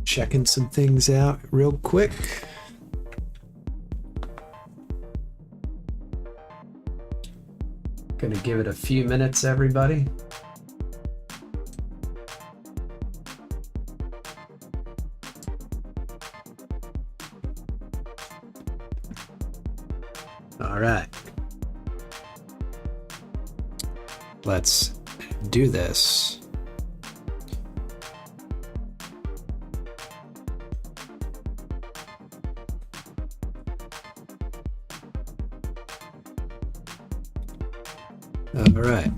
Checking some things out real quick. Gonna give it a few minutes, everybody. All right. Let's do this. All right.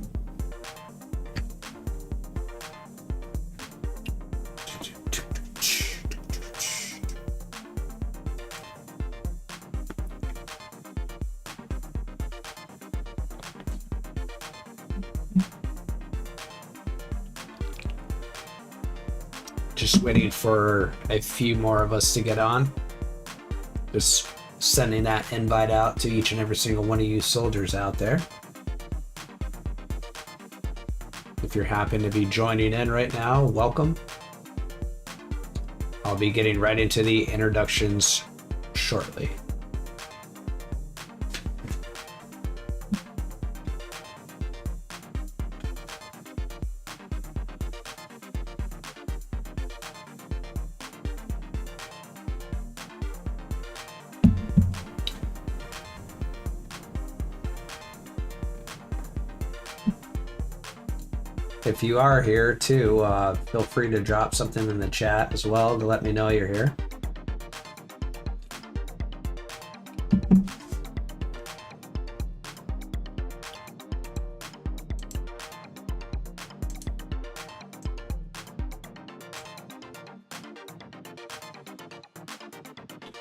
Just waiting for a few more of us to get on. Just sending that invite out to each and every single one of you soldiers out there. If you're happen to be joining in right now, welcome. I'll be getting right into the introductions shortly. If you are here too, feel free to drop something in the chat as well to let me know you're here.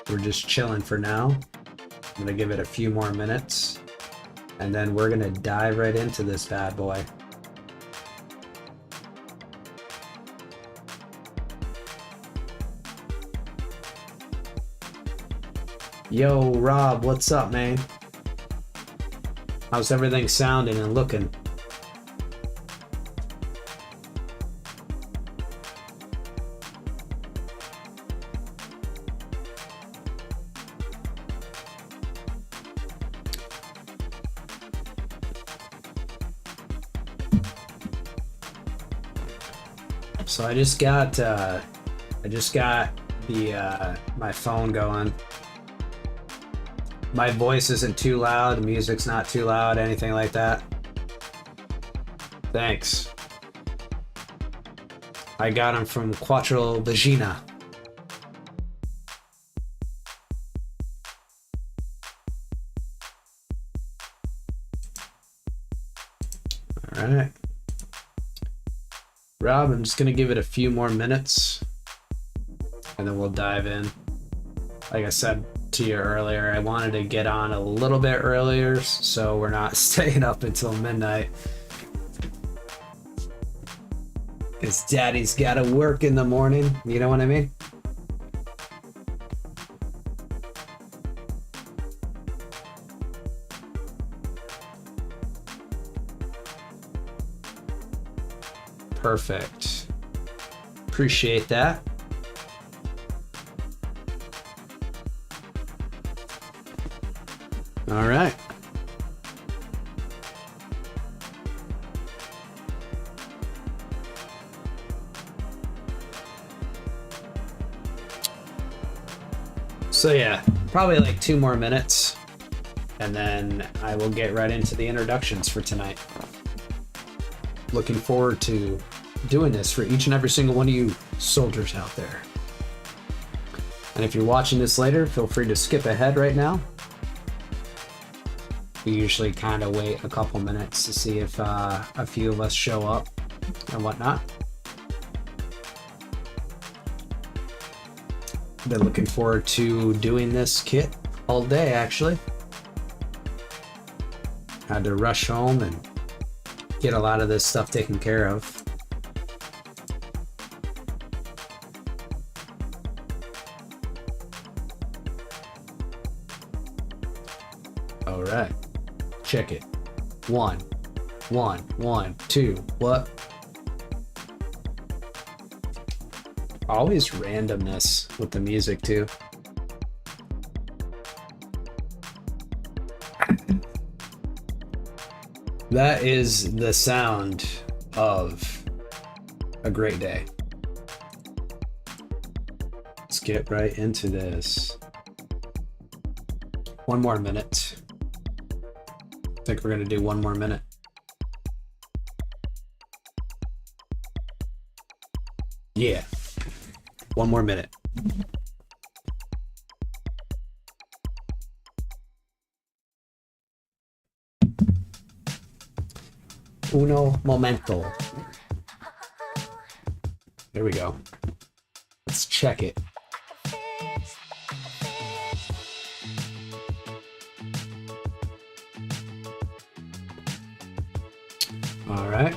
We're just chilling for now. I'm gonna give it a few more minutes and then we're gonna dive right into this bad boy. Yo, Rob, what's up, man? How's everything sounding and looking? So I just got the my phone going. My voice isn't too loud, the music's not too loud, anything like that. Thanks. I got them from Quattro Vagina. All right. Rob, I'm just gonna give it a few more minutes and then we'll dive in. Like I said to you earlier, I wanted to get on a little bit earlier so we're not staying up until midnight. Because daddy's gotta work in the morning, you know what I mean? Perfect. Appreciate that. All right. So yeah, probably like 2 more minutes and then I will get right into the introductions for tonight. Looking forward to doing this for each and every single one of you soldiers out there. And if you're watching this later, feel free to skip ahead right now. We usually kind of wait a couple minutes to see if a few of us show up and whatnot. Been looking forward to doing this kit all day, actually. Had to rush home and get a lot of this stuff taken care of. All right, check it. 1, 1, 1, 2. What? Always randomness with the music too. That is the sound of a great day. Let's get right into this. 1 more minute. I think we're gonna do 1 more minute. Yeah. 1 more minute. Uno momento. There we go. Let's check it. All right.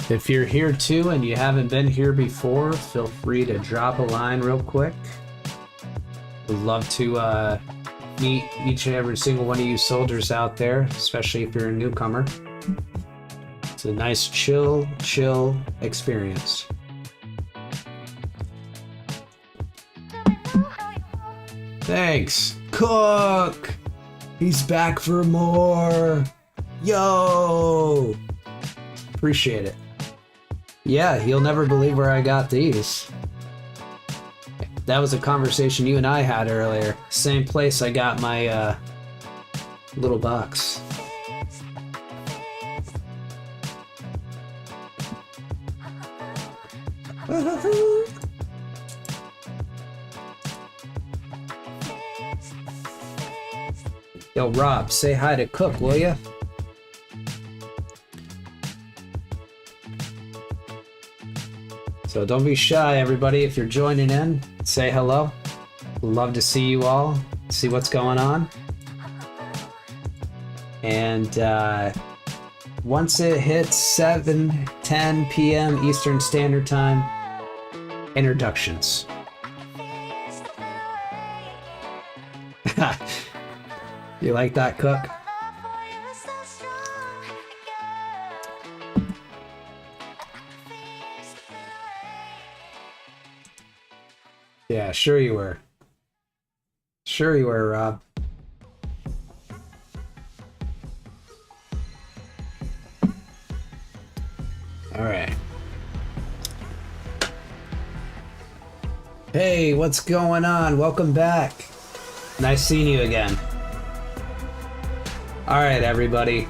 If you're here too and you haven't been here before, feel free to drop a line real quick. Would love to meet each and every single one of you soldiers out there, especially if you're a newcomer. It's a nice chill experience. Thanks, Cook! He's back for more! Yo! Appreciate it. Yeah, you'll never believe where I got these. That was a conversation you and I had earlier. Same place I got my little box. Yo, Rob, say hi to Cook, will ya? So don't be shy, everybody. If you're joining in, say hello. Love to see you all, see what's going on. And once it hits 7:10 p.m. Eastern Standard Time, introductions. You like that, Cook? Yeah, sure you were. Sure you were, Rob. All right. Hey, what's going on? Welcome back. Nice seeing you again. All right, everybody.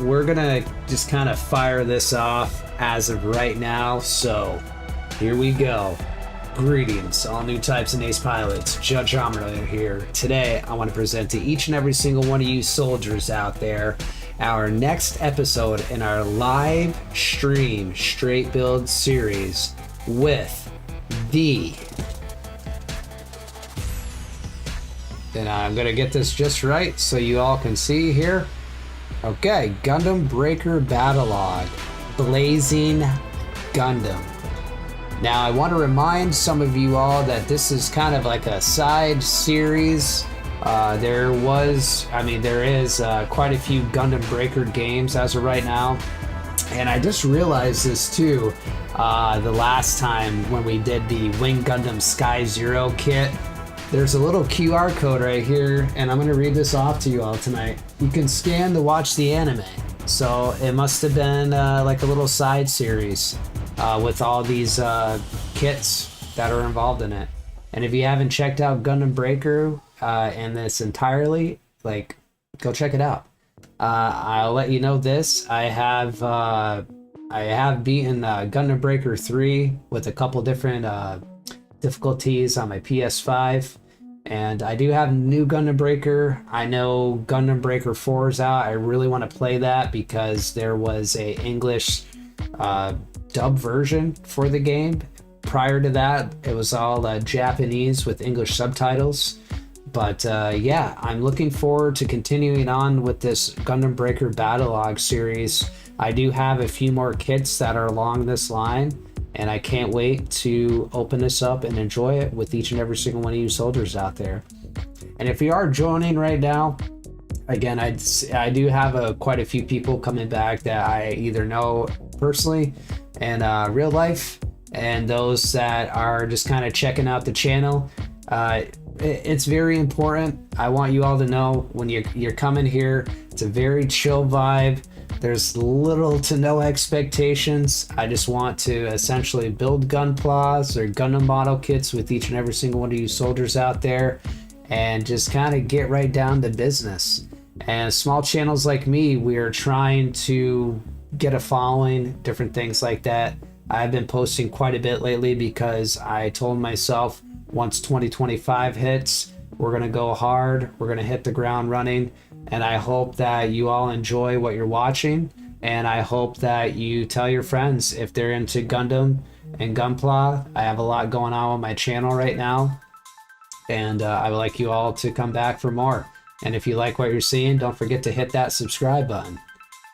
We're gonna just kind of fire this off as of right now, so here we go. Greetings, all new types and ace pilots. Judge Amrler here. Today, I want to present to each and every single one of you soldiers out there our next episode in our live stream straight build series with the... And I'm going to get this just right so you all can see here. Okay, Gundam Breaker Battlogue. Blazing Gundam. Now, I want to remind some of you all that this is kind of like a side series. There is quite a few Gundam Breaker games as of right now. And I just realized this too, the last time when we did the Wing Gundam Sky Zero kit. There's a little QR code right here, and I'm going to read this off to you all tonight. You can scan to watch the anime. So it must have been like a little side series with all these kits that are involved in it. And if you haven't checked out Gundam Breaker and this entirely, like, go check it out. I'll let you know this. I have beaten Gundam Breaker 3 with a couple different difficulties on my PS5. And I do have new Gundam Breaker. I know Gundam Breaker 4 is out. I really want to play that because there was a English dub version for the game. Prior to that, it was all Japanese with English subtitles. But yeah, I'm looking forward to continuing on with this Gundam Breaker Battlogue series. I do have a few more kits that are along this line, and I can't wait to open this up and enjoy it with each and every single one of you soldiers out there. And if you are joining right now, again, I do have quite a few people coming back that I either know personally and real life, and those that are just kind of checking out the channel. It's very important. I want you all to know when you're coming here, it's a very chill vibe. There's little to no expectations. I just want to essentially build Gunplas or Gundam model kits with each and every single one of you soldiers out there, and just kind of get right down to business. And small channels like me, we are trying to get a following, different things like that. I've been posting quite a bit lately because I told myself once 2025 hits, we're going to go hard. We're going to hit the ground running. And I hope that you all enjoy what you're watching. And I hope that you tell your friends if they're into Gundam and Gunpla. I have a lot going on with my channel right now. And I would like you all to come back for more. And if you like what you're seeing, don't forget to hit that subscribe button.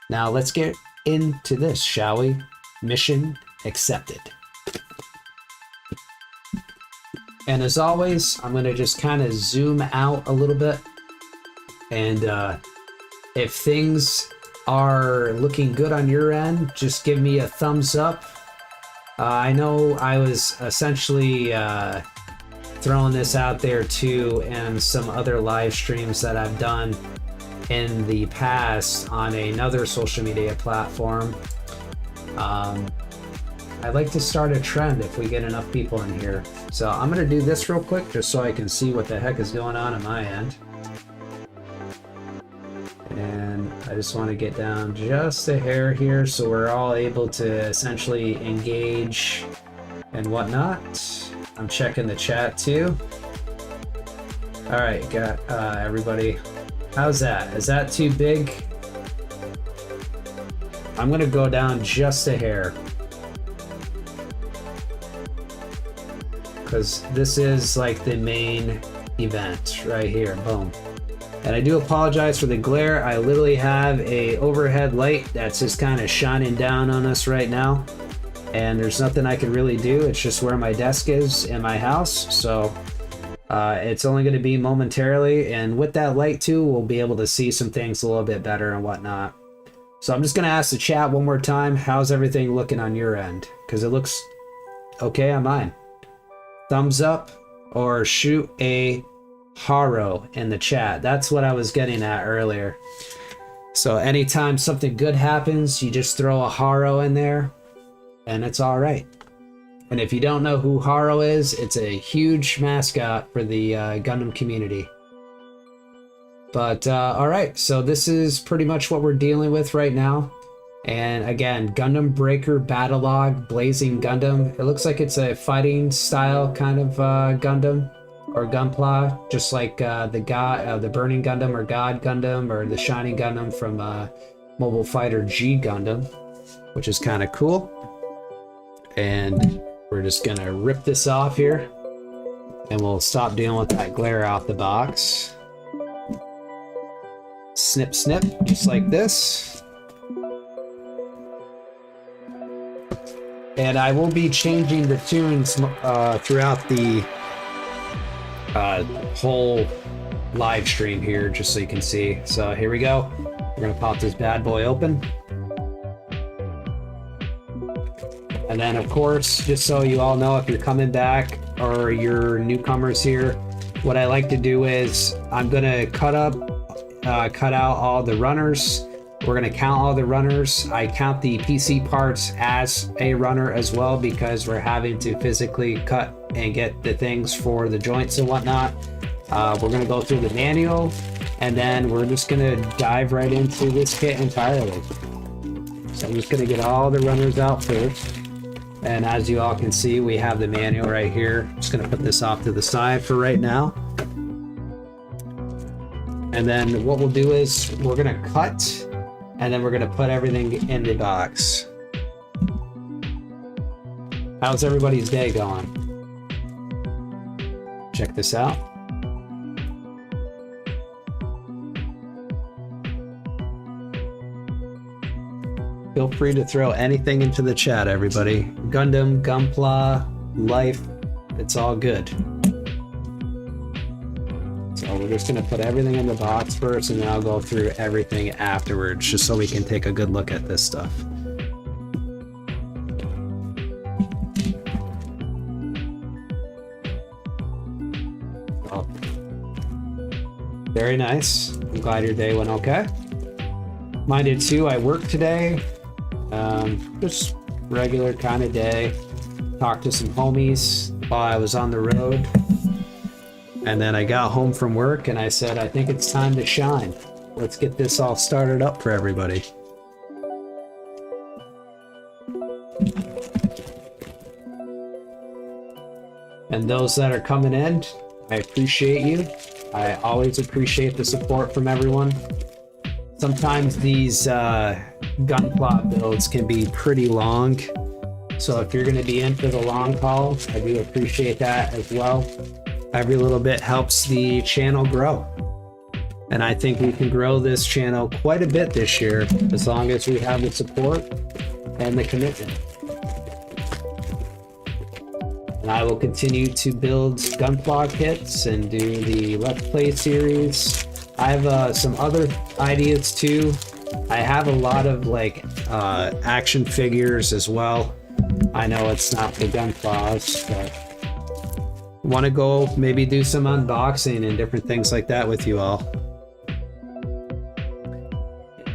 Now let's get into this, shall we? Mission accepted. And as always, I'm going to just kind of zoom out a little bit. And if things are looking good on your end, just give me a thumbs up. I know I was essentially throwing this out there too, and some other live streams that I've done in the past on another social media platform. I'd like to start a trend if we get enough people in here. So I'm going to do this real quick just so I can see what the heck is going on my end. And I just want to get down just a hair here so we're all able to essentially engage and whatnot. I'm checking the chat too. All right, got everybody. How's that? Is that too big? I'm going to go down just a hair, because this is like the main event right here. Boom. And I do apologize for the glare. I literally have a overhead light that's just kind of shining down on us right now, and there's nothing I can really do. It's just where my desk is in my house, so it's only going to be momentarily, and with that light too, we'll be able to see some things a little bit better and whatnot. So I'm just going to ask the chat one more time, how's everything looking on your end? Because it looks okay on mine. Thumbs up or shoot a haro in the chat. That's what I was getting at earlier. So anytime something good happens, you just throw a haro in there and it's all right. And if you don't know who Haro is, it's a huge mascot for the Gundam community. But all right, so this is pretty much what we're dealing with right now. And again, Gundam Breaker Battlogue Blazing Gundam. It looks like it's a fighting style kind of Gundam or Gunpla, just like the Burning Gundam or God Gundam or the Shining Gundam from Mobile Fighter G Gundam, which is kind of cool. And we're just gonna rip this off here, and we'll stop dealing with that glare out the box. Snip, snip, just like this. And I will be changing the tunes throughout the whole live stream here, just so you can see. So here we go. We're gonna pop this bad boy open. And then of course, just so you all know, if you're coming back or you're newcomers here, what I like to do is I'm gonna cut out all the runners. We're gonna count all the runners. I count the PC parts as a runner as well, because we're having to physically cut and get the things for the joints and whatnot. We're gonna go through the manual, and then we're just gonna dive right into this kit entirely. So I'm just gonna get all the runners out first. And as you all can see, we have the manual right here. Just gonna put this off to the side for right now. And then what we'll do is we're gonna cut, and then we're gonna put everything in the box. How's everybody's day going? Check this out. feel free to throw anything into the chat, everybody. Gundam, Gunpla, life, it's all good. So we're just gonna put everything in the box first, and then I'll go through everything afterwards, just so we can take a good look at this stuff. Oh. Very nice. I'm glad your day went okay. Mine did too. I worked today. Just regular kind of day. Talked to some homies while I was on the road. And then I got home from work and I said, I think it's time to shine. Let's get this all started up for everybody. And those that are coming in, I appreciate you. I always appreciate the support from everyone. Sometimes these Gunpla builds can be pretty long. So if you're going to be in for the long haul, I do appreciate that as well. Every little bit helps the channel grow. And I think we can grow this channel quite a bit this year, as long as we have the support and the commitment. And I will continue to build Gunpla kits and do the Let's Play series. I have some other ideas too. I have a lot of like action figures as well. I know it's not the Gunplas, but want to go maybe do some unboxing and different things like that with you all.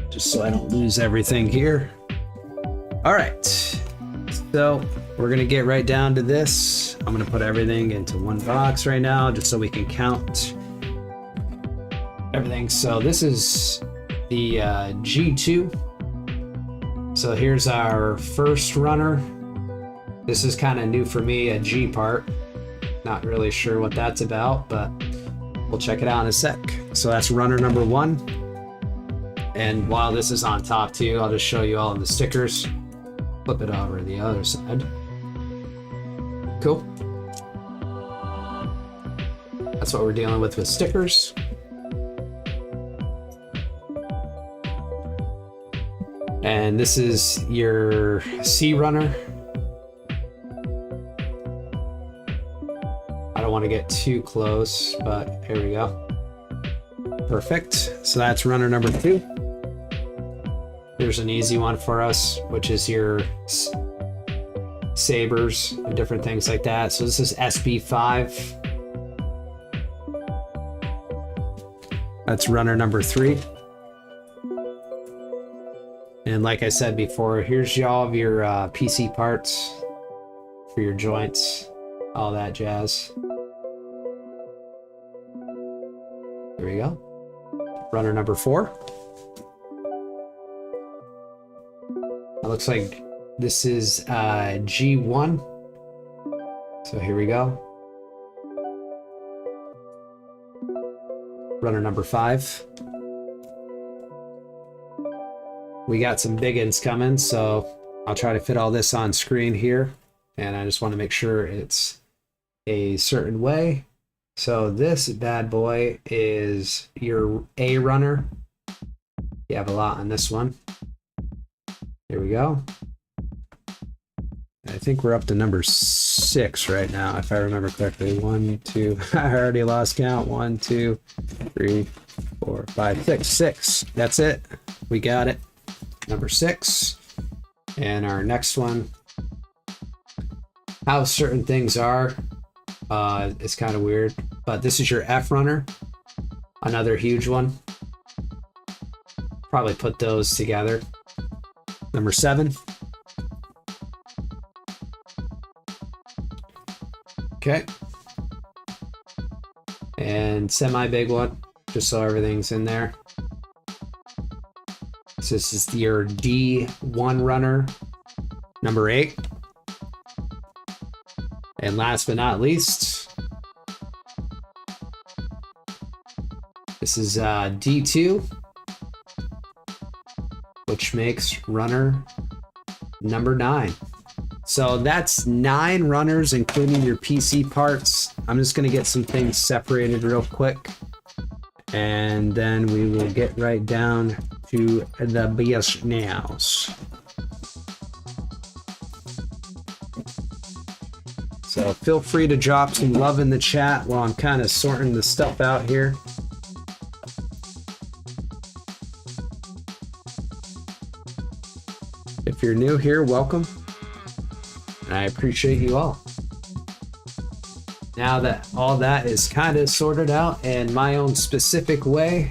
Just so I don't lose everything here. All right, so we're gonna get right down to this. I'm gonna put everything into one box right now, just so we can count everything. So this is the G2. So here's our first runner. This is kind of new for me, a G part. Not really sure what that's about, but we'll check it out in a sec. So that's runner number 1. And while this is on top too, I'll just show you all of the stickers. Flip it over to the other side. Cool. That's what we're dealing with stickers. And this is your C runner. I don't want to get too close, but here we go. Perfect. So that's runner number 2. Here's an easy one for us, which is your sabers and different things like that. So this is SB5. That's runner number 3. And like I said before, here's all of your PC parts for your joints, all that jazz. There we go. Runner number 4. It looks like this is G1. So here we go. Runner number 5. We got some big ins coming, so I'll try to fit all this on screen here. And I just want to make sure it's a certain way. So this bad boy is your A runner. You have a lot on this one. Here we go. I think we're up to number 6 right now, if I remember correctly. 1, 2, I already lost count. 1, 2, 3, 4, 5, 6. 6. That's it. We got it. Number 6. And our next one. How certain things are. It's kind of weird, but this is your F runner, another huge one. Probably put those together. Number 7. Okay. And semi big one, just so everything's in there. So this is your D1 runner, number 8. And last but not least, this is D2, which makes runner number 9. So that's 9 runners, including your PC parts. I'm just going to get some things separated real quick, and then we will get right down to the business. So feel free to drop some love in the chat while I'm kind of sorting the stuff out here. If you're new here, welcome. And I appreciate you all. Now that all that is kind of sorted out in my own specific way,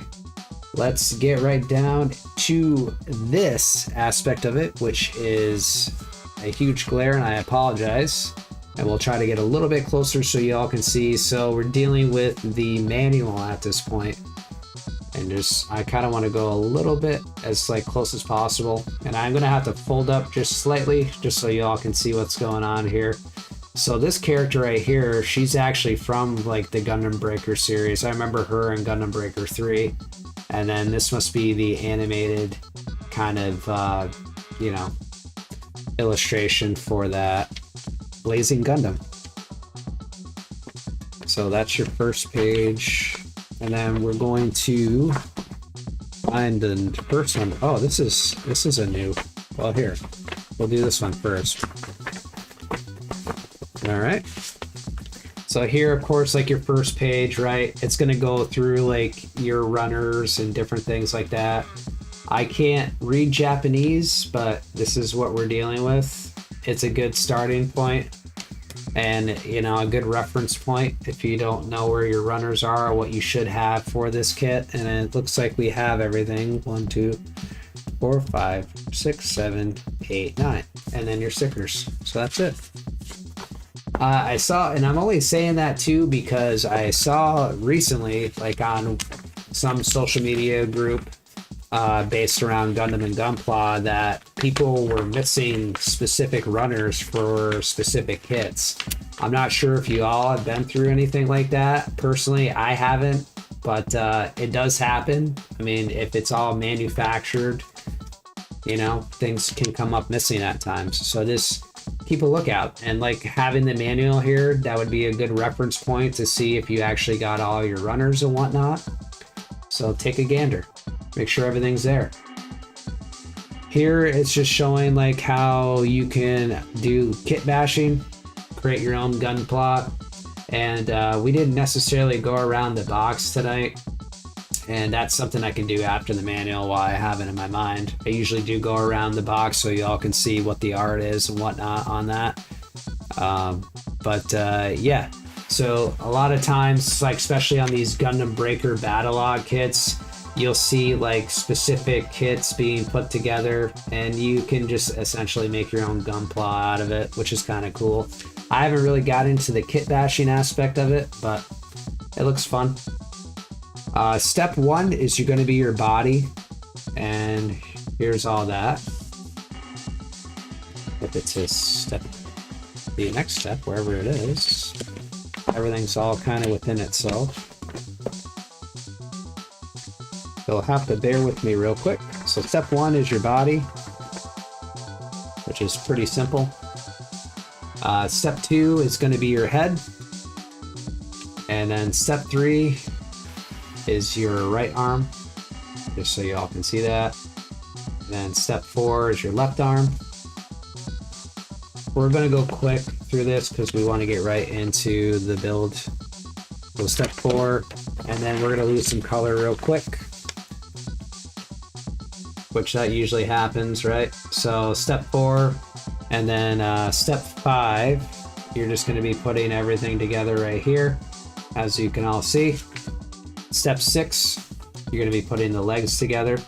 let's get right down to this aspect of it, which is a huge glare, and I apologize. And we'll try to get a little bit closer so you all can see. So we're dealing with the manual at this point. And just, I kind of want to go a little bit as like close as possible. And I'm going to have to fold up just slightly just so you all can see what's going on here. So this character right here, she's actually from like the Gundam Breaker series. I remember her in Gundam Breaker 3. And then this must be the animated kind of, you know, illustration for that Blazing Gundam. So that's your first page. And then we're going to find the first one. Oh, this is a new, well, here, we'll do this one first. All right. So here, of course, like your first page, right? It's going to go through like your runners and different things like that. I can't read Japanese, but this is what we're dealing with. It's a good starting point and, you know, a good reference point if you don't know where your runners are or what you should have for this kit. And it looks like we have everything. 1, 2, 4, 5, 6, 7, 8, 9. And then your stickers. So that's it. I saw, and I'm only saying that too because I saw recently, like on some social media group based around Gundam and Gunpla, that people were missing specific runners for specific kits. I'm not sure if you all have been through anything like that. Personally, I haven't, but it does happen. I mean, if it's all manufactured, you know, things can come up missing at times. So just keep a lookout, and like having the manual here, that would be a good reference point to see if you actually got all your runners and whatnot. So take a gander, make sure everything's there. Here it's just showing like how you can do kit bashing, create your own gun plot. And we didn't necessarily go around the box tonight, and that's something I can do after the manual while I have it in my mind. I usually do go around the box so y'all can see what the art is and whatnot on that. Yeah, so a lot of times, like especially on these Gundam Breaker Battlogue kits, you'll see like specific kits being put together, and you can just essentially make your own gunpla out of it, which is kind of cool. I haven't really got into the kit bashing aspect of it, but it looks fun. Step 1 is you're going to be your body, and here's all that. If it's his step, the next step, wherever it is, everything's all kind of within itself. You'll have to bear with me real quick. So step 1 is your body, which is pretty simple. Step 2 is going to be your head, and then step 3 is your right arm, just so y'all can see that. And then step 4 is your left arm. We're going to go quick through this because we want to get right into the build. So step 4, and then we're going to lose some color real quick, which that usually happens, right? So step 4, and then step 5, you're just going to be putting everything together right here, as you can all see. Step 6, you're going to be putting the legs together.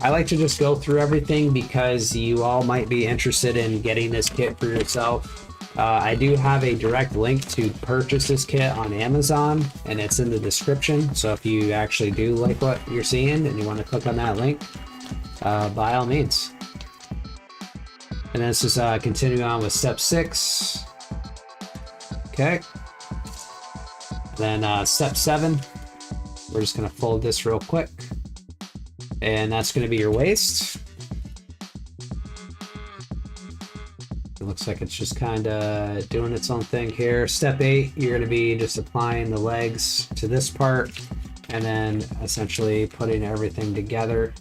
I like to just go through everything because you all might be interested in getting this kit for yourself. I do have a direct link to purchase this kit on Amazon, and it's in the description. So if you actually do like what you're seeing and you want to click on that link, by all means. And then let's just continue on with step 6. Okay. Then step 7, we're just going to fold this real quick, and that's going to be your waist. It looks like it's just kind of doing its own thing here. Step 8, you're going to be just applying the legs to this part, and then essentially putting everything together.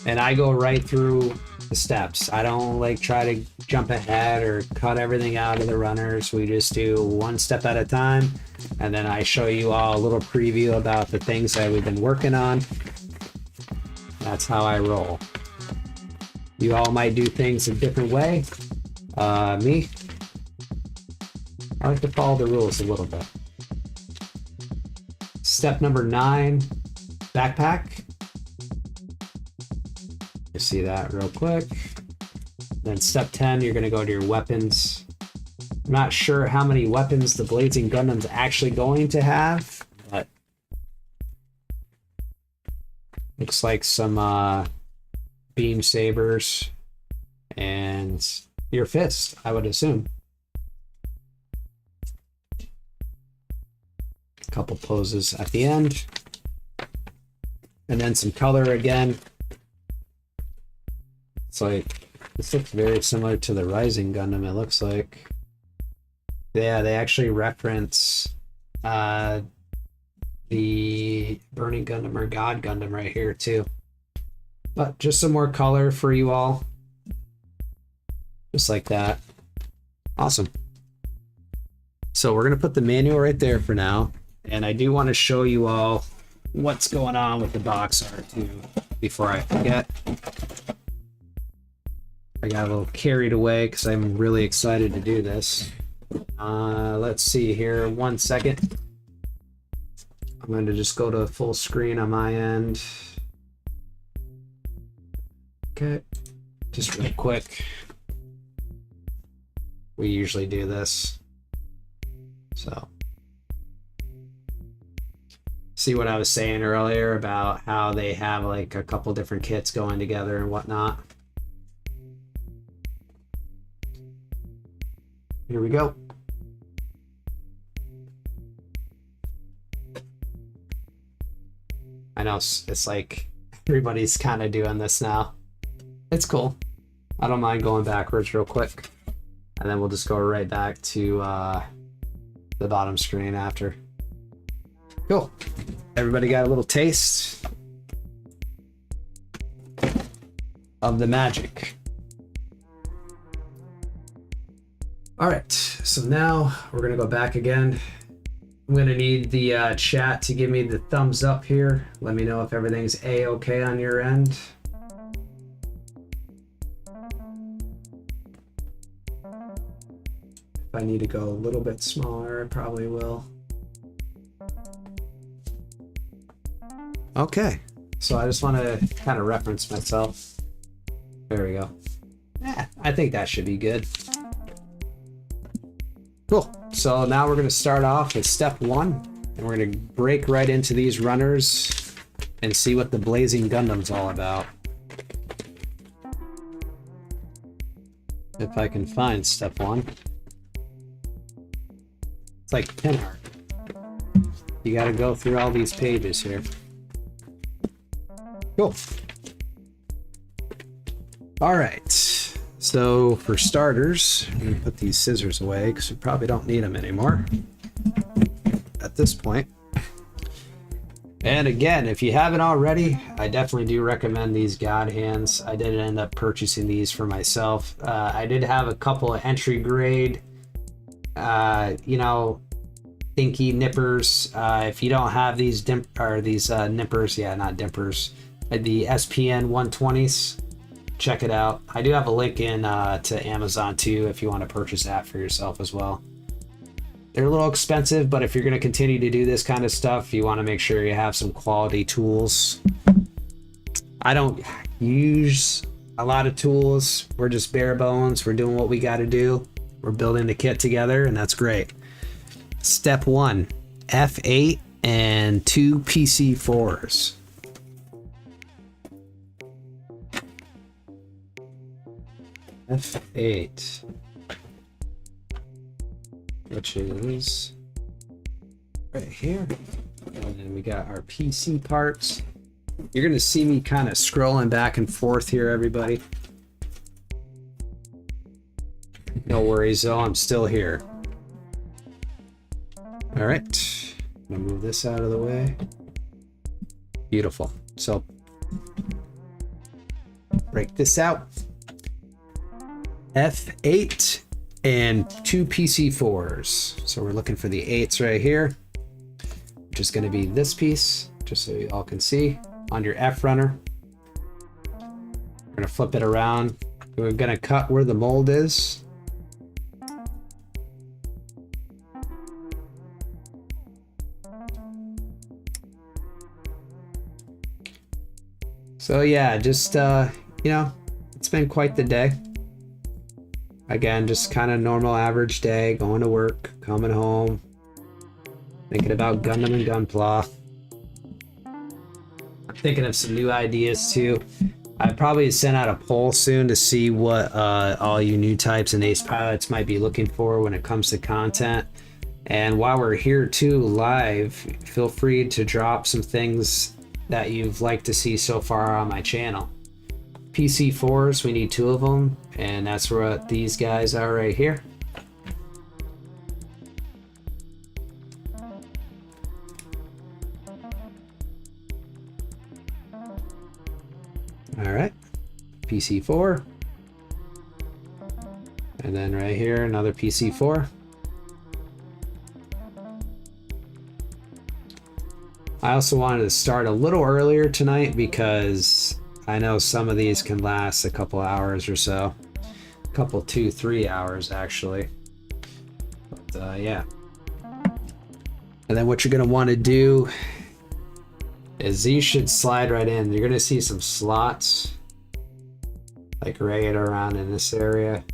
And I go right through the steps. I don't like try to jump ahead or cut everything out of the runners. We just do one step at a time, and then I show you all a little preview about the things that we've been working on. That's how I roll. You all might do things a different way. Me, I like to follow the rules a little bit. Step number 9, backpack. You see that real quick. Then step 10, you're gonna go to your weapons. I'm not sure how many weapons the Blazing Gundam's actually going to have, but looks like some beam sabers and your fist, I would assume. A couple poses at the end. And then some color again. It's like, this looks very similar to the Rising Gundam, it looks like. Yeah, they actually reference the Burning Gundam or God Gundam right here too. But just some more color for you all. Just like that. Awesome. So we're gonna put the manual right there for now. And I do want to show you all what's going on with the box art too, before I forget. I got a little carried away because I'm really excited to do this. Let's see here, 1 second. I'm going to just go to full screen on my end. Okay, just real quick. We usually do this. So, see what I was saying earlier about how they have like a couple different kits going together and whatnot. Here we go. I know it's like everybody's kind of doing this now. It's cool. I don't mind going backwards real quick. And then we'll just go right back to the bottom screen after. Cool. Everybody got a little taste of the magic. All right, so now we're gonna go back again. I'm gonna need the chat to give me the thumbs up here. Let me know if everything's A-okay on your end. If I need to go a little bit smaller, I probably will. Okay, so I just want to kind of reference myself. There we go. Yeah, I think that should be good. Cool. So now we're going to start off with step 1, and we're going to break right into these runners and see what the Blazing Gundam's all about. If I can find step 1. It's like pin art. You got to go through all these pages here. Cool. All right. So for starters, I'm gonna put these scissors away because we probably don't need them anymore at this point. And again, if you haven't already, I definitely do recommend these God Hands. I did end up purchasing these for myself. I did have a couple of entry grade, you know, dinky nippers. If you don't have these nippers, yeah, not dimpers, the SPN 120s. Check it out. I do have a link in to Amazon too if you want to purchase that for yourself as well. They're a little expensive, but if you're going to continue to do this kind of stuff, you want to make sure you have some quality tools. I don't use a lot of tools. We're just bare bones. We're doing what we got to do. We're building the kit together, and that's great. Step 1, F8 and 2 PC4s. F8, which is right here, and then we got our PC parts. You're gonna see me kind of scrolling back and forth here, everybody. No worries though, I'm still here. All right, I'm gonna move this out of the way. Beautiful. So break this out. F8 and 2 PC4s. So we're looking for the 8s right here, which is going to be this piece, just so you all can see, on your F runner. We're going to flip it around. We're going to cut where the mold is. So yeah, just, you know, it's been quite the day. Again, just kind of normal average day, going to work, coming home, thinking about Gundam and Gunpla. I'm thinking of some new ideas too. I probably send out a poll soon to see what all you new types and ace pilots might be looking for when it comes to content. And while we're here too live, feel free to drop some things that you've liked to see so far on my channel. PC4s, we need 2 of them, and that's what these guys are right here. All right, PC4, and then right here another PC4. I also wanted to start a little earlier tonight because I know some of these can last a couple hours or so. A couple, 2-3 hours actually. But yeah. And then what you're gonna want to do is these should slide right in. You're gonna see some slots like right around in this area.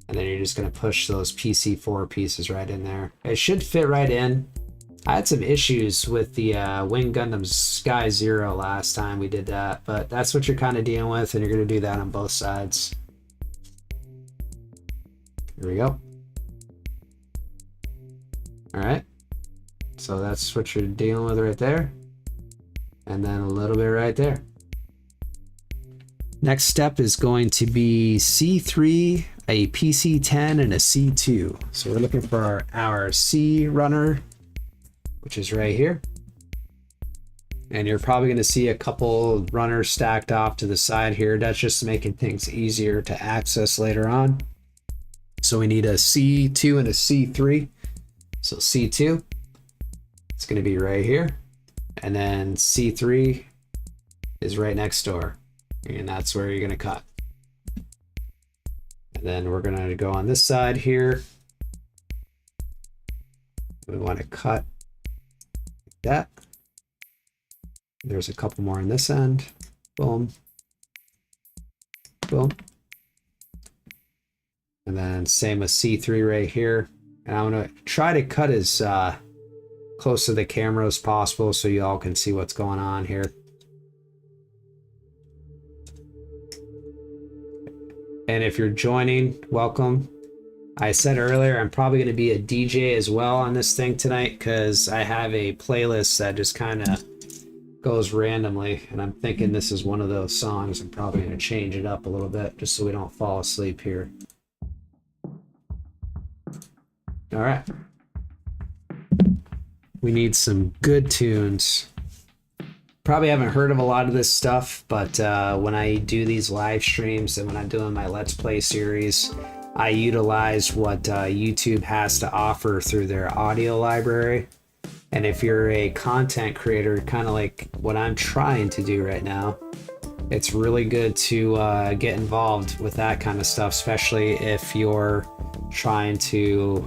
And then you're just gonna push those PC4 pieces right in there. It should fit right in. I had some issues with the Wing Gundam Sky Zero last time we did that, but that's what you're kind of dealing with, and you're going to do that on both sides. Here we go. All right. So that's what you're dealing with right there. And then a little bit right there. Next step is going to be C3, a PC10, and a C2. So we're looking for our C runner, which is right here. And you're probably going to see a couple runners stacked off to the side here. That's just making things easier to access later on. So we need a C2 and a C3. So C2, it's going to be right here. And then C3 is right next door. And that's where you're going to cut. And then we're going to go on this side here. We want to cut that. There's a couple more on this end. Boom. Boom. And then same with C3 right here. And I'm going to try to cut as close to the camera as possible so you all can see what's going on here. And if you're joining, welcome. I said earlier, I'm probably going to be a DJ as well on this thing tonight because I have a playlist that just kind of goes randomly. And I'm thinking this is one of those songs. I'm probably going to change it up a little bit just so we don't fall asleep here. All right. We need some good tunes. Probably haven't heard of a lot of this stuff, but when I do these live streams and when I'm doing my Let's Play series, I utilize what YouTube has to offer through their audio library. And if you're a content creator, kind of like what I'm trying to do right now, it's really good to get involved with that kind of stuff, especially if you're trying to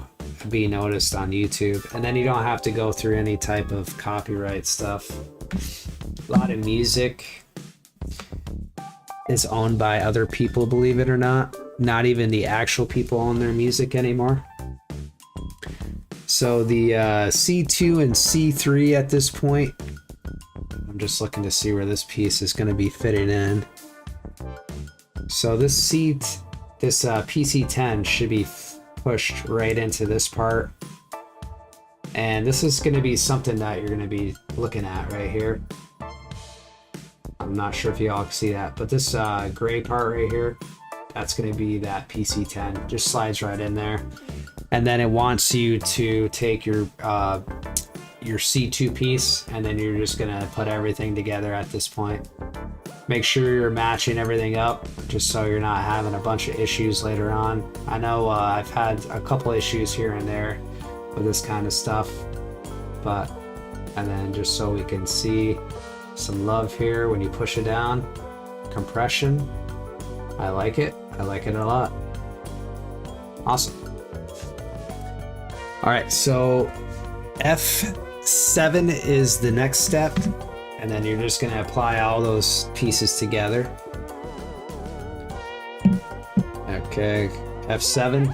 be noticed on YouTube. And then you don't have to go through any type of copyright stuff. A lot of music is owned by other people, believe it or not. Not even the actual people own their music anymore. So the C2 and C3 at this point, I'm just looking to see where this piece is going to be fitting in. So this PC10 should be pushed right into this part. And this is going to be something that you're going to be looking at right here. I'm not sure if you all can see that, but this gray part right here, that's going to be that PC10. Just slides right in there. And then it wants you to take your C2 piece, and then you're just going to put everything together at this point. Make sure you're matching everything up just so you're not having a bunch of issues later on. I know I've had a couple issues here and there with this kind of stuff, but and then just so we can see some love here when you push it down. Compression, I like it a lot. Awesome. All right, so F7 is the next step, and then you're just gonna apply all those pieces together. Okay, F7,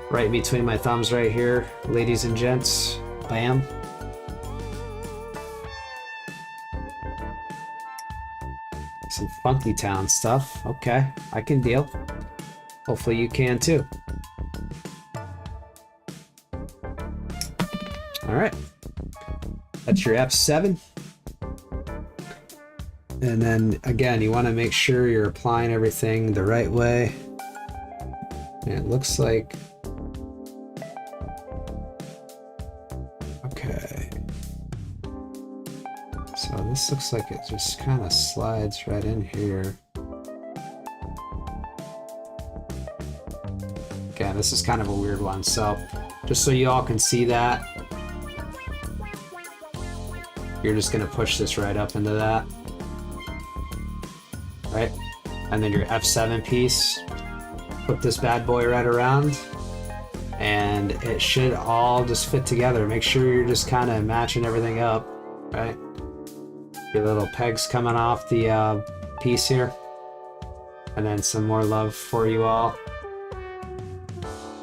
right between my thumbs right here, ladies and gents. Bam. Some Funky Town stuff. Okay, I can deal. Hopefully you can too. All right, that's your F7. And then again, you want to make sure you're applying everything the right way. And it looks like, okay. So this looks like it just kind of slides right in here. Again, this is kind of a weird one. So just so you all can see that, you're just gonna push this right up into that. Right? And then your F7 piece, put this bad boy right around, and it should all just fit together. Make sure you're just kind of matching everything up, right? Your little pegs coming off the piece here, and then some more love for you all,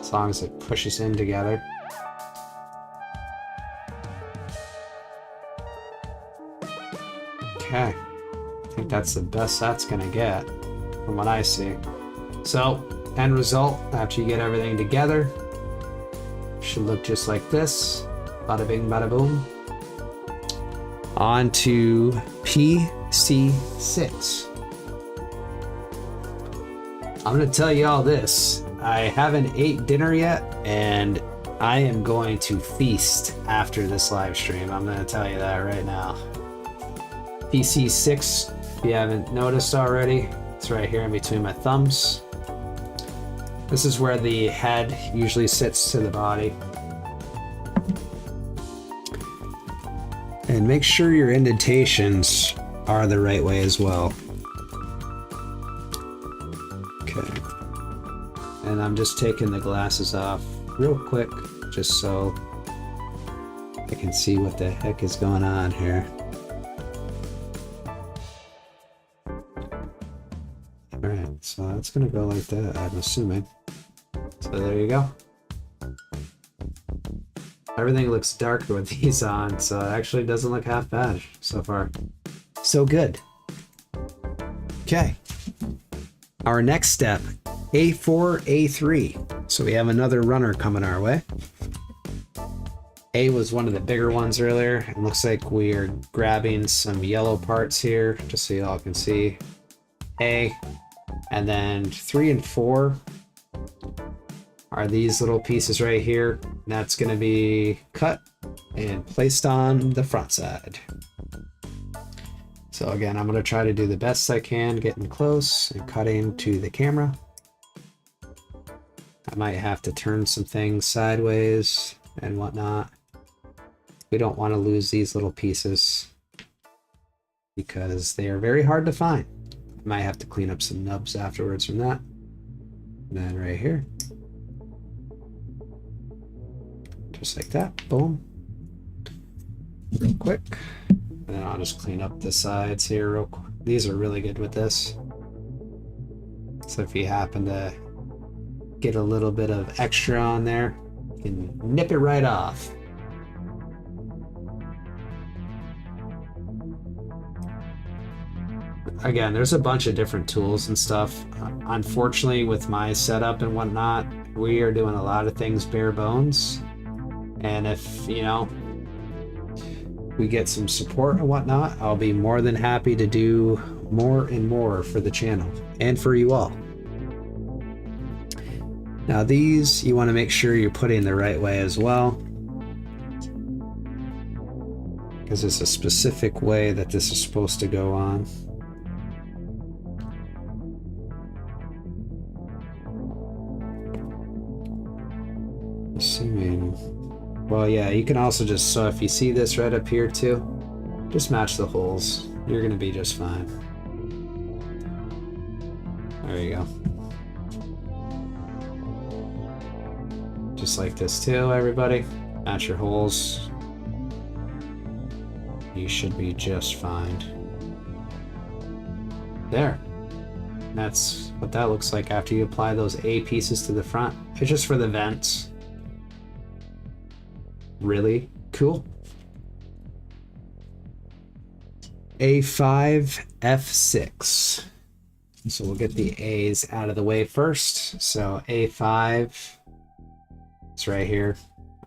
as long as it pushes in together. Okay, I think that's the best that's gonna get from what I see. So, end result, after you get everything together, should look just like this. Bada bing, bada boom. On to PC6. I'm gonna tell you all this. I haven't ate dinner yet, and I am going to feast after this live stream. I'm gonna tell you that right now. PC6, if you haven't noticed already, it's right here in between my thumbs. This is where the head usually sits to the body. And make sure your indentations are the right way as well. Okay. And I'm just taking the glasses off real quick, just so I can see what the heck is going on here. Alright, so that's gonna go like that, I'm assuming. So there you go. Everything looks darker with these on, so it actually doesn't look half bad so far. So good. Okay. Our next step, A4, A3. So we have another runner coming our way. A was one of the bigger ones earlier. It looks like we are grabbing some yellow parts here, just so you all can see. A. And then 3 and 4 are these little pieces right here. That's going to be cut and placed on the front side. So again, I'm going to try to do the best I can, getting close and cutting to the camera. I might have to turn some things sideways and whatnot. We don't want to lose these little pieces because they are very hard to find. I might have to clean up some nubs afterwards from that. And then right here. Just like that, boom. Real quick. And then I'll just clean up the sides here real quick. These are really good with this. So if you happen to get a little bit of extra on there, you can nip it right off. Again, there's a bunch of different tools and stuff. Unfortunately, with my setup and whatnot, we are doing a lot of things bare bones. And if, you know, we get some support and whatnot, I'll be more than happy to do more and more for the channel and for you all. Now these, you want to make sure you're putting the right way as well, because there's a specific way that this is supposed to go on. Assuming... Well, yeah, you can also just... So if you see this right up here too, just match the holes. You're gonna be just fine. There you go. Just like this too, everybody. Match your holes. You should be just fine. There. That's what that looks like after you apply those A pieces to the front. It's just for the vents. Really cool. A5, F6. So we'll get the A's out of the way first. So A5, it's right here.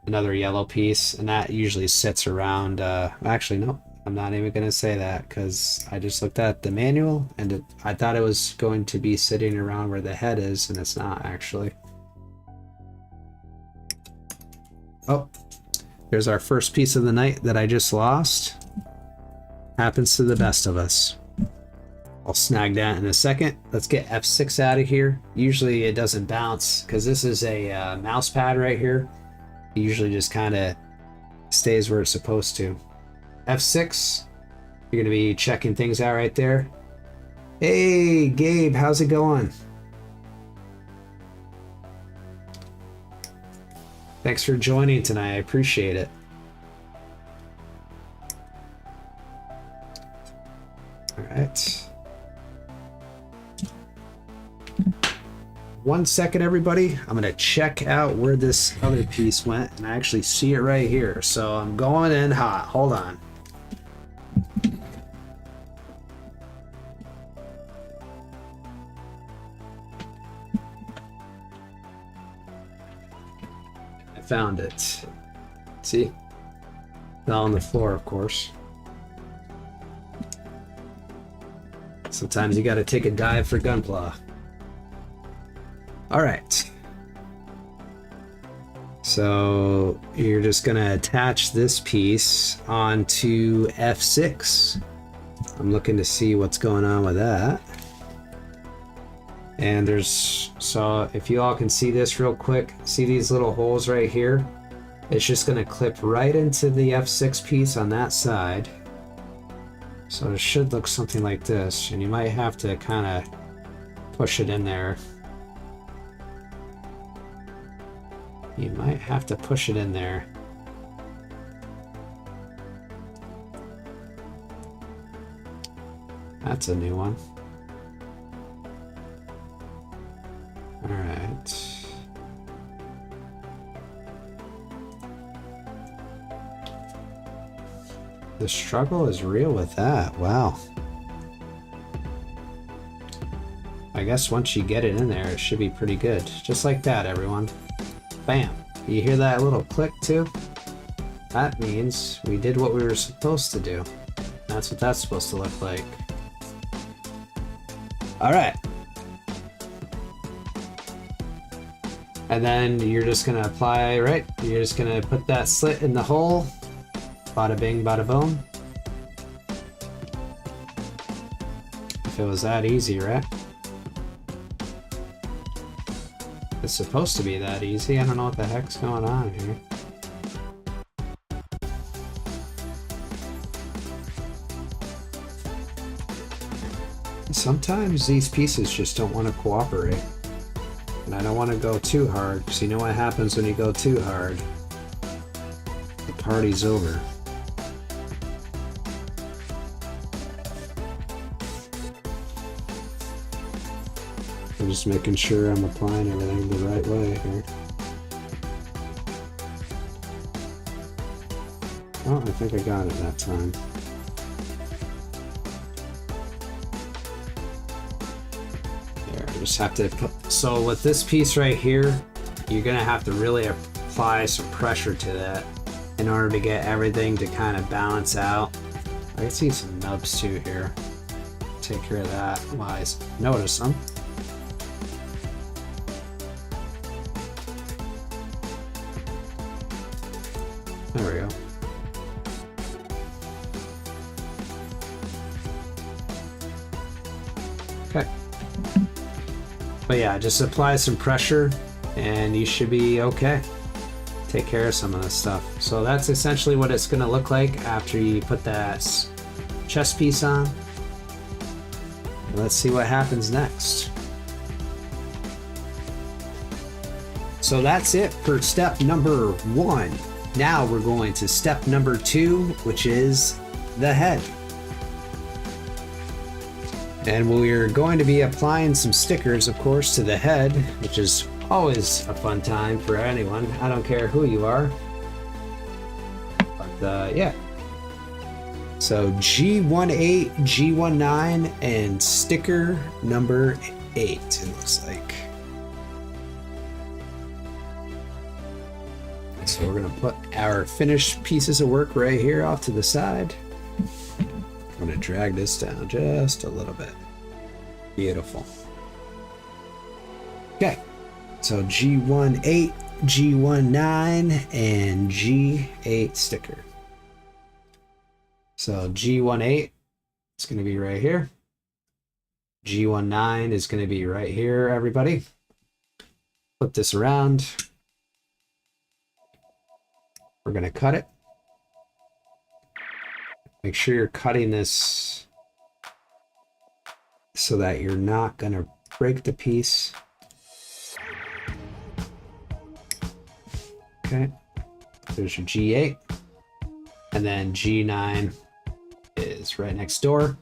Another yellow piece, and that usually sits around, actually, no, I'm not even going to say that because I just looked at the manual and I thought it was going to be sitting around where the head is, and it's not actually. Oh, there's our first piece of the night that I just lost. Happens to the best of us. I'll snag that in a second. Let's get F6 out of here. Usually it doesn't bounce because this is a mouse pad right here. It usually just kind of stays where it's supposed to. F6, you're going to be checking things out right there. Hey, Gabe, how's it going? Thanks for joining tonight. I appreciate it. All right. 1 second, everybody. I'm going to check out where this other piece went, and I actually see it right here. So I'm going in hot. Hold on. I found it. See? Fell on the floor, of course. Sometimes you got to take a dive for Gunpla. All right. So you're just going to attach this piece onto F6. I'm looking to see what's going on with that. And there's, so if you all can see this real quick, see these little holes right here? It's just going to clip right into the F6 piece on that side. So it should look something like this, and you might have to kind of push it in there. You might have to push it in there. That's a new one. All right. The struggle is real with that. Wow. I guess once you get it in there, it should be pretty good. Just like that, everyone. Bam. You hear that little click too? That means we did what we were supposed to do. That's what that's supposed to look like. All right. And then you're just gonna apply, right? You're just gonna put that slit in the hole. Bada bing, bada boom. If it was that easy, right? It's supposed to be that easy. I don't know what the heck's going on here. Sometimes these pieces just don't want to cooperate. And I don't want to go too hard, because you know what happens when you go too hard. The party's over. I'm just making sure I'm applying everything the right way here. Oh, I think I got it that time. There, I just have to put, so with this piece right here, you're gonna have to really apply some pressure to that in order to get everything to kind of balance out. I can see some nubs too here. Take care of that while I notice them. There we go. Okay. But yeah, just apply some pressure and you should be okay. take care of some of this stuff. So that's essentially what it's gonna look like after you put that chest piece on. Let's see what happens next. So that's it for step number 1. Now we're going to step number 2, which is the head. And we're going to be applying some stickers, of course, to the head, which is always a fun time for anyone. I don't care who you are. But yeah. So G18, G19, and sticker number 8, it looks like. So we're gonna put our finished pieces of work right here off to the side. I'm gonna drag this down just a little bit. Beautiful. Okay, so G18, G19, and G8 sticker. So G18 is going to be right here. G19 is going to be right here, everybody. Flip this around. We're going to cut it. Make sure you're cutting this so that you're not going to break the piece. Okay, there's your G8. And then G9 is right next door.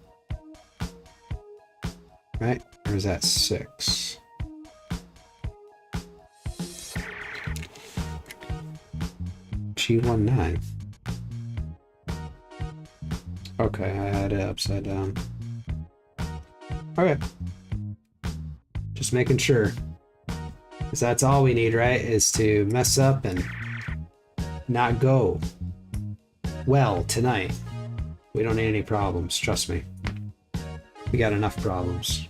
Right? Or is that 6? G19. Okay, I had it upside down. Okay. Just making sure. Because that's all we need, right? Is to mess up and not go well tonight. We don't need any problems, trust me. We got enough problems.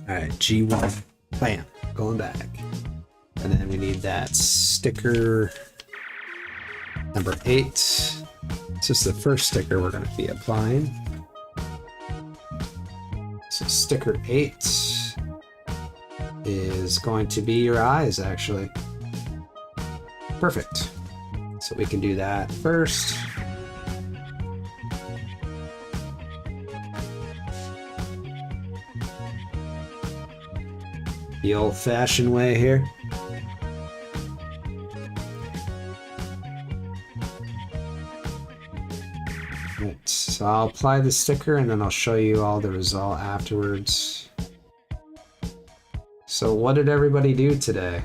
Alright, G1. Bam. Going back. And then we need that sticker number 8. This is the first sticker we're going to be applying. So sticker 8 is going to be your eyes, actually. Perfect. So we can do that first. The old-fashioned way here. Right, so I'll apply the sticker and then I'll show you all the result afterwards. So what did everybody do today?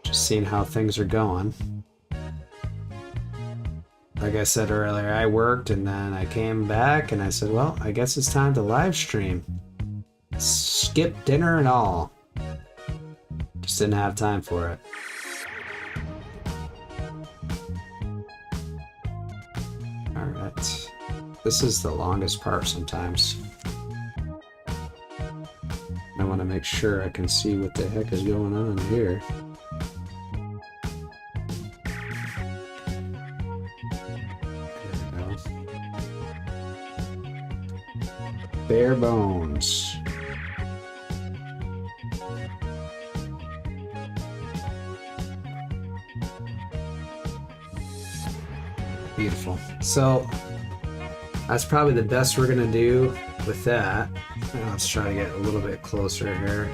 Just seeing how things are going. Like I said earlier, I worked and then I came back and I said, well, I guess it's time to live stream. Skip dinner and all. Just didn't have time for it. Alright. This is the longest part sometimes. I want to make sure I can see what the heck is going on here. Bare bones. Beautiful. So that's probably the best we're gonna do with that. Now let's try to get a little bit closer here.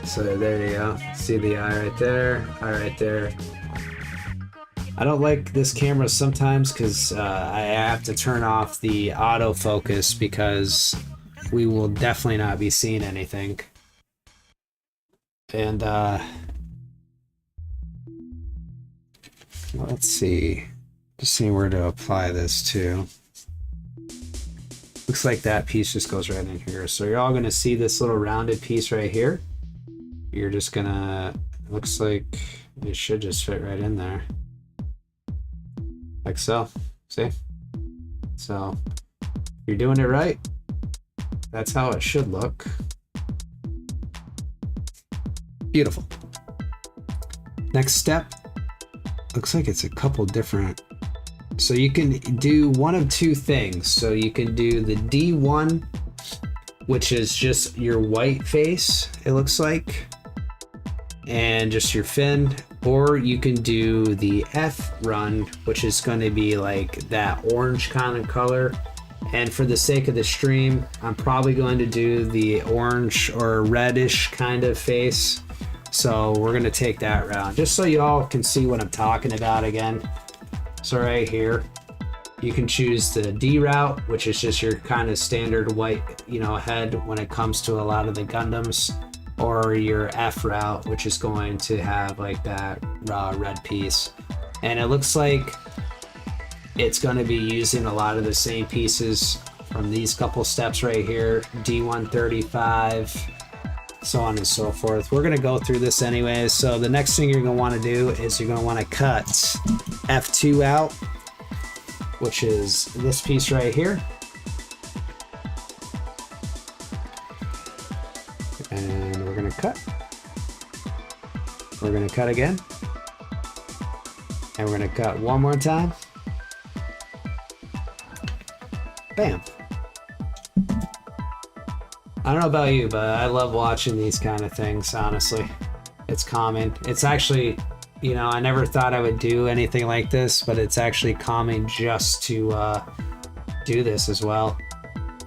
So there you go. See the eye right there, eye right there. I don't like this camera sometimes because I have to turn off the autofocus because we will definitely not be seeing anything. And let's see. Just seeing where to apply this to. Looks like that piece just goes right in here. So you're all gonna see this little rounded piece right here. You're just gonna, looks like it should just fit right in there. Like so, see? So, if you're doing it right, that's how it should look. Beautiful. Next step, looks like it's a couple different, so you can do one of two things. So you can do the D1 which is just your white face, it looks like, and just your fin. Or you can do the F run, which is going to be like that orange kind of color. And for the sake of the stream, I'm probably going to do the orange or reddish kind of face. So we're going to take that route, just so you all can see what I'm talking about again. So right here, you can choose the D route, which is just your kind of standard white, head when it comes to a lot of the Gundams, or your F route, which is going to have like that raw red piece. And it looks like it's going to be using a lot of the same pieces from these couple steps right here, D135, so on and so forth. We're going to go through this anyways. So the next thing you're going to want to do is you're going to want to cut F2 out, which is this piece right here. And we're going to cut. We're going to cut again. And we're going to cut one more time. Bam. I don't know about you, but I love watching these kind of things, honestly. It's calming. It's actually, I never thought I would do anything like this, but it's actually calming just to do this as well.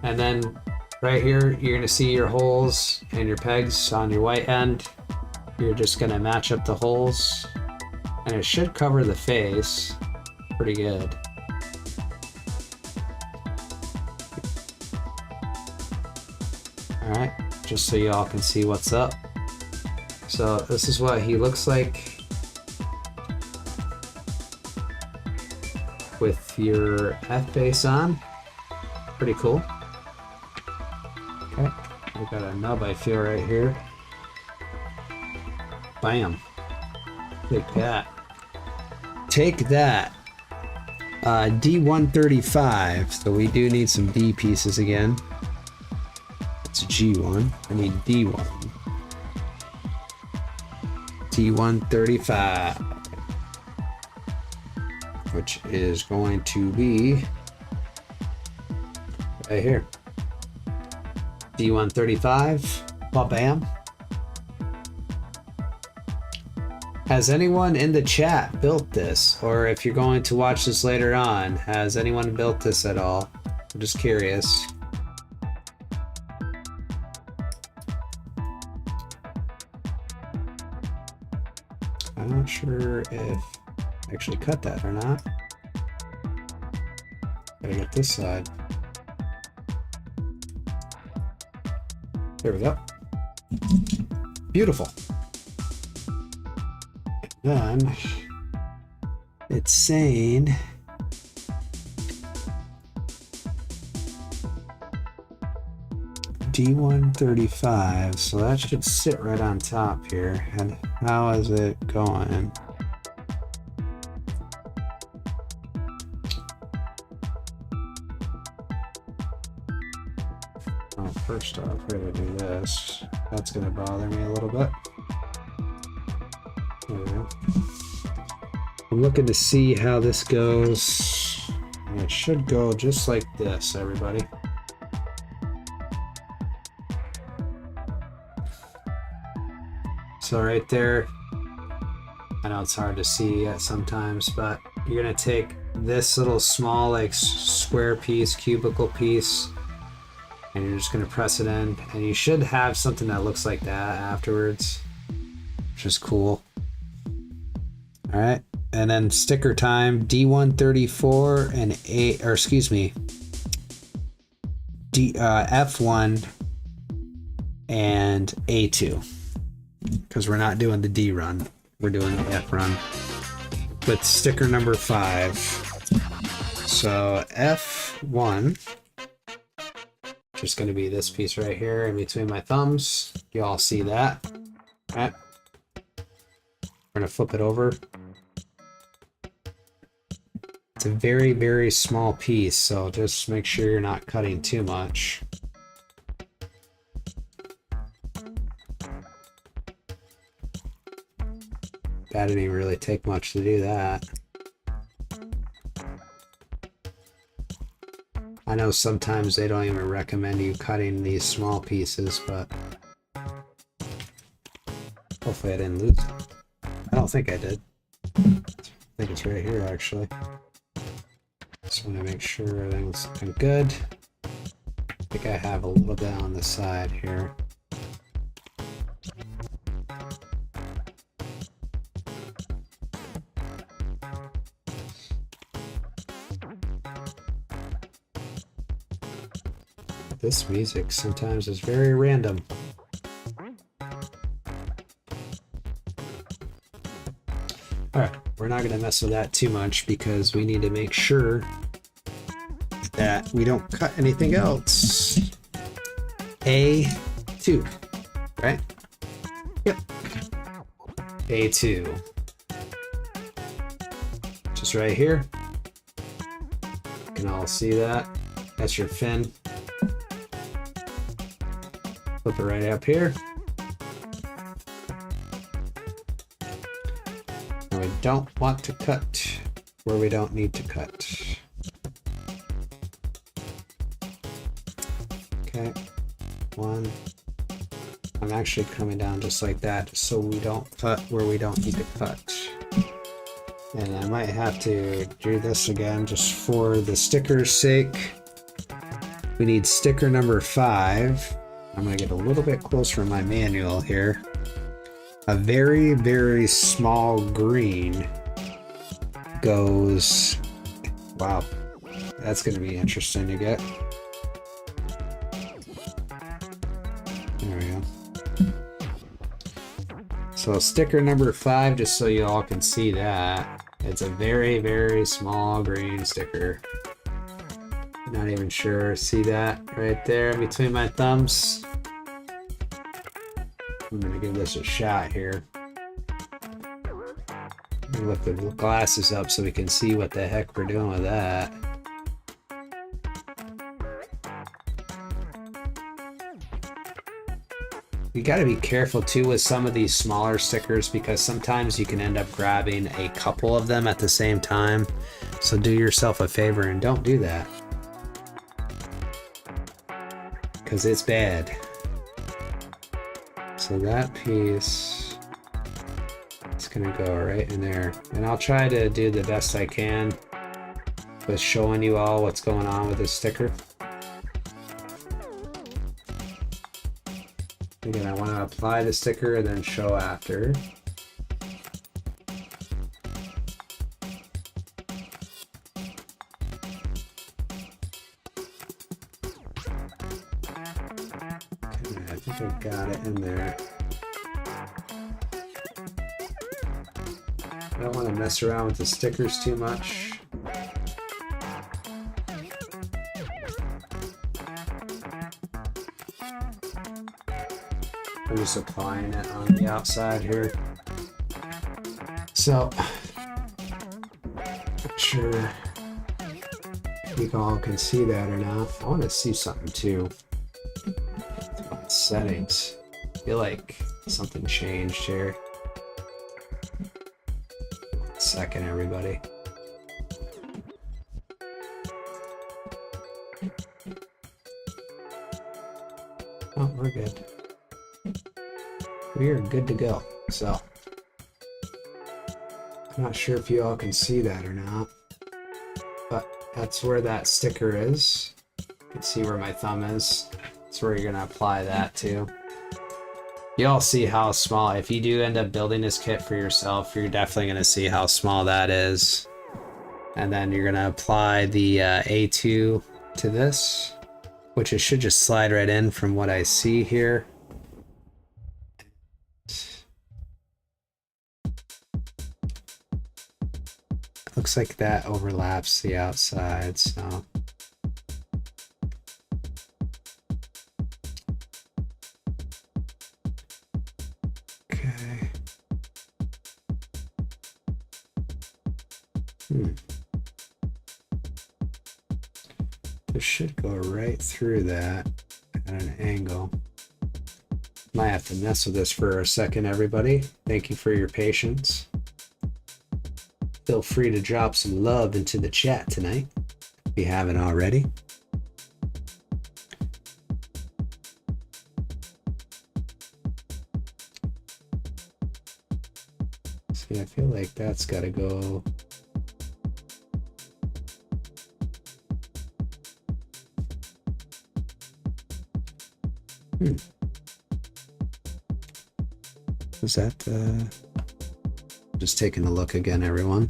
And then right here, you're going to see your holes and your pegs on your white end. You're just going to match up the holes, and it should cover the face pretty good. Alright, just so y'all can see what's up. So this is what he looks like with your F base on. Pretty cool. Okay, we got a nub I feel right here. Bam. Take that. Take that. D135, so we do need some D pieces again. It's G1. I need D1. D135, which is going to be right here. D135. Ba-bam. Has anyone in the chat built this? Or if you're going to watch this later on, has anyone built this at all? I'm just curious. I'm not sure if I actually cut that or not. Gotta get this side. There we go. Beautiful. And then it's saying D135, so that should sit right on top here. And how is it going? Oh, first off, we're gonna do this. That's gonna bother me a little bit. There we go. I'm looking to see how this goes. And it should go just like this, everybody. So right there, I know it's hard to see sometimes, but you're gonna take this little small like square piece, cubicle piece, and you're just gonna press it in, and you should have something that looks like that afterwards, which is cool. All right, and then sticker time, D134 and F1 and A2. Because we're not doing the D run, we're doing the F run with sticker number 5. So F1, just going to be this piece right here in between my thumbs. You all see that? All right. We're going to flip it over. It's a very, very small piece, so just make sure you're not cutting too much. That didn't even really take much to do that. I know sometimes they don't even recommend you cutting these small pieces, but hopefully I didn't lose it. I don't think I did. I think it's right here, actually. Just want to make sure everything's looking good. I think I have a little bit on the side here. This music sometimes is very random. Alright, we're not going to mess with that too much because we need to make sure that we don't cut anything else. A2, right? Yep. A2. Just right here. You can all see that. That's your fin. Flip it right up here. And we don't want to cut where we don't need to cut. Okay, one. I'm actually coming down just like that so we don't cut where we don't need to cut. And I might have to do this again just for the sticker's sake. We need sticker number 5. I'm going to get a little bit closer in my manual here. A very, very small green goes... Wow, that's going to be interesting to get. There we go. So sticker number 5, just so you all can see that. It's a very, very small green sticker. Not even sure. See that right there between my thumbs? I'm gonna give this a shot here. Lift the glasses up so we can see what the heck we're doing with that. You gotta be careful too with some of these smaller stickers because sometimes you can end up grabbing a couple of them at the same time. So do yourself a favor and don't do that. Because it's bad. So that piece is gonna go right in there. And I'll try to do the best I can with showing you all what's going on with this sticker. Again, I want to apply the sticker and then show after. I think I got it in there. I don't want to mess around with the stickers too much. I'm just applying it on the outside here. So, not sure if you all can see that or not. I want to see something too. Settings. I feel like something changed here. 1 second, everybody. Oh, we're good. We are good to go. So, I'm not sure if you all can see that or not, but that's where that sticker is. You can see where my thumb is. That's where you're gonna apply that to. You all see how small, if you do end up building this kit for yourself, you're definitely gonna see how small that is. And then you're gonna apply the A2 to this, which it should just slide right in from what I see here. Looks like that overlaps the outside, so. Okay. This should go right through that at an angle. Might have to mess with this for a second, everybody. Thank you for your patience. Feel free to drop some love into the chat tonight if you haven't already. Yeah, I feel like that's got to go. Is that just taking a look again, everyone?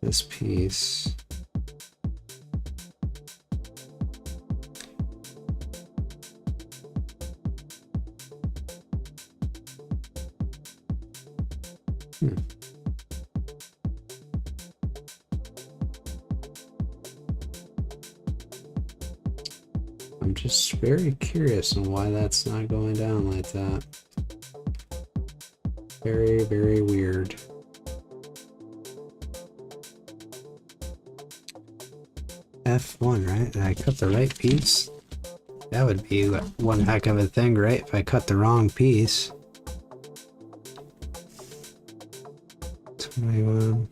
This piece. I'm just very curious on why that's not going down like that. Very, very weird. F1, right? Did I cut the right piece? That would be one heck of a thing, right? If I cut the wrong piece. 21.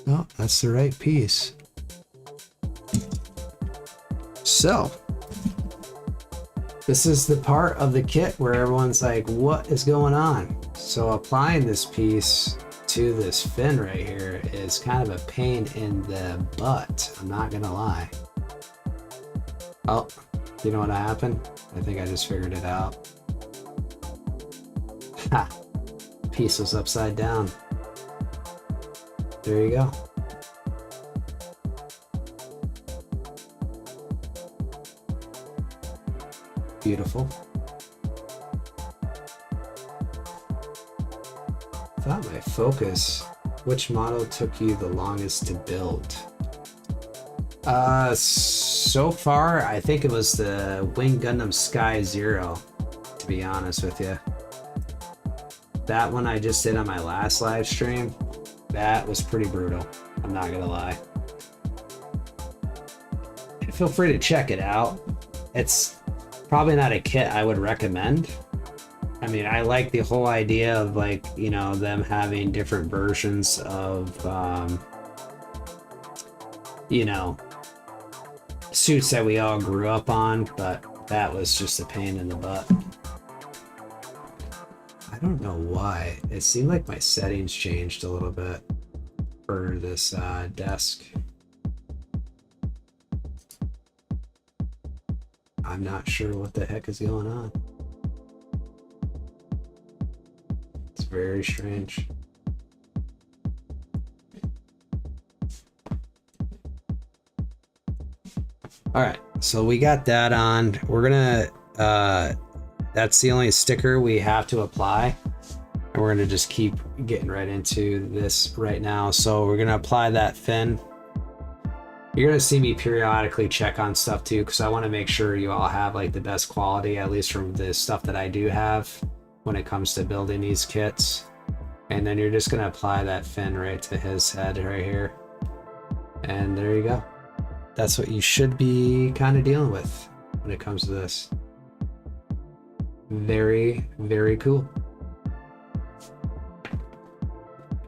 Oh, that's the right piece. So, this is the part of the kit where everyone's like, what is going on? So applying this piece to this fin right here is kind of a pain in the butt. I'm not gonna lie. Oh, you know what happened? I think I just figured it out. Ha! Piece was upside down. There you go. Beautiful. I thought my focus. Which model took you the longest to build? So far, I think it was the Wing Gundam Sky Zero, to be honest with you. That one I just did on my last live stream. That was pretty brutal. I'm not gonna lie. And feel free to check it out. It's probably not a kit I would recommend. I mean, I like the whole idea of, like, you know, them having different versions of, you know, suits that we all grew up on, but that was just a pain in the butt. I don't know why. It seemed like my settings changed a little bit for this desk. I'm not sure what the heck is going on. It's very strange. All right, so we got that on. We're gonna, that's the only sticker we have to apply. And we're gonna just keep getting right into this right now. So we're gonna apply that fin. You're gonna see me periodically check on stuff too, because I want to make sure you all have like the best quality, at least from the stuff that I do have when it comes to building these kits. And then you're just gonna apply that fin right to his head right here. And there you go. That's what you should be kind of dealing with when it comes to this. Very, very cool.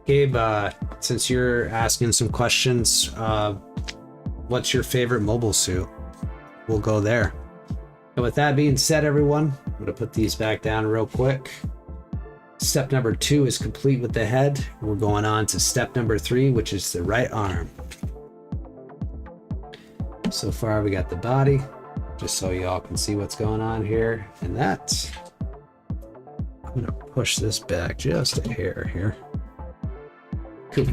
Gabe, since you're asking some questions, what's your favorite mobile suit? We'll go there. And with that being said, everyone, I'm gonna put these back down real quick. Step number 2 is complete with the head. We're going on to step number 3, which is the right arm. So far we got the body, just so y'all can see what's going on here. And that, I'm gonna push this back just a hair here. Cool.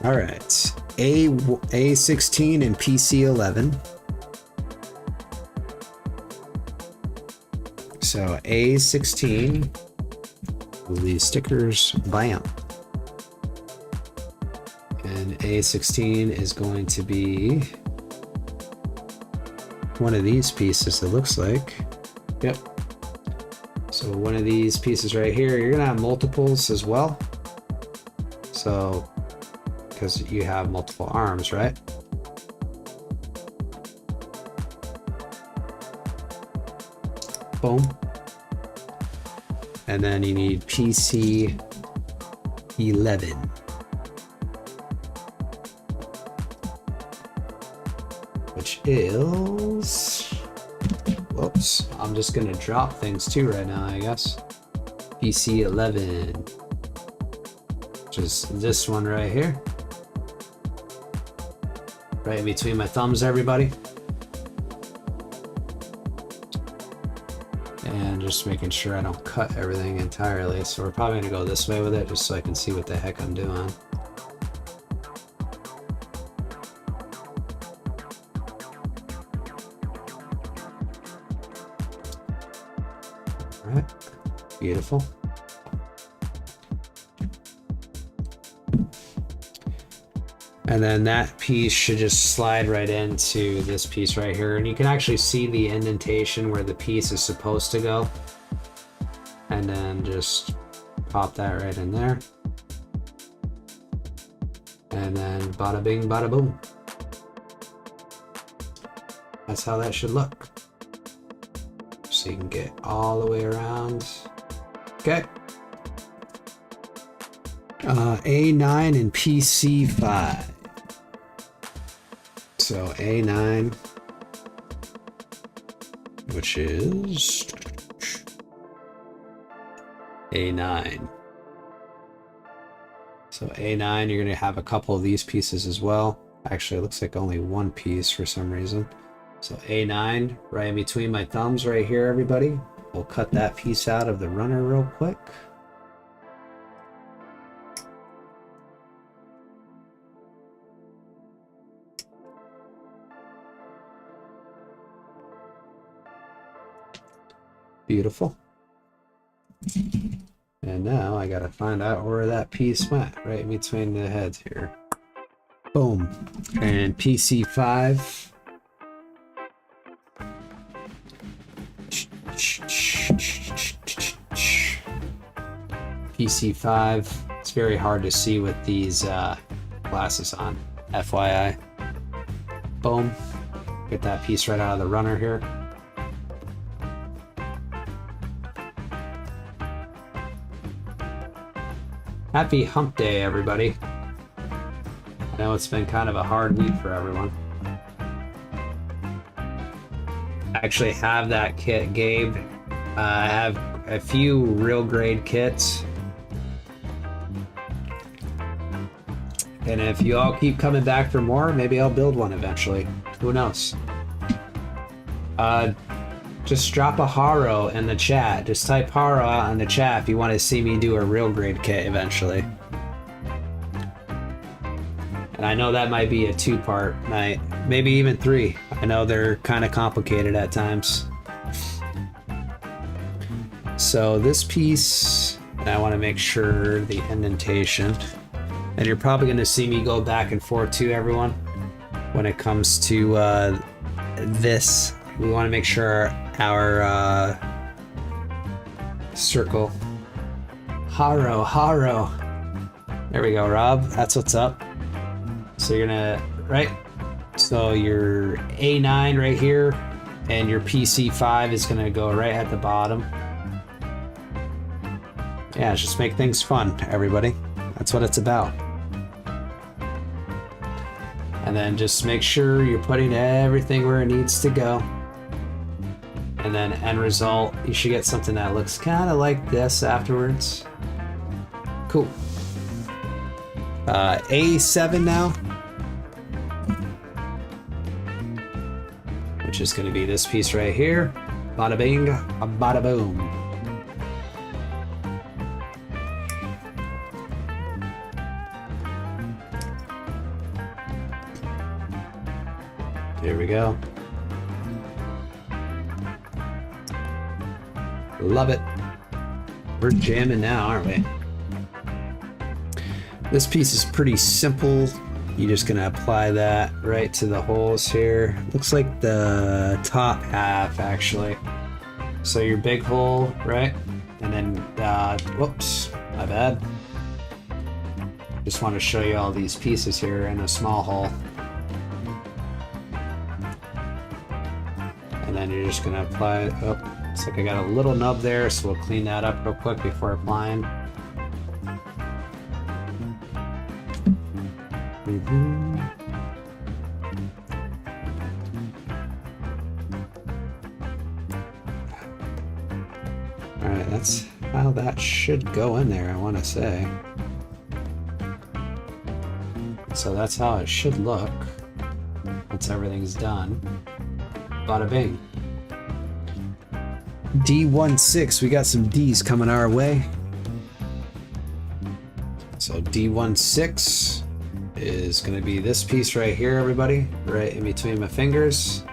All right, A16 and PC11. So A16, these stickers, bam. And A16 is going to be one of these pieces, it looks like. Yep. So one of these pieces right here, you're gonna have multiples as well. So, because you have multiple arms, right? Boom. And then you need PC 11. which is, whoops, I'm just gonna drop things too right now, I guess. PC 11, which is this one right here. Right in between my thumbs, everybody. And just making sure I don't cut everything entirely. So we're probably gonna go this way with it just so I can see what the heck I'm doing. All right, beautiful. And then that piece should just slide right into this piece right here. And you can actually see the indentation where the piece is supposed to go. And then just pop that right in there. And then bada bing, bada boom. That's how that should look. So you can get all the way around. Okay. A9 and PC5. So A9, which is A9. So A9, you're going to have a couple of these pieces as well. Actually, it looks like only one piece for some reason. So A9, right in between my thumbs right here, everybody. We'll cut that piece out of the runner real quick. Beautiful. And now I gotta find out where that piece went, right in between the heads here. Boom. And PC5. PC5. It's very hard to see with these glasses on, FYI. Boom. Get that piece right out of the runner here. Happy hump day, everybody. I know it's been kind of a hard week for everyone. I actually have that kit, Gabe. I have a few real grade kits. And if you all keep coming back for more, maybe I'll build one eventually. Who knows? Just drop a Haro in the chat. Just type Haro out in the chat if you want to see me do a real grade kit eventually. And I know that might be a 2-part night, maybe even 3. I know they're kind of complicated at times. So this piece, and I want to make sure the indentation, and you're probably going to see me go back and forth too, everyone, when it comes to this. We want to make sure our circle. Haro. There we go, Rob. That's what's up. So you're gonna, right? So your A9 right here, and your PC5 is gonna go right at the bottom. Yeah, just make things fun, everybody. That's what it's about. And then just make sure you're putting everything where it needs to go. And then end result, you should get something that looks kind of like this afterwards. Cool. A7 now, which is going to be this piece right here. Bada bing, bada boom. There we go. Love it. We're jamming now, aren't we? This piece is pretty simple. You're just gonna apply that right to the holes here. Looks like the top half, actually. So your big hole, right? And then, whoops, my bad. Just want to show you all these pieces here in a small hole. And then you're just gonna apply, oh, looks like I got a little nub there, so we'll clean that up real quick before applying. that should go in there, I want to say. So that's how it should look once everything's done. Bada bing. D16, we got some D's coming our way. So D16 is going to be this piece right here, everybody, right in between my fingers.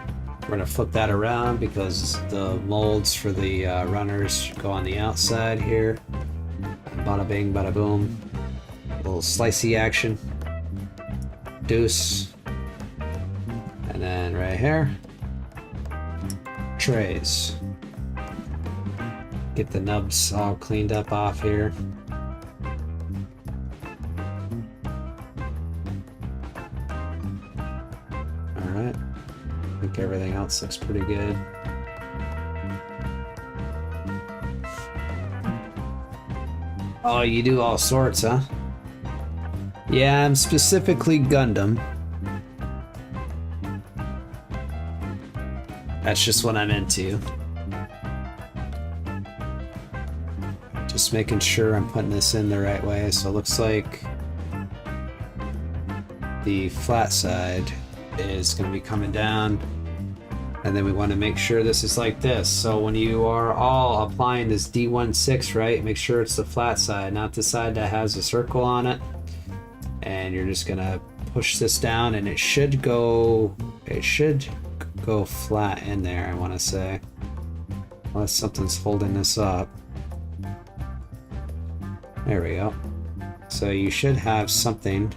We're going to flip that around because the molds for the runners go on the outside here. Bada bing, bada boom. A little slicey action. Deuce. And then right here, trays. Get the nubs all cleaned up off here. Alright. I think everything else looks pretty good. Oh, you do all sorts, huh? Yeah, I'm specifically Gundam. That's just what I'm into. Just making sure I'm putting this in the right way. So it looks like the flat side is going to be coming down. And then we want to make sure this is like this. So when you are all applying this D16, right, make sure it's the flat side, not the side that has a circle on it. And you're just going to push this down and it should go flat in there, I want to say. Unless something's holding this up. There we go. So you should have something.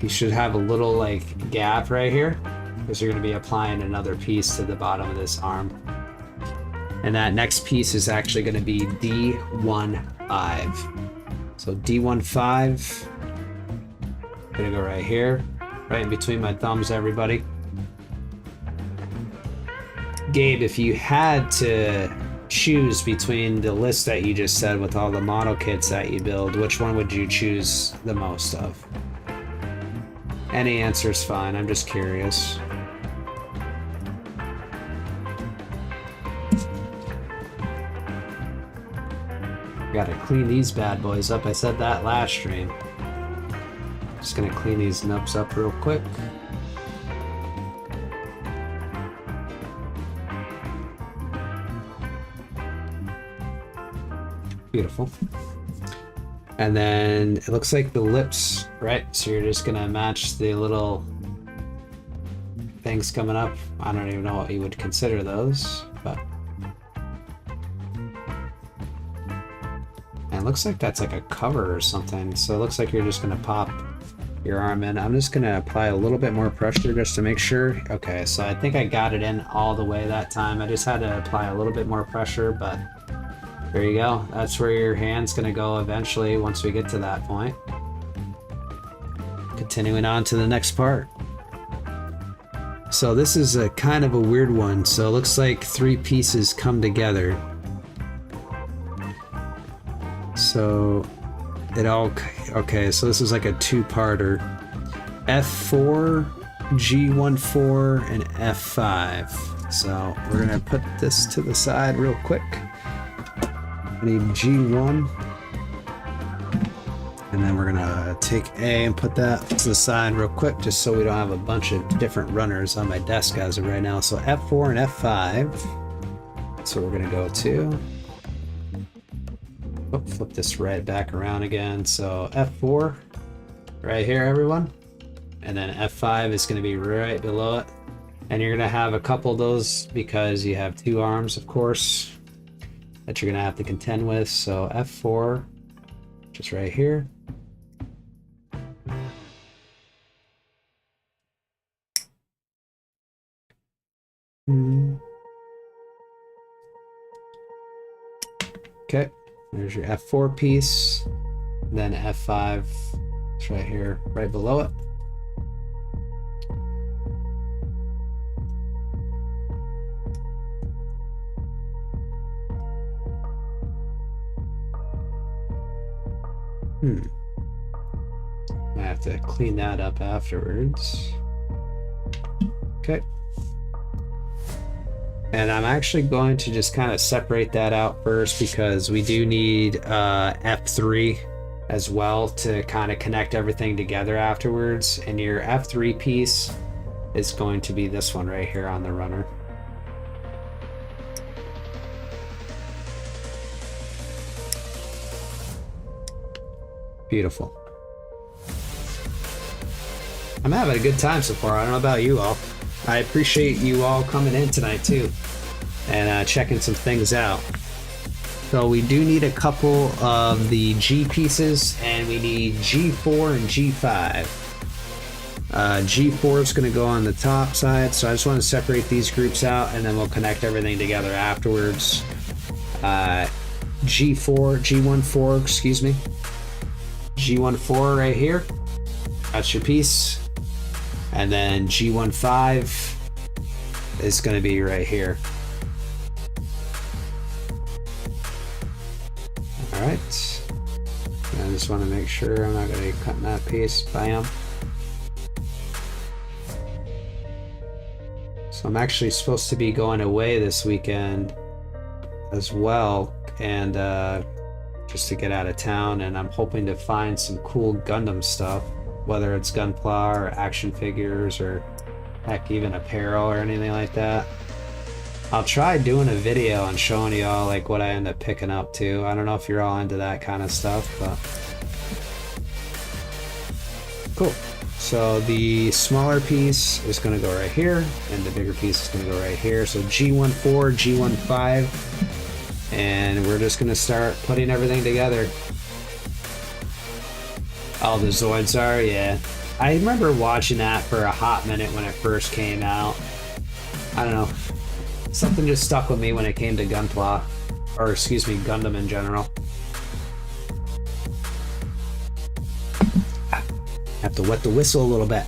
You should have a little like gap right here because you're going to be applying another piece to the bottom of this arm. And that next piece is actually going to be D15. So D15. Gonna go right here, right in between my thumbs, everybody. Gabe, if you had to choose between the list that you just said with all the model kits that you build, which one would you choose the most of? Any answer's fine, I'm just curious. Gotta clean these bad boys up, I said that last stream. Just gonna clean these nubs up real quick. Beautiful. And then it looks like the lips, right? So you're just gonna match the little things coming up. I don't even know what you would consider those, but. And it looks like that's like a cover or something. So it looks like you're just gonna pop your arm in. I'm just gonna apply a little bit more pressure just to make sure. Okay, so I think I got it in all the way that time. I just had to apply a little bit more pressure, but there you go. That's where your hand's gonna go eventually once we get to that point. Continuing on to the next part. So this is a kind of a weird one. So it looks like three pieces come together. So it all, okay, so this is like a two-parter. F4, G14, and F5. So we're gonna put this to the side real quick. I need G1. And then we're gonna take A and put that to the side real quick just so we don't have a bunch of different runners on my desk as of right now. So F4 and F5. So we're gonna go to. Oh, flip this right back around again. So F4 right here, everyone. And then F5 is going to be right below it. And you're going to have a couple of those because you have two arms, of course, that you're going to have to contend with. So F4, just right here. Okay. There's your F4 piece, then F5 is right here, right below it. I have to clean that up afterwards. Okay. And I'm actually going to just kind of separate that out first because we do need F3 as well to kind of connect everything together afterwards. And your F3 piece is going to be this one right here on the runner. Beautiful. I'm having a good time so far. I don't know about you all. I appreciate you all coming in tonight too and checking some things out. So we do need a couple of the G pieces, and we need G4 and G5. G4 is going to go on the top side, so I just want to separate these groups out and then we'll connect everything together afterwards. G14, excuse me. G14 right here. That's your piece. And then G15 is going to be right here. Alright. I just want to make sure I'm not going to be cutting that piece. Bam. So I'm actually supposed to be going away this weekend as well, and just to get out of town, and I'm hoping to find some cool Gundam stuff, whether it's Gunpla or action figures or heck, even apparel or anything like that. I'll try doing a video and showing you all like what I end up picking up too. I don't know if you're all into that kind of stuff, but cool. So the smaller piece is going to go right here, and the bigger piece is going to go right here. So G14, G15, and we're just going to start putting everything together. Oh, the Zoids are, yeah. I remember watching that for a hot minute when it first came out. I don't know. Something just stuck with me when it came to Gunpla, or excuse me, Gundam in general. Have to wet the whistle a little bit.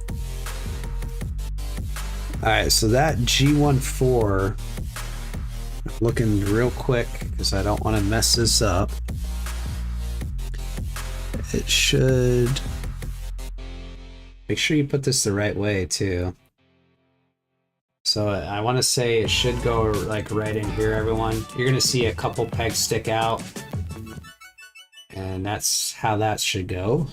Alright, so that G14, looking real quick because I don't want to mess this up. It should, make sure you put this the right way too. So I want to say it should go like right in here, everyone. You're going to see a couple pegs stick out, and that's how that should go.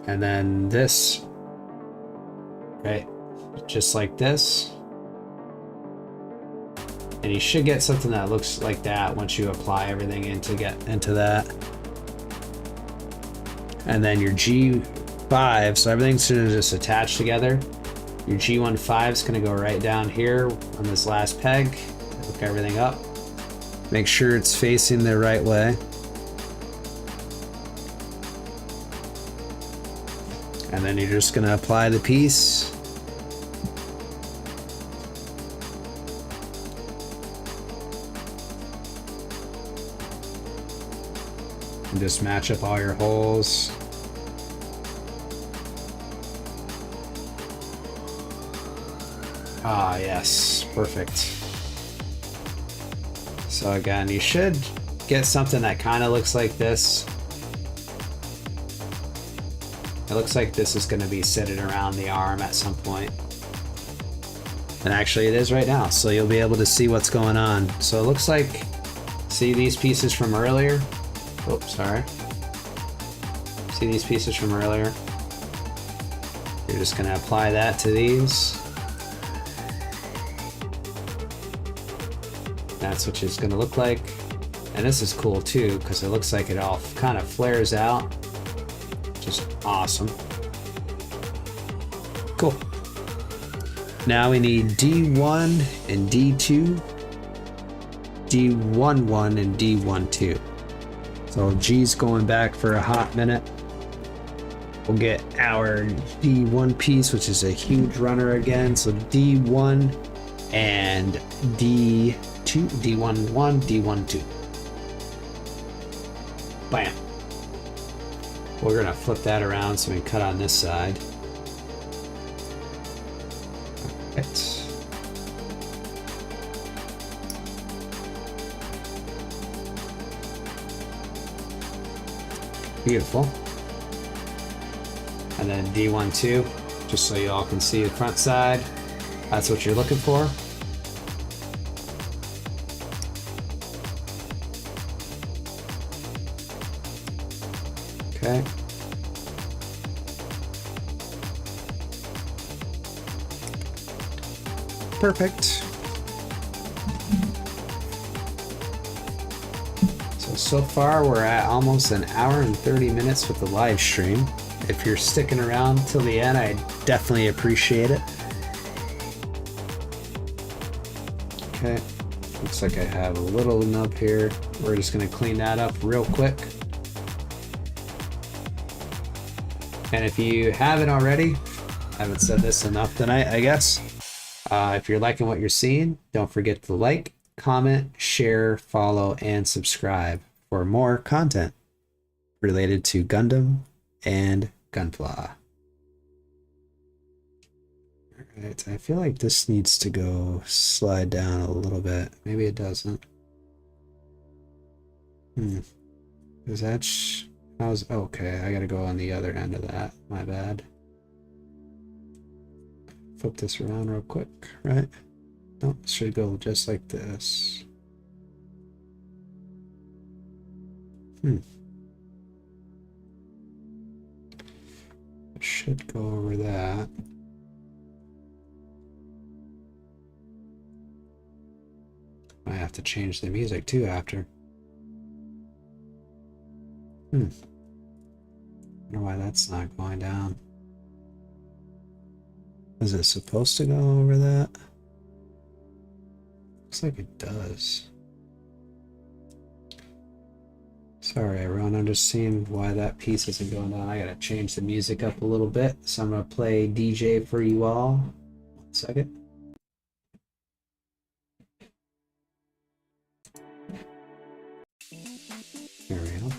And then this, right, just like this. And you should get something that looks like that once you apply everything into that. And then your G5, so everything's gonna just attach together. Your G15 is gonna go right down here on this last peg. Hook everything up. Make sure it's facing the right way. And then you're just gonna apply the piece. And just match up all your holes. Ah, yes, perfect. So again, you should get something that kind of looks like this. It looks like this is going to be sitting around the arm at some point. And actually it is right now, so you'll be able to see what's going on. So it looks like, see these pieces from earlier? Oops, sorry. See these pieces from earlier? You're just going to apply that to these. That's what it's going to look like. And this is cool too, because it looks like it all kind of flares out. Just awesome. Cool. Now we need D1 and D2, D11 and D12. So G's going back for a hot minute. We'll get our D1 piece, which is a huge runner again. So D1 and D2, D11, D12. Bam. We're going to flip that around so we can cut on this side. Alright. Beautiful. and then D12, just so you all can see the front side. That's what you're looking for. Okay. Perfect. So far we're at almost an hour and 30 minutes with the live stream. If you're sticking around till the end, I definitely appreciate it. Okay, looks like I have a little nub here. We're just gonna clean that up real quick. And if you haven't already, I haven't said this enough tonight, I guess. If you're liking what you're seeing, don't forget to like, comment, share, follow, and subscribe for more content related to Gundam and Gunpla. Alright, I feel like this needs to go slide down a little bit. Maybe it doesn't. Is that how's okay, I gotta go on the other end of that. My bad. Flip this around real quick, right? No, it should go just like this. It should go over that. I have to change the music too after. I wonder why that's not going down. Is it supposed to go over that? Looks like it does. Sorry everyone, I'm just seeing why that piece isn't going down. I gotta change the music up a little bit. So I'm gonna play DJ for you all. 1 second. There we go.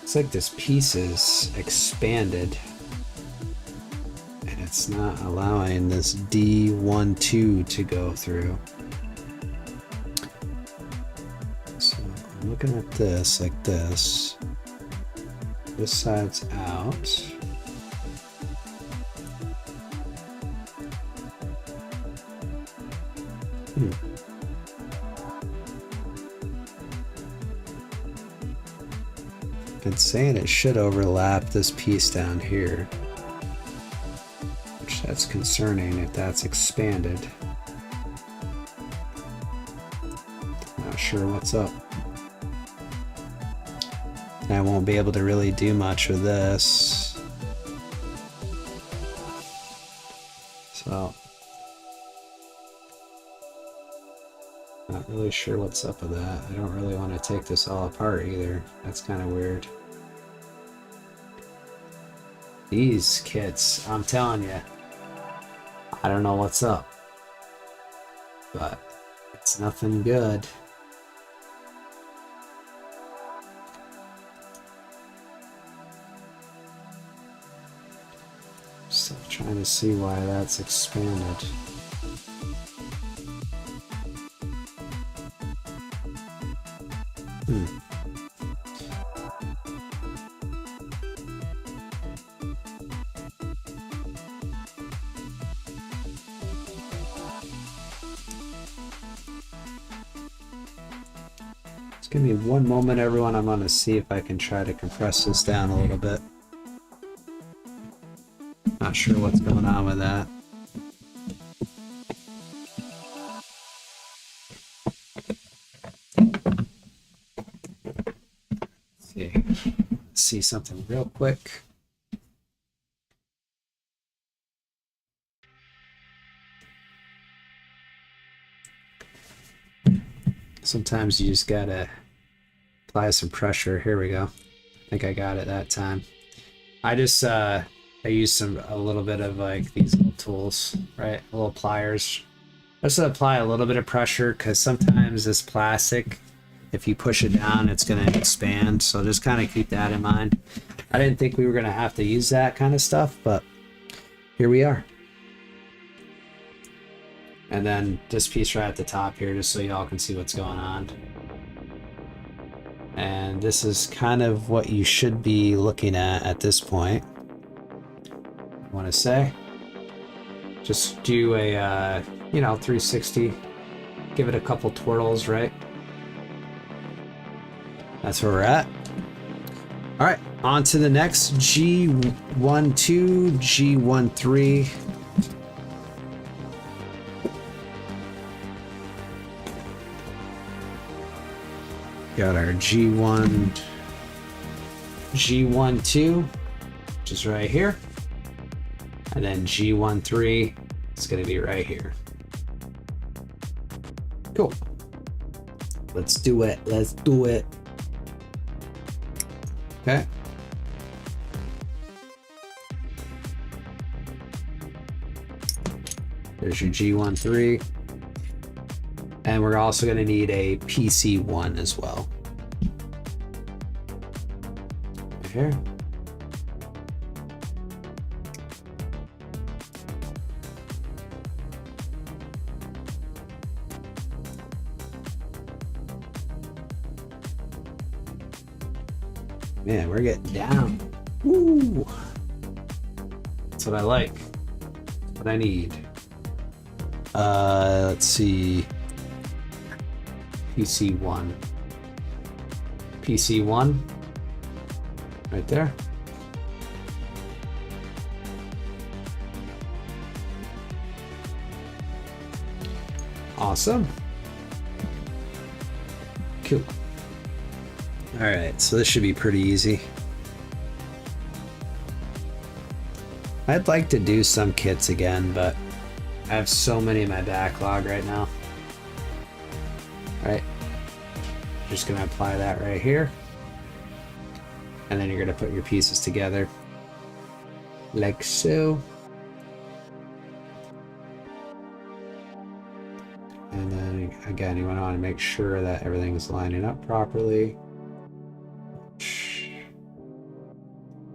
It's like this piece is expanded and it's not allowing this D12 to go through. So I'm looking at this like this. This side's out. It's saying it should overlap this piece down here, which that's concerning if that's expanded. Not sure what's up. And I won't be able to really do much with this. So, not really sure what's up with that. I don't really want to take this all apart either. That's kind of weird. These kits, I'm telling you, I don't know what's up, but it's nothing good. Still trying to see why that's expanded. Just give me one moment, everyone. I'm going to see if I can try to compress this down a little bit. Not sure what's going on with that. Let's see something real quick. Sometimes you just gotta apply some pressure. Here we go. I think I got it that time. I just I used a little bit of like these little tools, right? Little pliers. Just apply a little bit of pressure because sometimes this plastic, if you push it down, it's gonna expand. So just kind of keep that in mind. I didn't think we were gonna have to use that kind of stuff, but here we are. And then this piece right at the top here, just so y'all can see what's going on. And this is kind of what you should be looking at this point. I want to say, just do a, 360, give it a couple twirls, right? That's where we're at. All right, on to the next G12, G13. Got our G12, which is right here. And then G13 is going to be right here. Cool. Let's do it. Let's do it. Okay. There's your G13. And we're also going to need a PC1 as well. Right here. Man, we're getting down. Woo! That's what I like. That's what I need. Let's see. PC1. PC1. Right there. Awesome. Cool. All right, so this should be pretty easy. I'd like to do some kits again, but I have so many in my backlog right now. All right, just gonna apply that right here. And then you're gonna put your pieces together like so. And then again, you want to make sure that everything's lining up properly.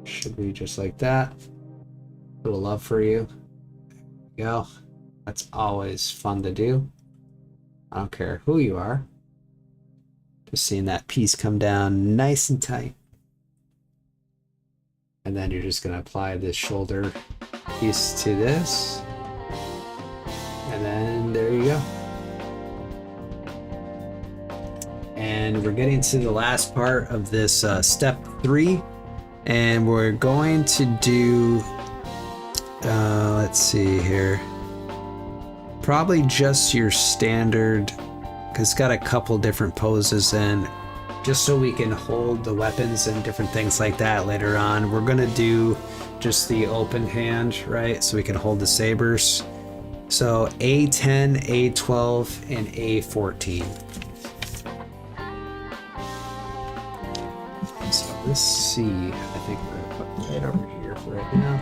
Should be just like that. A little love for you. There you go. That's always fun to do. I don't care who you are. Just seeing that piece come down nice and tight. And then you're just going to apply this shoulder piece to this. And then there you go. And we're getting to the last part of this step 3. And we're going to do, let's see here, probably just your standard, because it's got a couple different poses, and just so we can hold the weapons and different things like that later on, we're going to do just the open hand, right? So we can hold the sabers. So A10, A12, and A14. So let's see, I think we're gonna put right over here for right now.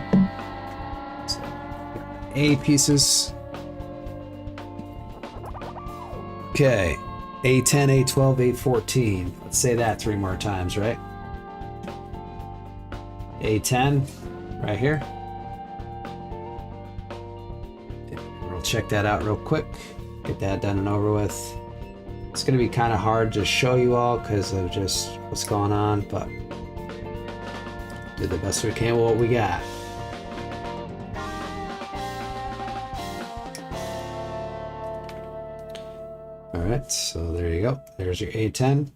So A pieces. Okay, A10, A12, A14. Let's say that 3 more times, right? A10, right here. We'll check that out real quick. Get that done and over with. It's going to be kind of hard to show you all because of just what's going on, but do the best we can with what we got. All right, so there you go. There's your A10.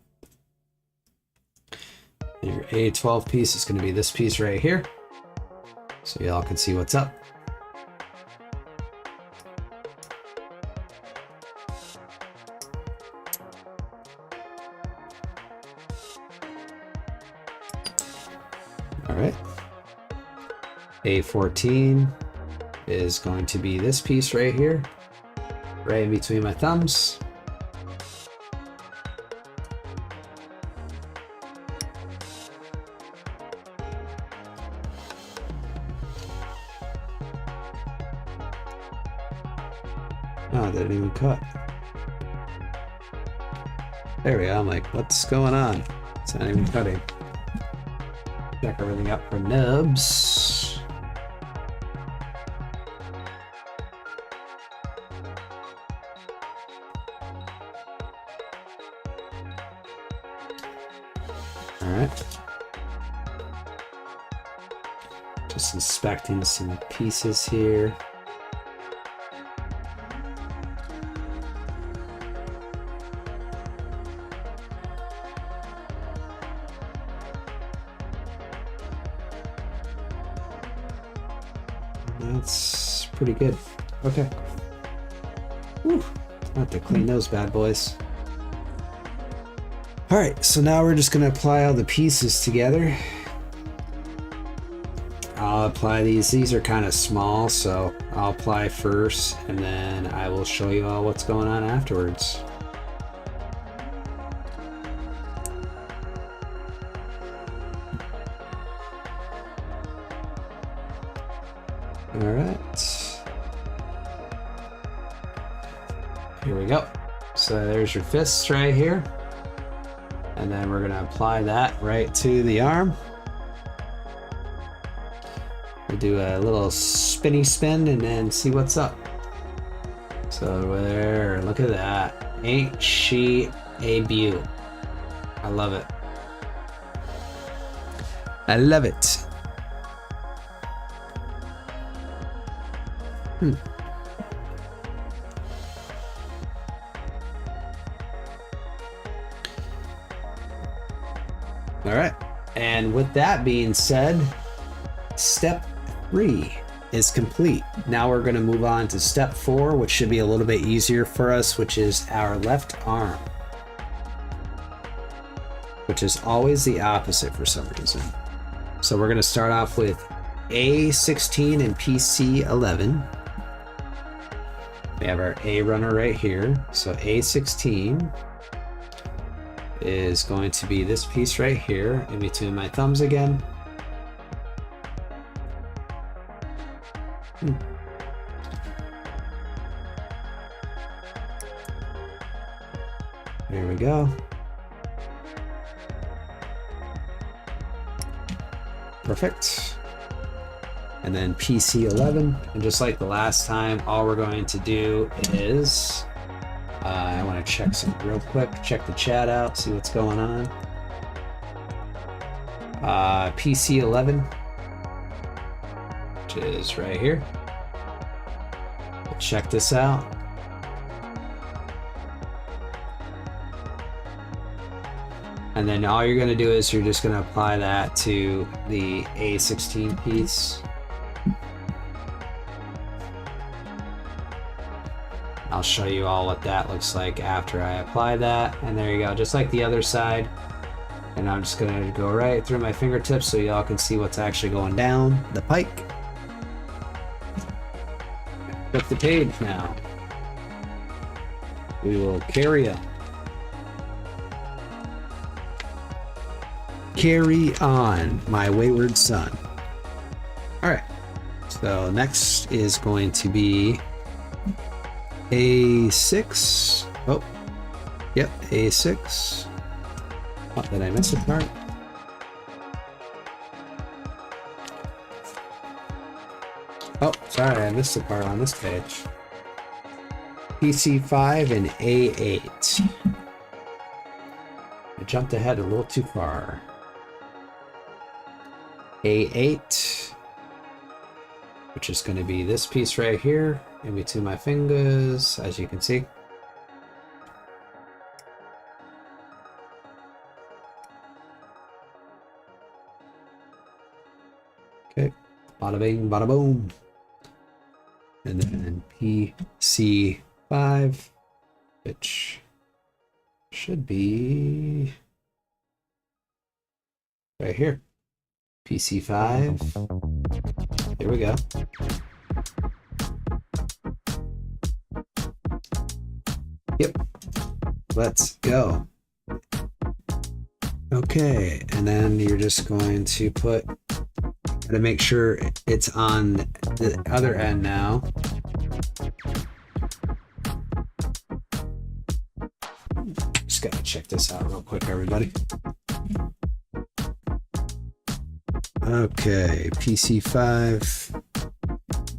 And your A12 piece is going to be this piece right here, so y'all can see what's up. All right, A14 is going to be this piece right here, right in between my thumbs. Oh, it didn't even cut. There we go. I'm like, what's going on? It's not even cutting. Check everything up for nubs. All right. Just inspecting some pieces here. That's pretty good. Okay. Whew. I have to clean those bad boys. All right, so now we're just gonna apply all the pieces together. I'll apply these. These are kind of small, so I'll apply first, and then I will show you all what's going on afterwards. All right. Here we go. So there's your fists right here. And then we're gonna apply that right to the arm. We'll do a little spinny spin and then see what's up. So there, look at that. Ain't she a beaut? I love it. I love it. All right. And with that being said, step 3 is complete. Now we're going to move on to step 4, which should be a little bit easier for us, which is our left arm, which is always the opposite for some reason. So we're going to start off with A16 and PC11. We have our A runner right here. So A16 is going to be this piece right here in between my thumbs again. There we go. Perfect. And then PC11, and just like the last time, all we're going to do is I want to check something real quick, check the chat out, see what's going on. PC11, which is right here. Check this out. And then all you're going to do is you're just going to apply that to the A16 piece. I'll show you all what that looks like after I apply that. And there you go, just like the other side. And I'm just gonna go right through my fingertips so y'all can see what's actually going down the pike. Flip the page now. We will carry on. Carry on, my wayward son. All right, so next is going to be A6. Oh, yep, A6. Oh, did I miss a part? Oh, sorry, I missed a part on this page. PC5 and A8. I jumped ahead a little too far. A8, which is going to be this piece right here in between my fingers, as you can see. Okay, bada bing, bada boom. And then PC5, which should be right here. PC5. Here we go. Yep. Let's go. Okay, and then you're just going to gotta make sure it's on the other end now. Just gotta check this out real quick, everybody. Okay, PC5.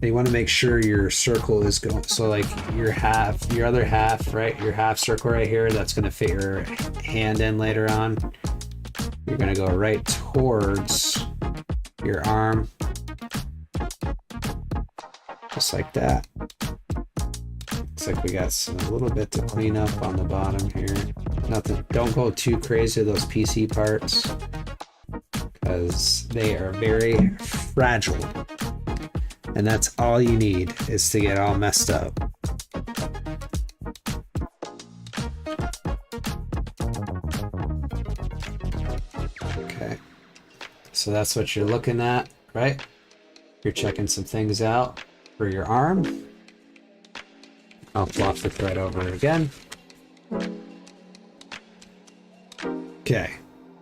You want to make sure your circle is going, so like your other half, right? Your half circle right here, that's going to fit your hand in later on. you're gonna go right towards your arm, just like that. Looks like we got a little bit to clean up on the bottom here. Nothing, don't go too crazy with those PC parts because they are very fragile. And that's all you need is to get all messed up. Okay, so that's what you're looking at, right? You're checking some things out for your arm. I'll flop the thread over again. Okay,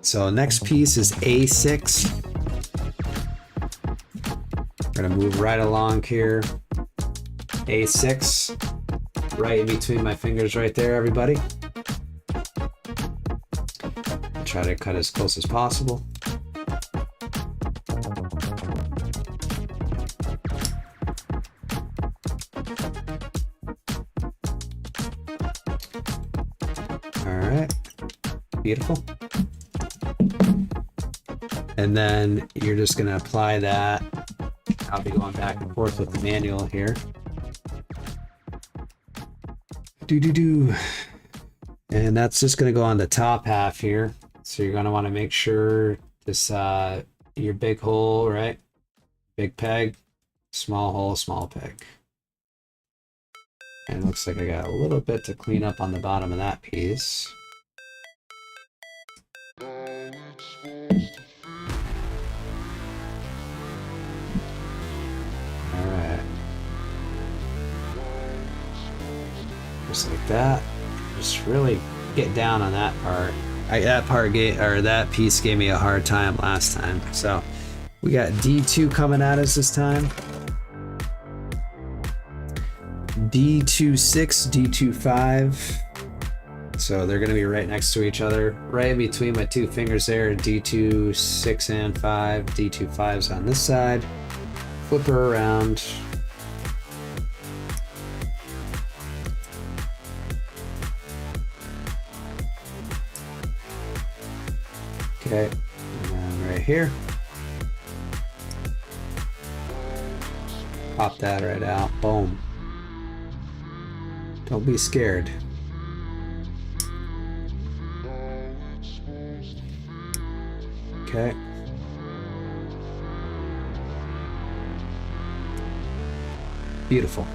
so next piece is A6. We're gonna move right along here. A6, right in between my fingers right there, everybody. Try to cut as close as possible. Beautiful. And then you're just going to apply that. I'll be going back and forth with the manual here. And that's just going to go on the top half here. So you're going to want to make sure this, your big hole, right? Big peg, small hole, small peg. And it looks like I got a little bit to clean up on the bottom of that piece. Just like that. Just really get down on that part. That piece gave me a hard time last time. So we got D2 coming at us this time. D26, D25. So they're going to be right next to each other, right in between my two fingers there. D2, 6 and 5. D25's on this side. Flip her around. Okay, and then right here. Pop that right out. Boom. Don't be scared. Okay. Beautiful.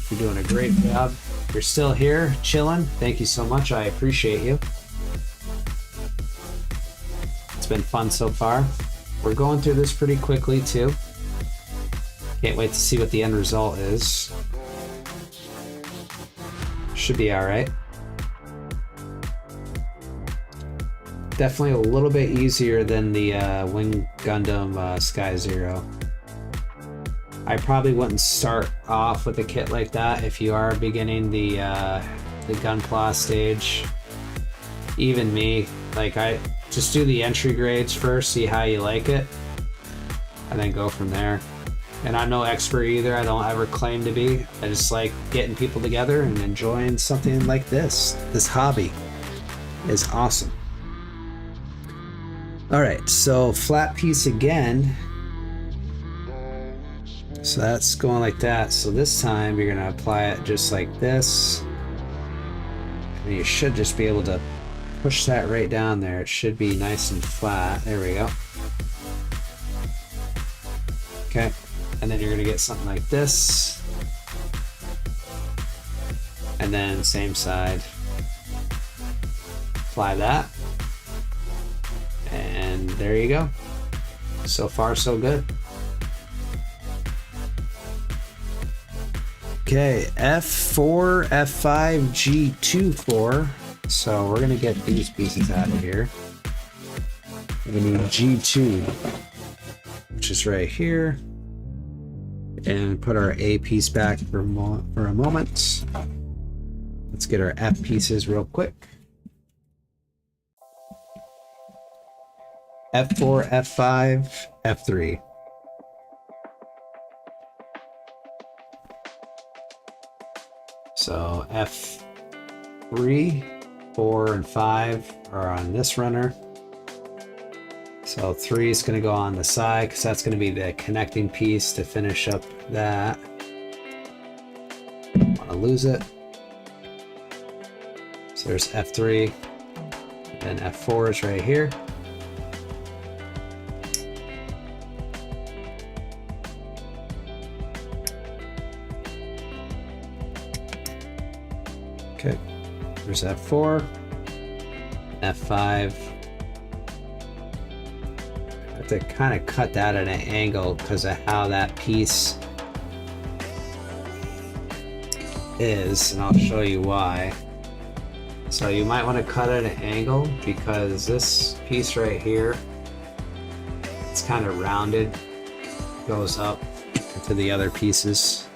You're doing a great job. You're still here, chilling. Thank you so much. I appreciate you. It's been fun so far. We're going through this pretty quickly too. Can't wait to see what the end result is. Should be all right. Definitely a little bit easier than the Wing Gundam Sky Zero. I probably wouldn't start off with a kit like that if you are beginning the Gunpla stage. Even me, like, I just do the entry grades first, see how you like it, and then go from there. And I'm no expert either. I don't ever claim to be. I just like getting people together and enjoying something like this. This hobby is awesome. All right, so flat piece again. So that's going like that. So this time you're gonna apply it just like this. And you should just be able to push that right down there. It should be nice and flat. There we go. Okay, and then you're gonna get something like this. And then same side. Apply that. And there you go. So far, so good. Okay, F4, F5, G24. So we're gonna get these pieces out of here. We need G2, which is right here. And put our A piece back for a moment. Let's get our F pieces real quick. F4, F5, F3. So F3, 4, and 5 are on this runner. So 3 is going to go on the side because that's going to be the connecting piece to finish up that. Don't want to lose it. So there's F3 and F4 is right here. Okay, there's F4, F5. I have to kind of cut that at an angle because of how that piece is, and I'll show you why. So you might want to cut at an angle because this piece right here, it's kind of rounded, goes up to the other pieces.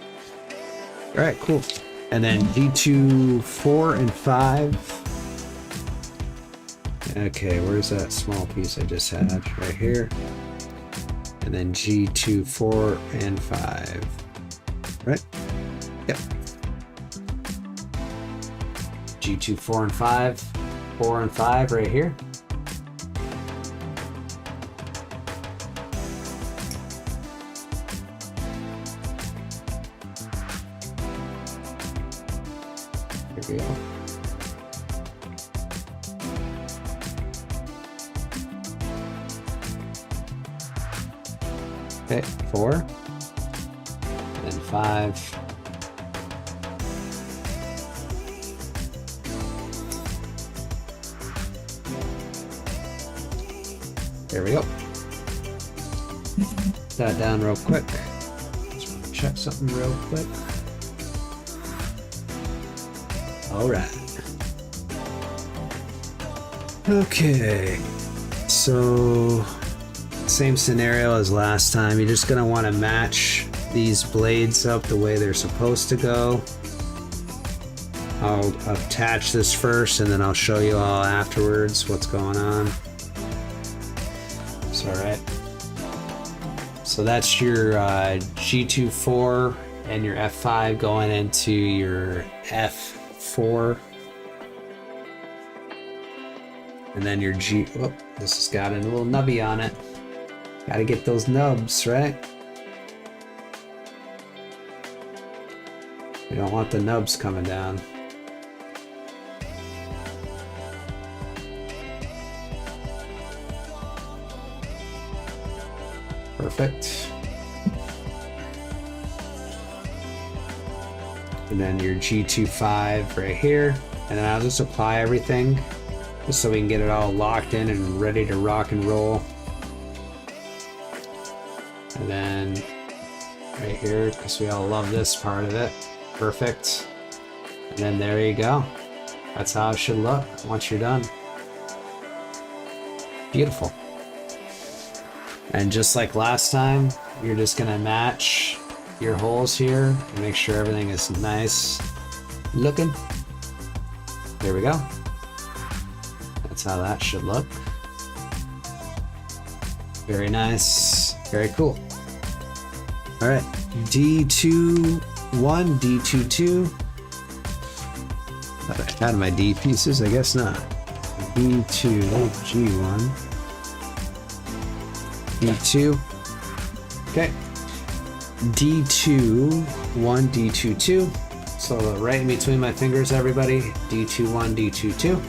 All right, cool. And then G2, 4, and 5. Okay, where's that small piece I just had? Right here. And then G2, 4, and 5. Right? Yep. G2, 4, and 5. 4 and 5 right here. Here we go. Okay, 4, then 5. There we go. Put that down real quick. Just want to check something real quick. All right. Okay. So same scenario as last time. You're just gonna want to match these blades up the way they're supposed to go. I'll attach this first and then I'll show you all afterwards what's going on. It's all right. So that's your G24 and your F5 going into your F4. And then your G, oh, this has got a little nubby on it. Gotta get those nubs, right? We don't want the nubs coming down. Perfect. And then your G25 right here. And then I'll just apply everything just so we can get it all locked in and ready to rock and roll. And then right here, because we all love this part of it. Perfect. And then there you go. That's how it should look once you're done. Beautiful. And just like last time, you're just gonna match your holes here and make sure everything is nice looking. There we go. That's how that should look. Very nice. Very cool. All right, D21, D22. Thought I had my D pieces, I guess not. D2, G1, D2. Okay. D2, 1, D2, 2. So right in between my fingers, everybody. D2, 1, D2, 2.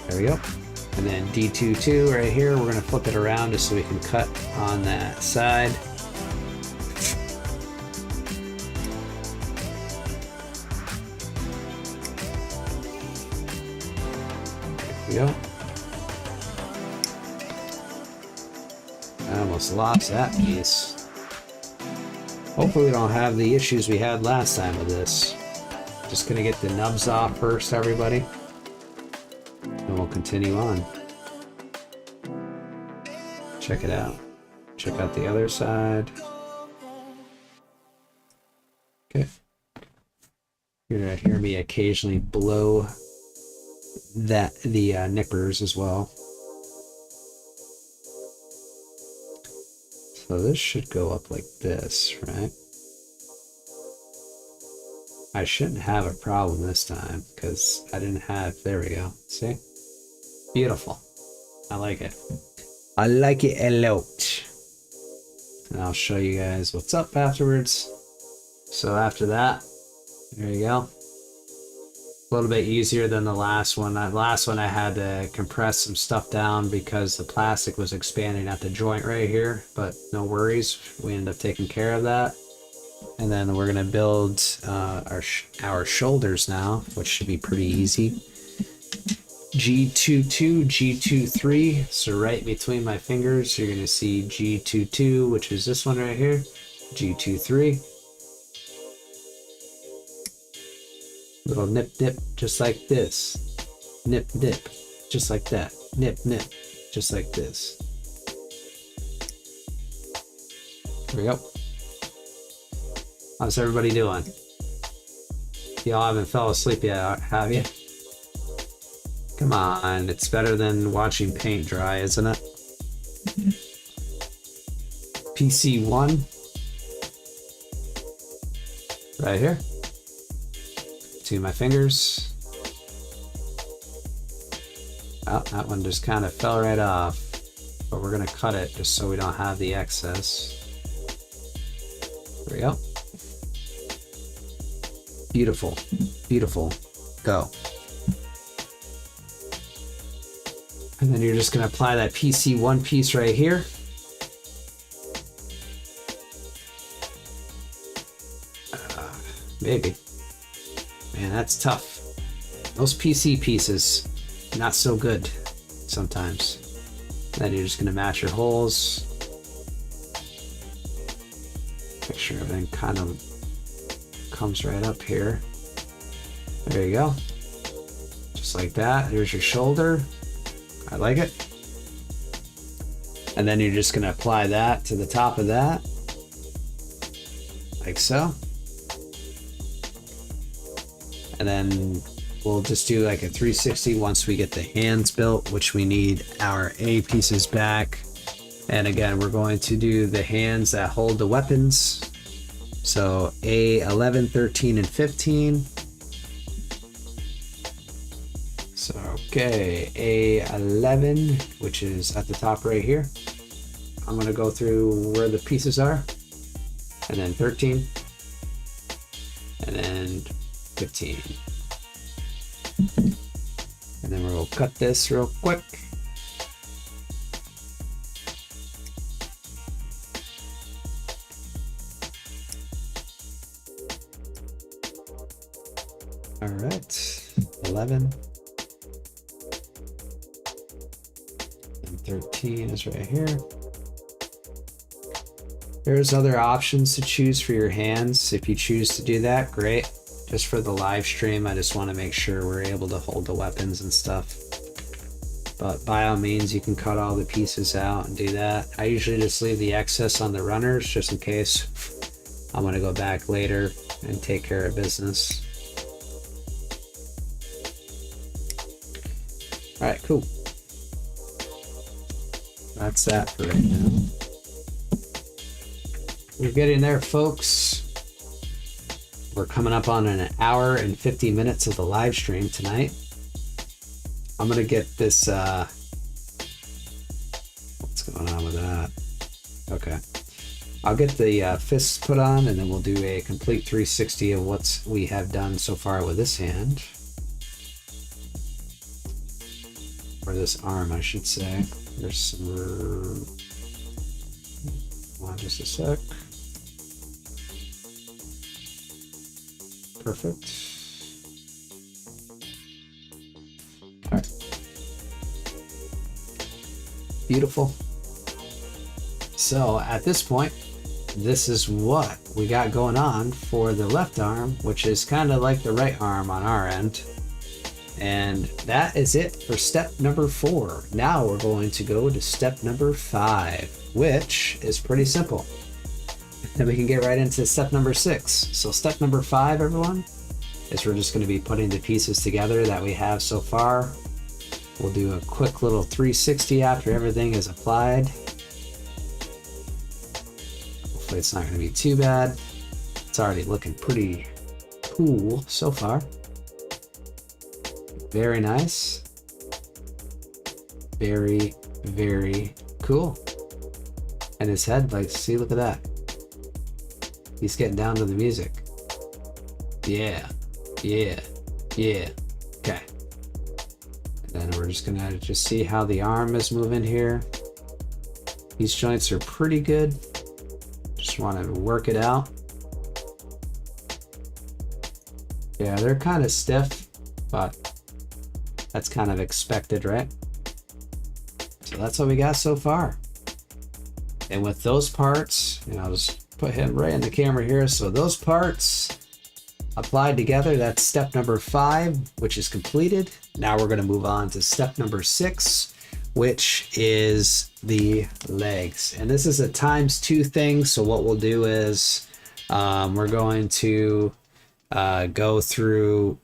There we go. And then D22 right here, we're going to flip it around just so we can cut on that side. There we go. I almost lost that piece. Hopefully we don't have the issues we had last time with this. Just going to get the nubs off first, everybody. And we'll continue on. Check it out. Check out the other side. Okay. You're gonna hear me occasionally blow the nippers as well. So this should go up like this, right? I shouldn't have a problem this time because I didn't have, there we go. See? Beautiful. I like it. I like it a lot. And I'll show you guys what's up afterwards. So after that, there you go. A little bit easier than the last one. That last one I had to compress some stuff down because the plastic was expanding at the joint right here, but no worries. We ended up taking care of that. And then we're gonna build our shoulders now, which should be pretty easy. G22, G23. So right between my fingers, you're gonna see G22, which is this one right here. G23. Little nip nip, just like this. Nip nip, just like that. Nip nip, just like this. There we go. How's everybody doing? Y'all haven't fell asleep yet, have you? Come on, it's better than watching paint dry, isn't it? PC1. Right here. To my fingers. Oh, that one just kind of fell right off. But we're going to cut it just so we don't have the excess. There we go. Beautiful. Beautiful. Go. And then you're just going to apply that PC1 piece right here. Maybe. Man, that's tough. Those PC pieces, not so good sometimes. Then you're just going to match your holes. Make sure everything kind of comes right up here. There you go. Just like that. There's your shoulder. I like it. And then you're just going to apply that to the top of that. Like so. And then we'll just do like a 360 once we get the hands built, which we need our A pieces back. And again, we're going to do the hands that hold the weapons. So A11, 13, and 15. So, okay, A11, which is at the top right here. I'm going to go through where the pieces are. And then 13. And then 15. And then we'll cut this real quick. All right, 11 and 13 is right here. There's other options to choose for your hands. If you choose to do that, great. Just for the live stream, I just want to make sure we're able to hold the weapons and stuff. But by all means, you can cut all the pieces out and do that. I usually just leave the excess on the runners just in case I'm going to go back later and take care of business. All right, cool. That's that for right now. We're getting there, folks. We're coming up on an hour and 50 minutes of the live stream tonight. I'm gonna get this, what's going on with that? Okay. I'll get the fists put on and then we'll do a complete 360 of what we have done so far with this hand. Or this arm, I should say. There's some, hold on just a sec. Perfect. All right. Beautiful. So at this point, this is what we got going on for the left arm, which is kind of like the right arm on our end. And that is it for step number 4. Now we're going to go to step number 5, which is pretty simple. Then we can get right into step number 6. So step number 5, everyone, is we're just going to be putting the pieces together that we have so far. We'll do a quick little 360 after everything is applied. hopefully it's not going to be too bad. It's already looking pretty cool so far. Very nice. Very, very cool. And his head, like, see, look at that. He's getting down to the music. Yeah, yeah, yeah. Okay. And then we're just gonna just see how the arm is moving here. These joints are pretty good. Just want to work it out. Yeah, they're kind of stiff, but that's kind of expected, right? So that's what we got so far. And with those parts, and I'll just put him right in the camera here. So those parts applied together, that's step number 5, which is completed. Now we're going to move on to step number 6, which is the legs. And this is a ×2 thing. So what we'll do is we're going to go through.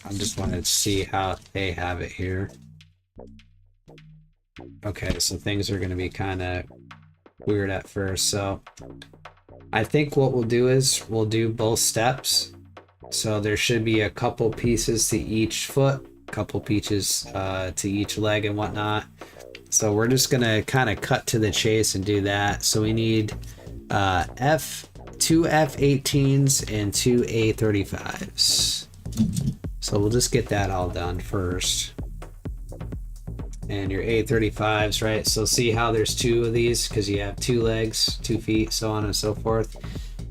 I just wanted to see how they have it here. Okay, so things are going to be kind of weird at first. So I think what we'll do is we'll do both steps. So there should be a couple pieces to each foot, a couple pieces to each leg and whatnot. So we're just going to kind of cut to the chase and do that. So we need 2 F-18s and 2 A-35s. So we'll just get that all done first. And your A-35s, right? So see how there's 2 of these because you have 2 legs, 2 feet, so on and so forth.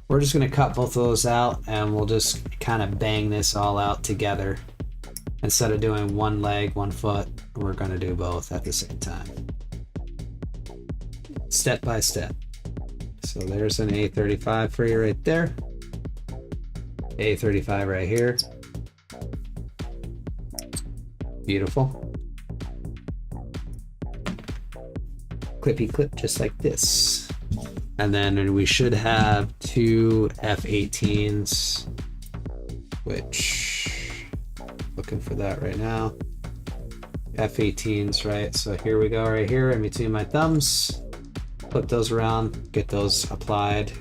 We're just going to cut both of those out and we'll just kind of bang this all out together. Instead of doing 1 leg, 1 foot, we're going to do both at the same time. Step by step. So there's an A-35 for you right there. A-35 right here. Beautiful. Clippy clip just like this. And then we should have 2 F-18s, which looking for that right now. F-18s, right? So here we go right here in between my thumbs. Flip those around, get those applied.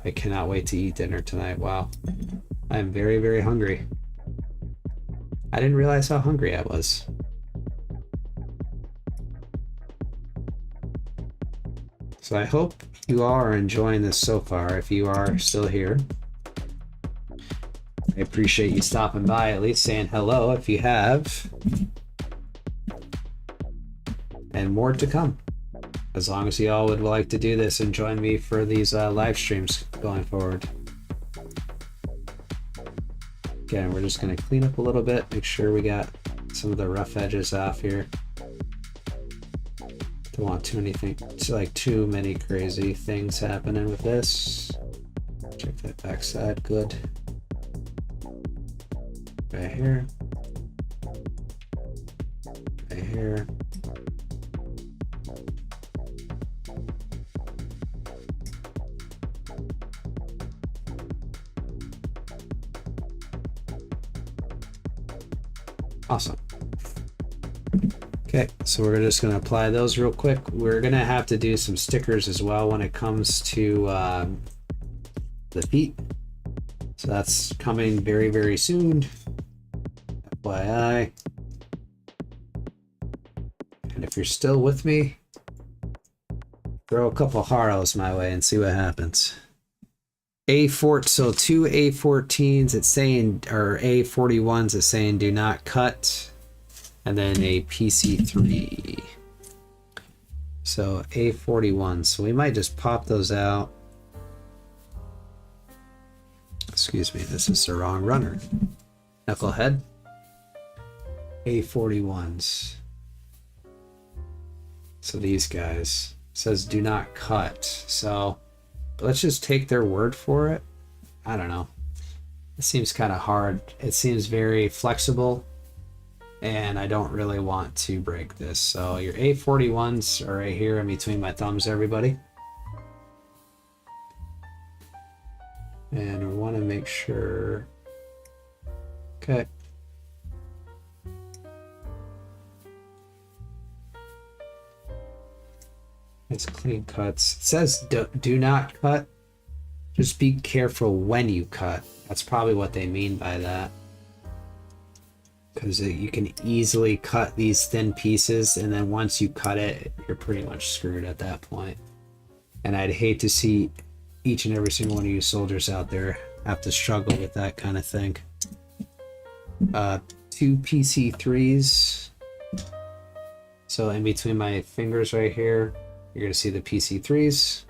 I cannot wait to eat dinner tonight. Wow. I am very, very hungry. I didn't realize how hungry I was. So I hope you all are enjoying this so far, if you are still here. I appreciate you stopping by, at least saying hello if you have. And more to come. As long as you all would like to do this and join me for these live streams going forward. Again, we're just going to clean up a little bit, make sure we got some of the rough edges off here. Don't want too many crazy things happening with this. Check that backside, good. Right here. Right here. Awesome. Okay, so we're just going to apply those real quick. We're going to have to do some stickers as well when it comes to the feet. So that's coming very, very soon. FYI. And if you're still with me, throw a couple Haros my way and see what happens. So 2 A-14s it's saying, or A-41s it's saying do not cut, and then a PC-3. So A-41s, so we might just pop those out. Excuse me, this is the wrong runner. Knucklehead. A-41s. So these guys, it says do not cut, so let's just take their word for it. I don't know. It seems kind of hard. It seems very flexible, and I don't really want to break this. So your A-41s are right here in between my thumbs, everybody. And we want to make sure. Okay. It's clean cuts. It says do not cut. Just be careful when you cut. That's probably what they mean by that. Because you can easily cut these thin pieces, and then once you cut it, you're pretty much screwed at that point. And I'd hate to see each and every single one of you soldiers out there have to struggle with that kind of thing. 2 PC3s. So in between my fingers right here, you're going to see the PC3s.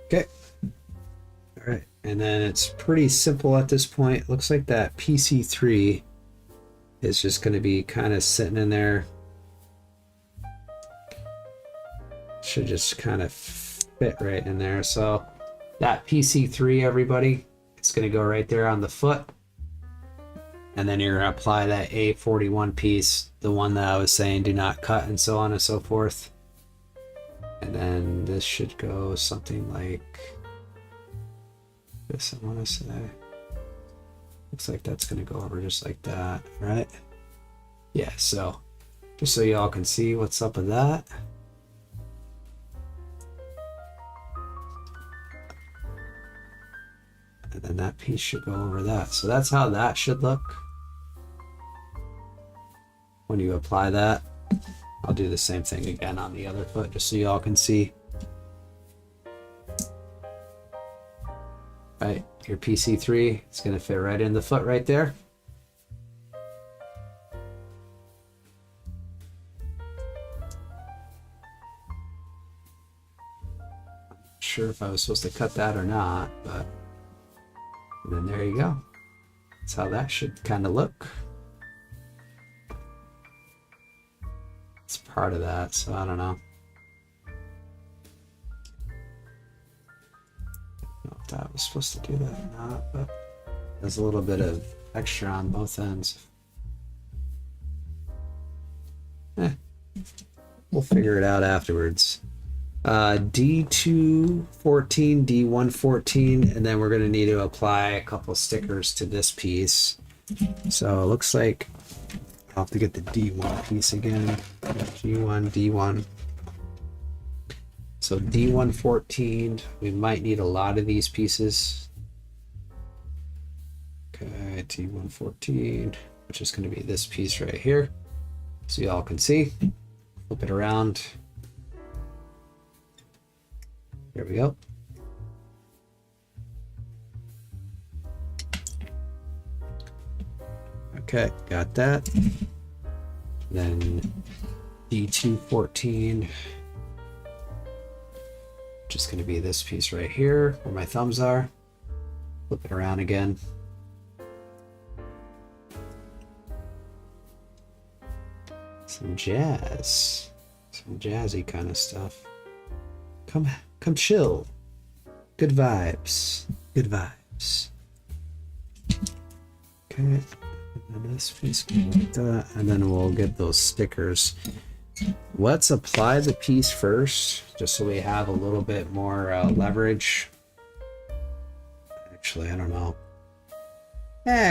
Okay. All right. And then it's pretty simple at this point. Looks like that PC3 is just going to be kind of sitting in there. Should just kind of fit right in there. So that PC3, everybody, it's going to go right there on the foot. And then you're going to apply that A41 piece, the one that I was saying do not cut, and so on and so forth. And then this should go something like this, I want to say. Looks like that's going to go over just like that, right? Yeah, so just so y'all can see what's up with that. And then that piece should go over that. So that's how that should look when you apply that. I'll do the same thing again on the other foot just so y'all can see. Right, your PC3, it's going to fit right in the foot right there. Not sure if I was supposed to cut that or not, but and then there you go. That's how that should kind of look. It's part of that, so I don't know. I don't know if that was supposed to do that or not, but there's a little bit of extra on both ends. We'll figure it out afterwards. D214, D114, and then we're going to need to apply a couple stickers to this piece. So it looks like I'll have to get the D1 piece again. G1, D1. So D114, we might need a lot of these pieces. Okay, D114, which is going to be this piece right here. So y'all can see. Flip it around. There we go. Okay, got that. Then D214, just going to be this piece right here where my thumbs are. Flip it around again. Some jazz, some jazzy kind of stuff. Come chill. Good vibes. Good vibes. Okay. And then this piece like that, and then we'll get those stickers. Let's apply the piece first, just so we have a little bit more leverage. Actually, I don't know.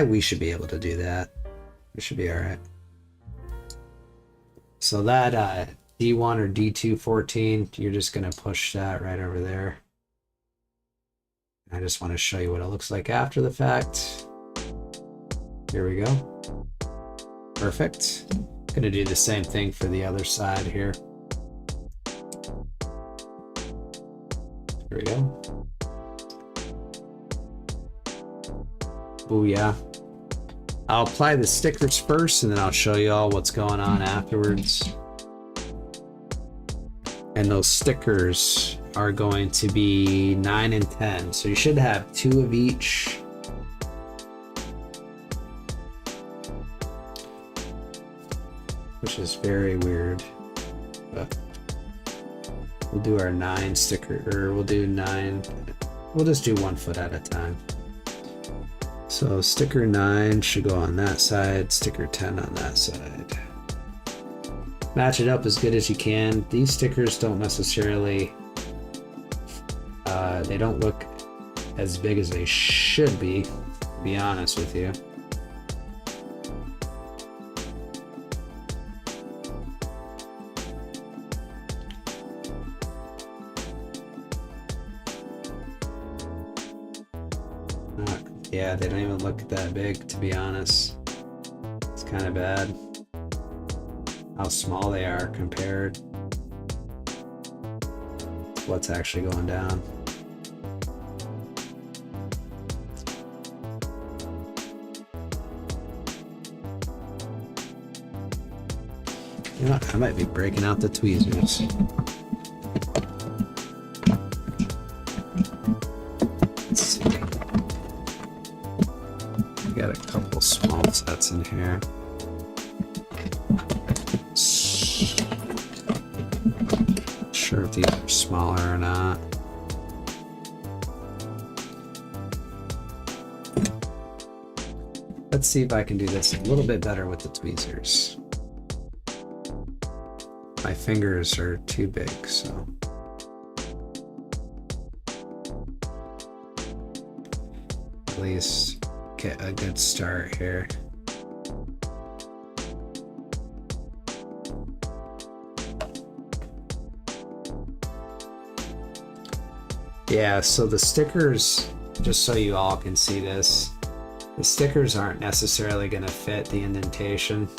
We should be able to do that. We should be all right. So that D1 or D214, you're just going to push that right over there. I just want to show you what it looks like after the fact. Here we go. Perfect. Going to do the same thing for the other side here. Here we go. Booyah. I'll apply the stickers first, and then I'll show you all what's going on afterwards. And those stickers are going to be 9 and 10. So you should have 2 of each. Which is very weird. But we'll do our 9 sticker, or we'll do 9. We'll just do 1 foot at a time. So sticker 9 should go on that side, sticker 10 on that side. match it up as good as you can. These stickers don't necessarily, they don't look as big as they should be, to be honest with you. Yeah, they don't even look that big, to be honest. It's kind of bad how small they are compared to what's actually going down. You know what? I might be breaking out the tweezers. Let's see. We got a couple small sets in here. Sure if these are smaller or not. Let's see if I can do this a little bit better with the tweezers. My fingers are too big, so. At least get a good start here. Yeah, so the stickers, just so you all can see this, the stickers aren't necessarily going to fit the indentation.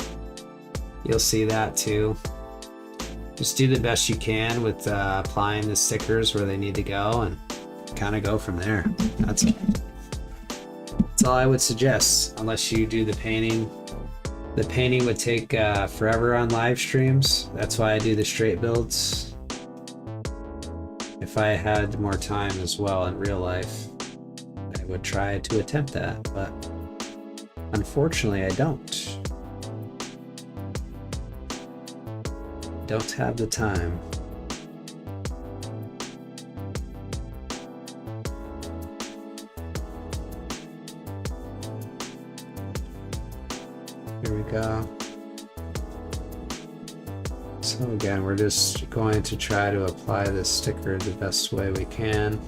You'll see that too. Just do the best you can with applying the stickers where they need to go and kind of go from there. That's all I would suggest, unless you do the painting. The painting would take forever on live streams. That's why I do the straight builds. If I had more time as well in real life, I would try to attempt that, but unfortunately I don't. Don't have the time. Here we go. So again, we're just going to try to apply this sticker the best way we can.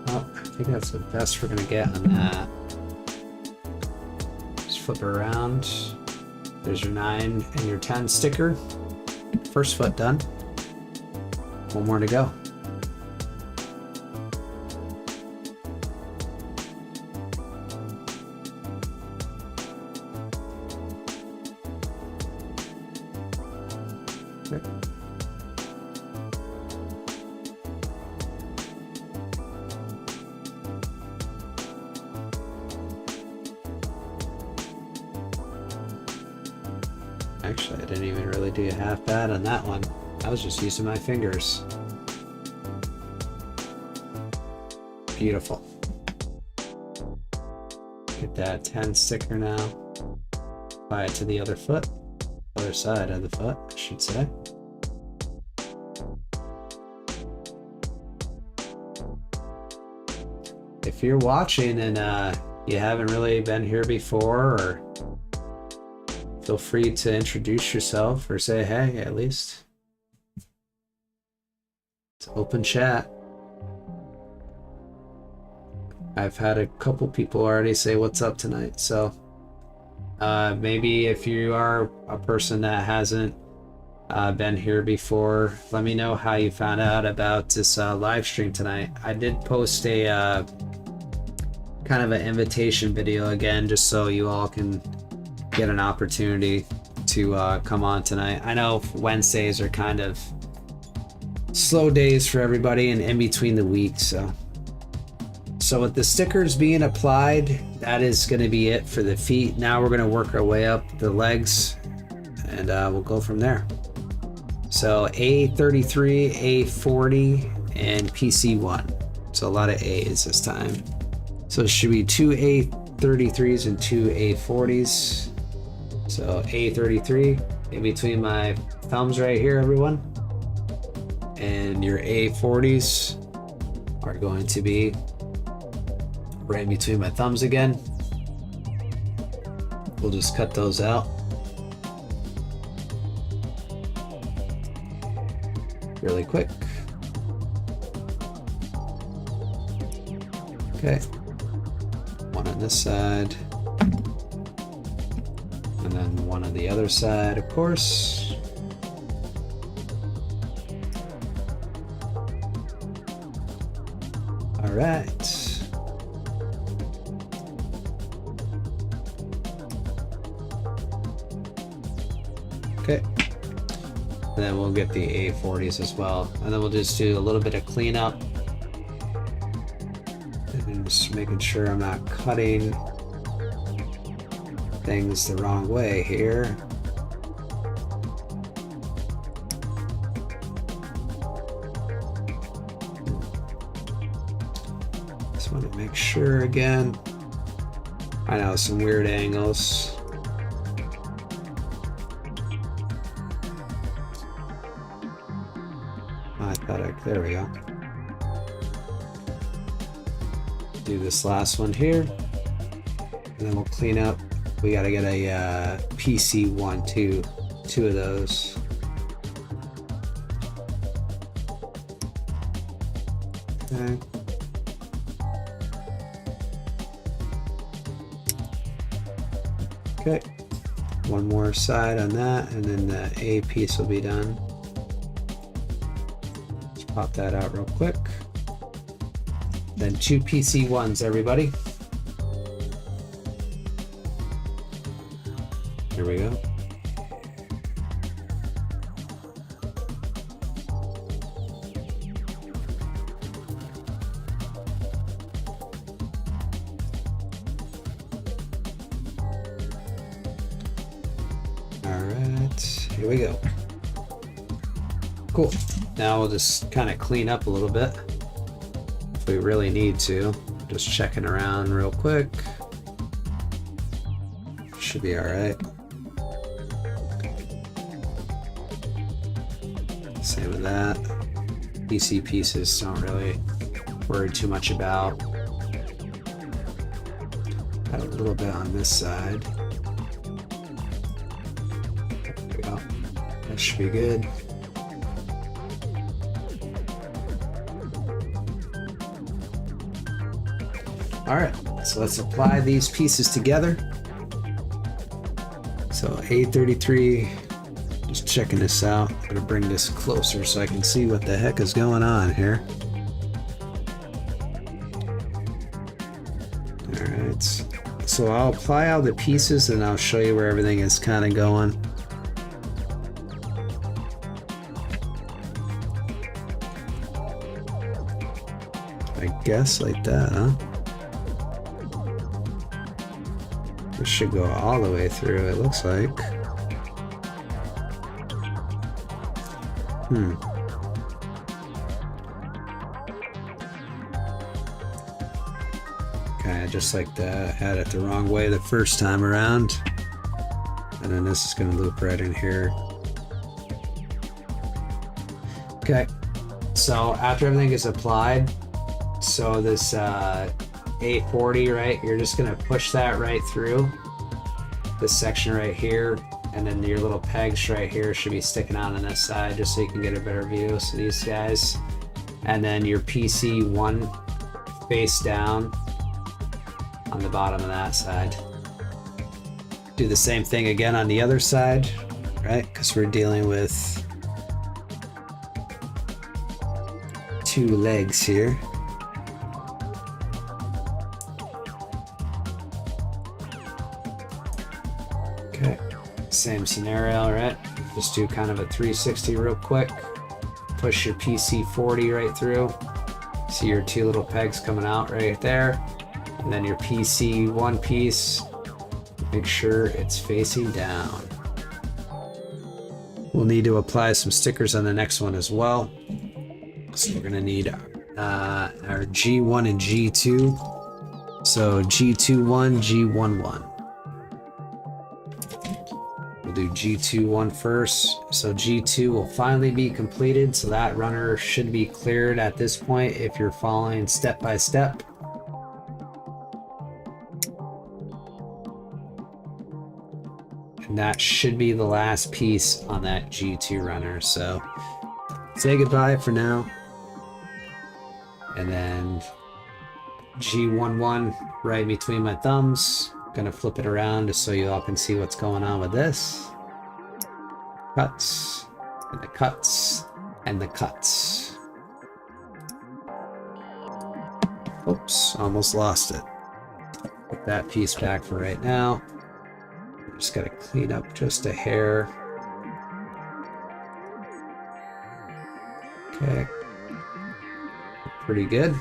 Oh, I think that's the best we're gonna get on that. Just flip it around. There's your 9 and your 10 sticker. First foot done. One more to go. Okay. Actually, I didn't even really do half bad on that one. I was just using my fingers. Beautiful. Get that 10 sticker now. Apply it to the other foot. Other side of the foot, I should say. If you're watching and you haven't really been here before, or feel free to introduce yourself or say hey at least. It's open chat. I've had a couple people already say what's up tonight, so maybe if you are a person that hasn't been here before, let me know how you found out about this live stream tonight. I did post a kind of an invitation video again, just so you all can get an opportunity to come on tonight. I know Wednesdays are kind of slow days for everybody and in between the weeks, so with the stickers being applied, that is going to be it for the feet. Now we're going to work our way up the legs, and we'll go from there. So A33, A40, and PC1. So a lot of A's this time. So it should be 2 A33s and 2 A40s. So A33 in between my thumbs right here, everyone. and your A40s are going to be right in between my thumbs again. We'll just cut those out really quick. Okay, one on this side, and then one on the other side, of course. All right. Okay. And then we'll get the A40s as well. And then we'll just do a little bit of cleanup. And just making sure I'm not cutting things the wrong way here. Just want to make sure again. I know, some weird angles. There we go. Do this last one here, and then we'll clean up. We gotta get a PC1 too, two of those. Okay. Okay. One more side on that, and then the A piece will be done. Pop that out real quick. Then two PC1s, everybody. Here we go. All right, here we go. Cool. Now we'll just kind of clean up a little bit if we really need to. Just checking around real quick. Should be all right. Same with that. PC pieces don't really worry too much about. Got a little bit on this side. There we go. That should be good. All right, so let's apply these pieces together. So A33, just checking this out. I'm gonna bring this closer so I can see what the heck is going on here. All right, so I'll apply all the pieces and I'll show you where everything is kind of going. I guess like that, huh? This should go all the way through, it looks like. Okay, just like that. Had it the wrong way the first time around. And then this is going to loop right in here. Okay, so after everything is applied, so this A40, right, you're just going to push that right through this section right here, and then your little pegs right here should be sticking out on this side just so you can get a better view. So these guys, and then your PC1 face down on the bottom of that side. Do the same thing again on the other side, right, because we're dealing with two legs here. Okay, same scenario, right? Just do kind of a 360 real quick. Push your PC40 right through. See your two little pegs coming out right there. And then your PC1 piece, make sure it's facing down. We'll need to apply some stickers on the next one as well. So we're gonna need our G1 and G2. So G21, G11. We'll do G2 one first. So G2 will finally be completed. So that runner should be cleared at this point if you're following step by step. And that should be the last piece on that G2 runner. So say goodbye for now. And then G11 right between my thumbs. Gonna flip it around just so you all can see what's going on with this. Cuts, and the cuts, and the cuts. Oops, almost lost it. Put that piece back for right now. Just gotta clean up just a hair. Okay. Pretty good.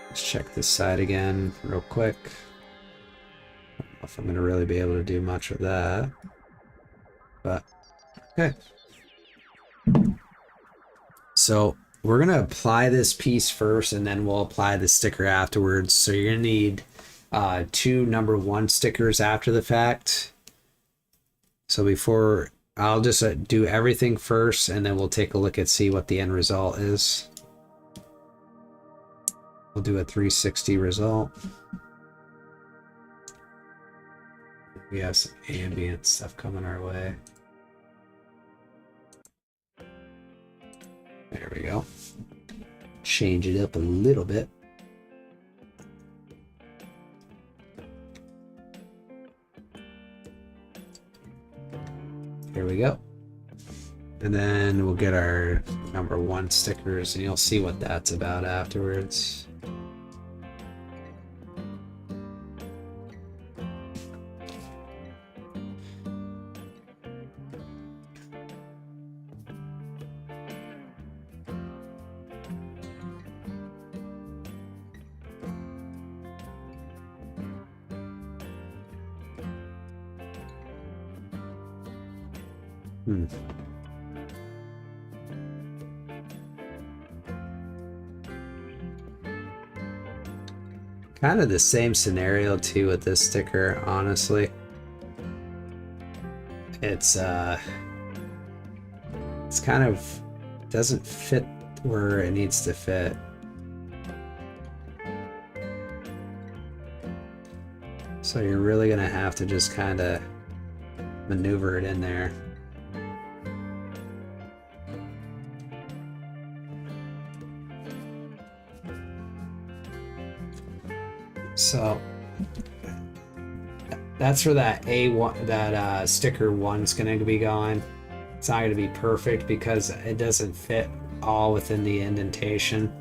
Let's check this side again real quick. I don't know if I'm gonna really be able to do much with that. But okay. So we're gonna apply this piece first and then we'll apply the sticker afterwards. So you're gonna need 2 number 1 stickers after the fact. So before, I'll just do everything first and then we'll take a look and see what the end result is. We'll do a 360 result. We have some ambient stuff coming our way. There we go. Change it up a little bit. Here we go. And then we'll get our number 1 stickers and you'll see what that's about afterwards. Kind of the same scenario too with this sticker, honestly. It's kind of doesn't fit where it needs to fit. So you're really gonna have to just kind of maneuver it in there. So that's where that A1, that sticker 1's going to be going. It's not going to be perfect because it doesn't fit all within the indentation.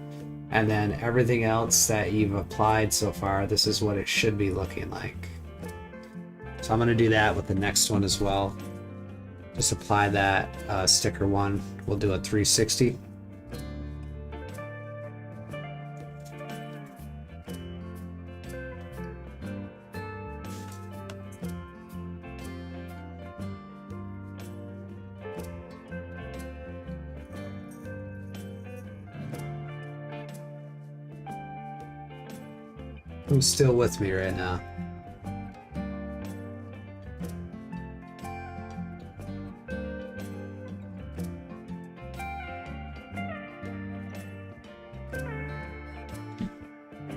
And then everything else that you've applied so far, this is what it should be looking like. So I'm going to do that with the next one as well. Just apply that sticker 1. We'll do a 360. Who's still with me right now?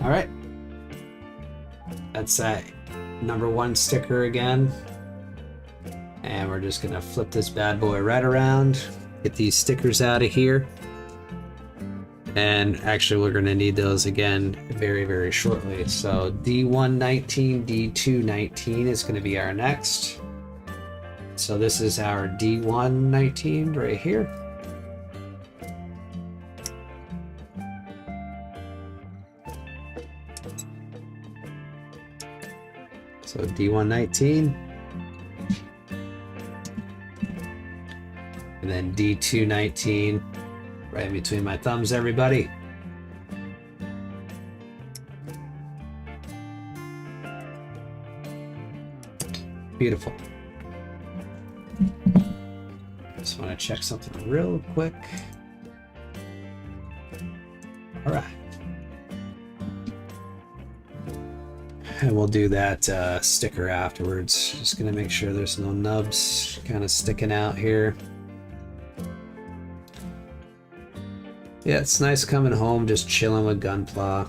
All right. That's that number 1 sticker again. And we're just gonna flip this bad boy right around, get these stickers out of here. And actually we're going to need those again very, very shortly. So D119, D219 is going to be our next. So this is our D119 right here. So D119. And then D219. Right in between my thumbs, everybody. Beautiful. Just want to check something real quick. All right. And we'll do that sticker afterwards. Just gonna make sure there's no nubs kind of sticking out here. Yeah, it's nice coming home, just chilling with Gunpla.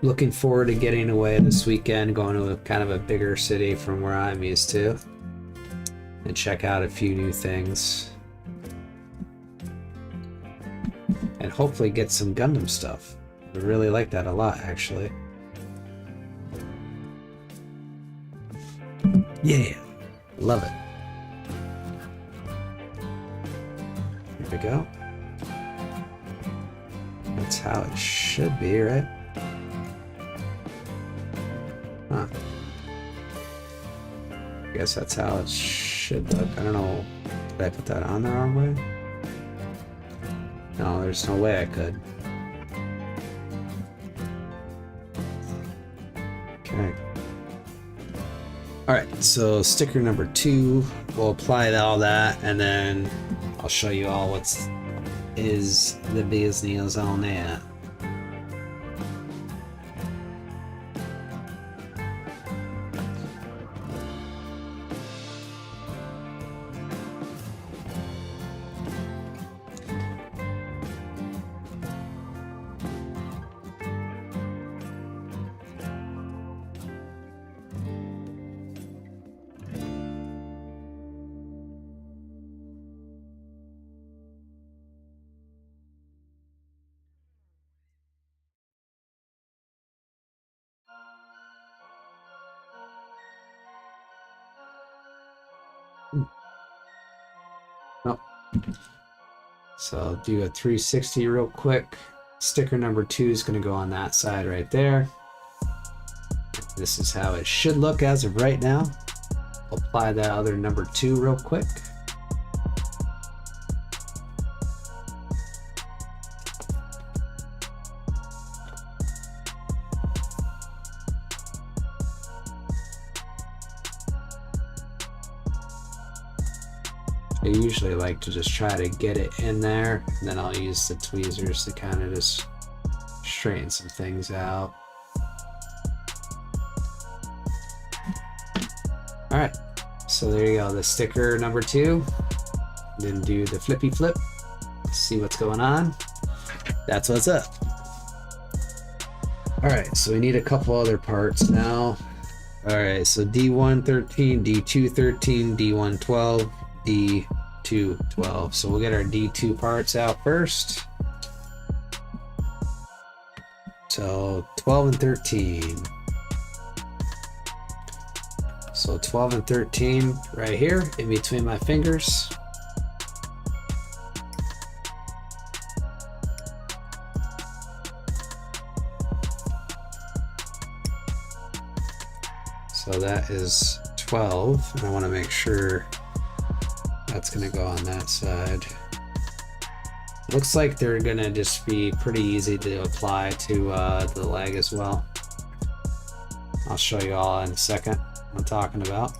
Looking forward to getting away this weekend, going to a kind of a bigger city from where I'm used to, and check out a few new things. And hopefully get some Gundam stuff. I really like that a lot, actually. Yeah, love it. Here we go. That's how it should be, right? Huh. I guess that's how it should look. I don't know. Did I put that on the wrong way? No, there's no way I could. Okay. Alright, so sticker number 2, we'll apply all that, and then I'll show you all what's is the business on that. Oh. So I'll do a 360 real quick. Sticker number 2 is going to go on that side right there. This is how it should look as of right now. I'll apply that other number 2 real quick. I usually like to just try to get it in there, and then I'll use the tweezers to kind of just straighten some things out. Alright, so there you go, the sticker number 2. Then do the flippy flip, see what's going on. That's what's up. Alright, so we need a couple other parts now. Alright, so D113, D213, D112, D212. So we'll get our D2 parts out first. So 12 and 13. So 12 and 13 right here in between my fingers. So that is 12, and I want to make sure that's going to go on that side. Looks like they're going to just be pretty easy to apply to the leg as well. I'll show you all in a second what I'm talking about.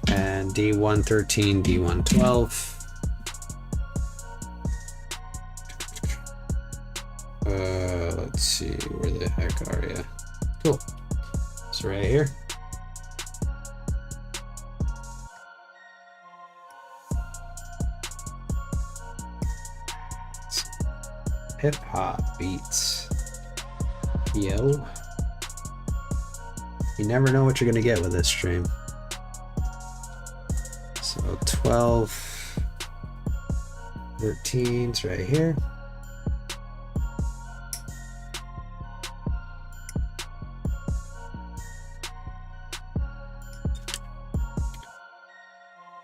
And D113, D112. Let's see, where the heck are you? Cool. So right here. Hip hop beats. Yo. You never know what you're gonna get with this stream. So 12, 13's right here.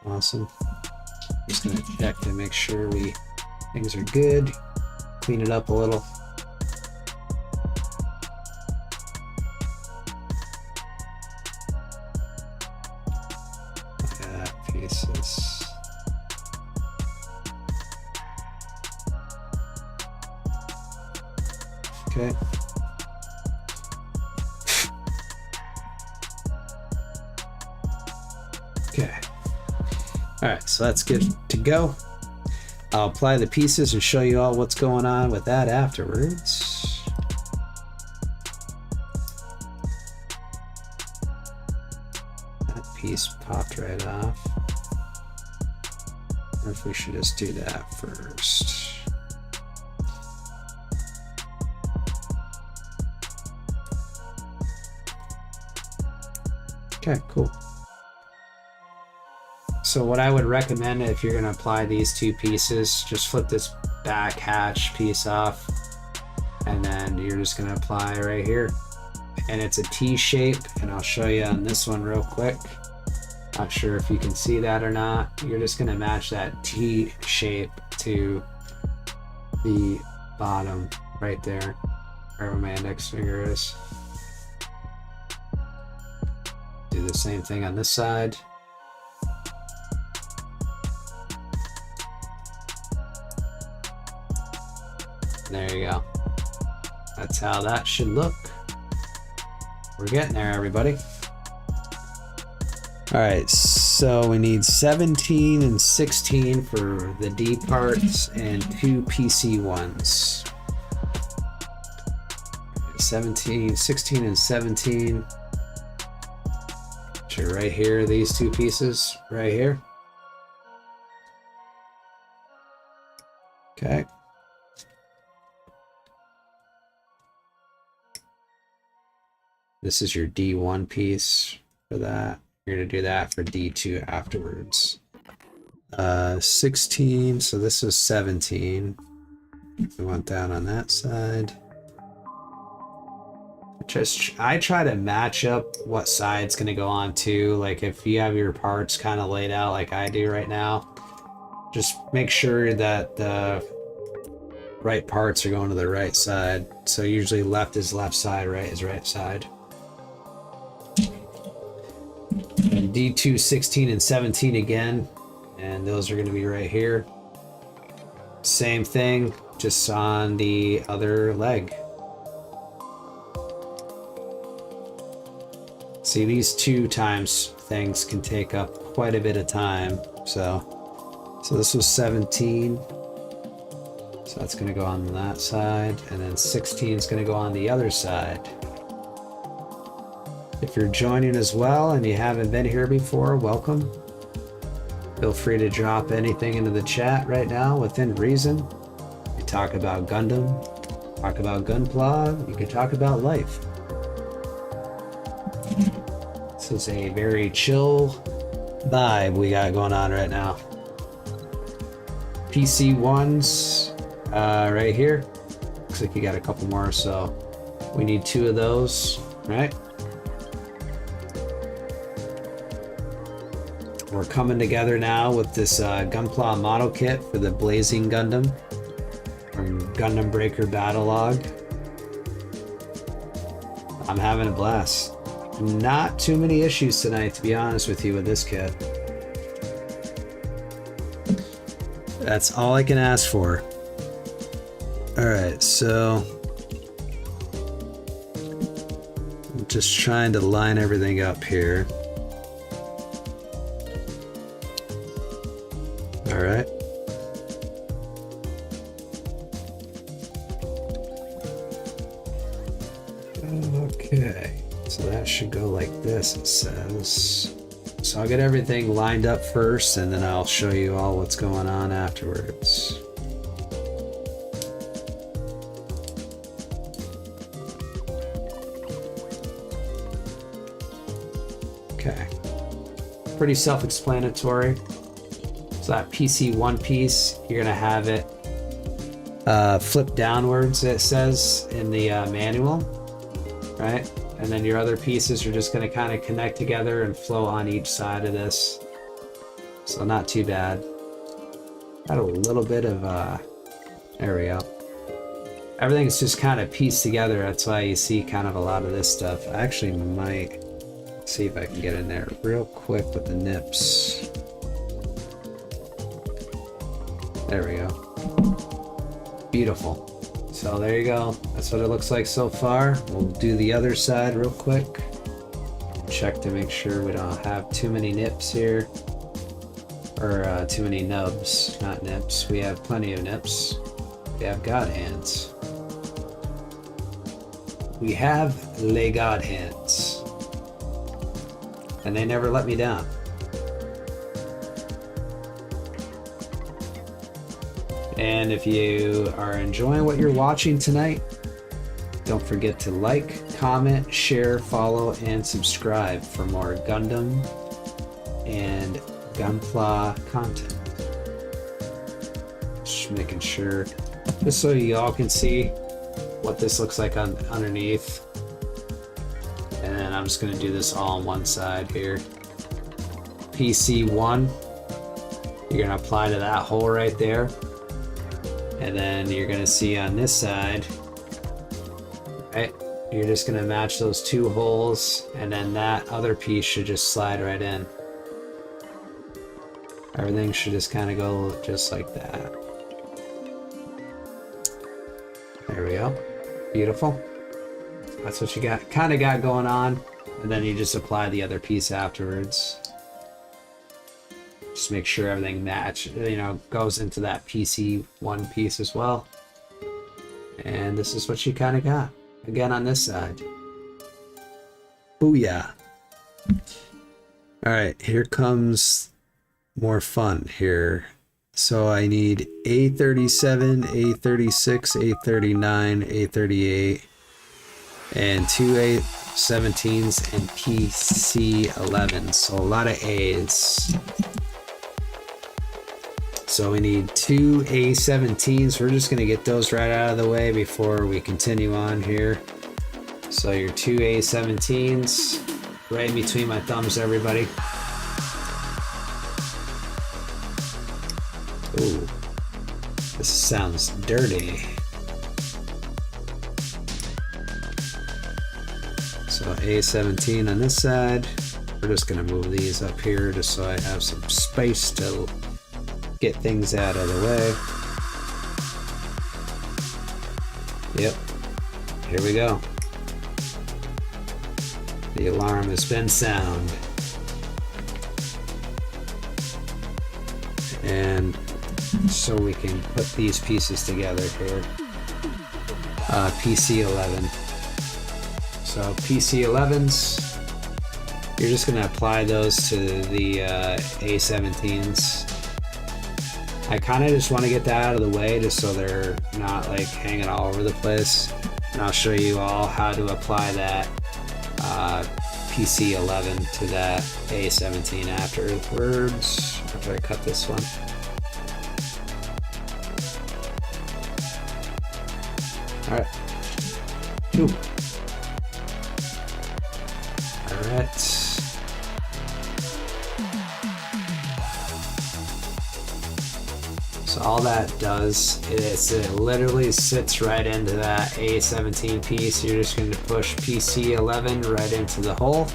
Awesome. Just gonna check to make sure things are good. Clean it up a little. Look at that pieces. Okay. Okay. All right, so that's good to go. I'll apply the pieces and show you all what's going on with that afterwards. That piece popped right off. Or if we should just do that first. Okay, cool. So what I would recommend if you're going to apply these two pieces, just flip this back hatch piece off, and then you're just going to apply right here. And it's a T shape, and I'll show you on this one real quick. Not sure if you can see that or not. You're just going to match that T shape to the bottom right there, wherever my index finger is. Do the same thing on this side. There you go. That's how that should look. We're getting there, everybody. All right, so we need 17 and 16 for the D parts and 2 PC ones. 16 and 17. So right here, these two pieces right here. Okay. This is your D1 piece for that. You're going to do that for D2 afterwards. 16, so this is 17. We want that on that side. I try to match up what side's going to go on to. Like if you have your parts kind of laid out like I do right now, just make sure that the right parts are going to the right side. So usually left is left side, right is right side. And D2, 16 and 17 again, and those are going to be right here. Same thing, just on the other leg. See, these 2 times things can take up quite a bit of time. So this was 17. So that's going to go on that side, and then 16 is going to go on the other side. If you're joining as well and you haven't been here before, welcome. Feel free to drop anything into the chat right now within reason. You talk about Gundam, talk about Gunpla, you can talk about life. This is a very chill vibe we got going on right now. PC ones right here. Looks like you got a couple more, so we need 2 of those, right? We're coming together now with this Gunpla model kit for the Blazing Gundam from Gundam Breaker Battlogue. I'm having a blast. Not too many issues tonight, to be honest with you, with this kit. That's all I can ask for. Alright, so I'm just trying to line everything up here. Alright. Okay, so that should go like this, it says. So I'll get everything lined up first, and then I'll show you all what's going on afterwards. Okay. Pretty self-explanatory. So that PC1 piece, you're gonna have it flip downwards, it says in the manual, right? And then your other pieces are just gonna kind of connect together and flow on each side of this. So not too bad. Got a little bit of, there we go. Everything's just kind of pieced together. That's why you see kind of a lot of this stuff. I actually might see if I can get in there real quick with the nips. There we go. Beautiful. So there you go. That's what it looks like so far. We'll do the other side real quick. Check to make sure we don't have too many nips here. Or too many nubs, not nips. We have plenty of nips. We have God hands. We have Le God hands. And they never let me down. And if you are enjoying what you're watching tonight, don't forget to like, comment, share, follow, and subscribe for more Gundam and Gunpla content. Just making sure, just so you all can see what this looks like underneath. And then I'm just going to do this all on one side here. PC1, you're going to apply to that hole right there. And then you're going to see on this side, right, you're just going to match those two holes, and then that other piece should just slide right in. Everything should just kind of go just like that. There we go. Beautiful. That's what you kind of got going on, and then you just apply the other piece afterwards. Just make sure everything goes into that PC1 piece as well. And this is what you kind of got again on this side. Booyah. All right, here comes more fun here. So I need A37, A36, A39, A38, and two A17s and PC11s. So a lot of A's. So we need two A17s. We're just going to get those right out of the way before we continue on here. So your two A17s right in between my thumbs, everybody. Ooh, this sounds dirty. So A17 on this side. We're just going to move these up here just so I have some space to get things out of the way. Yep, here we go. The alarm has been sound. And so we can put these pieces together here. PC11. So PC11s, you're just going to apply those to the A17s. I kind of just want to get that out of the way just so they're not like hanging all over the place. And I'll show you all how to apply that PC11 to that A17 afterwards, after I cut this one. Alright. Ooh. Alright. So all that does is it literally sits right into that A17 piece. You're just going to push PC11 right into the hole.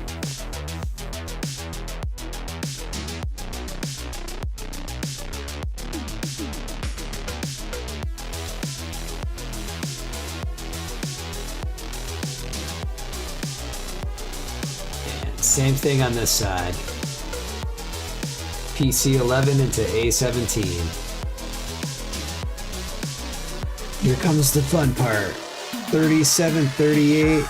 And same thing on this side. PC11 into A17. Here comes the fun part. 37, 38,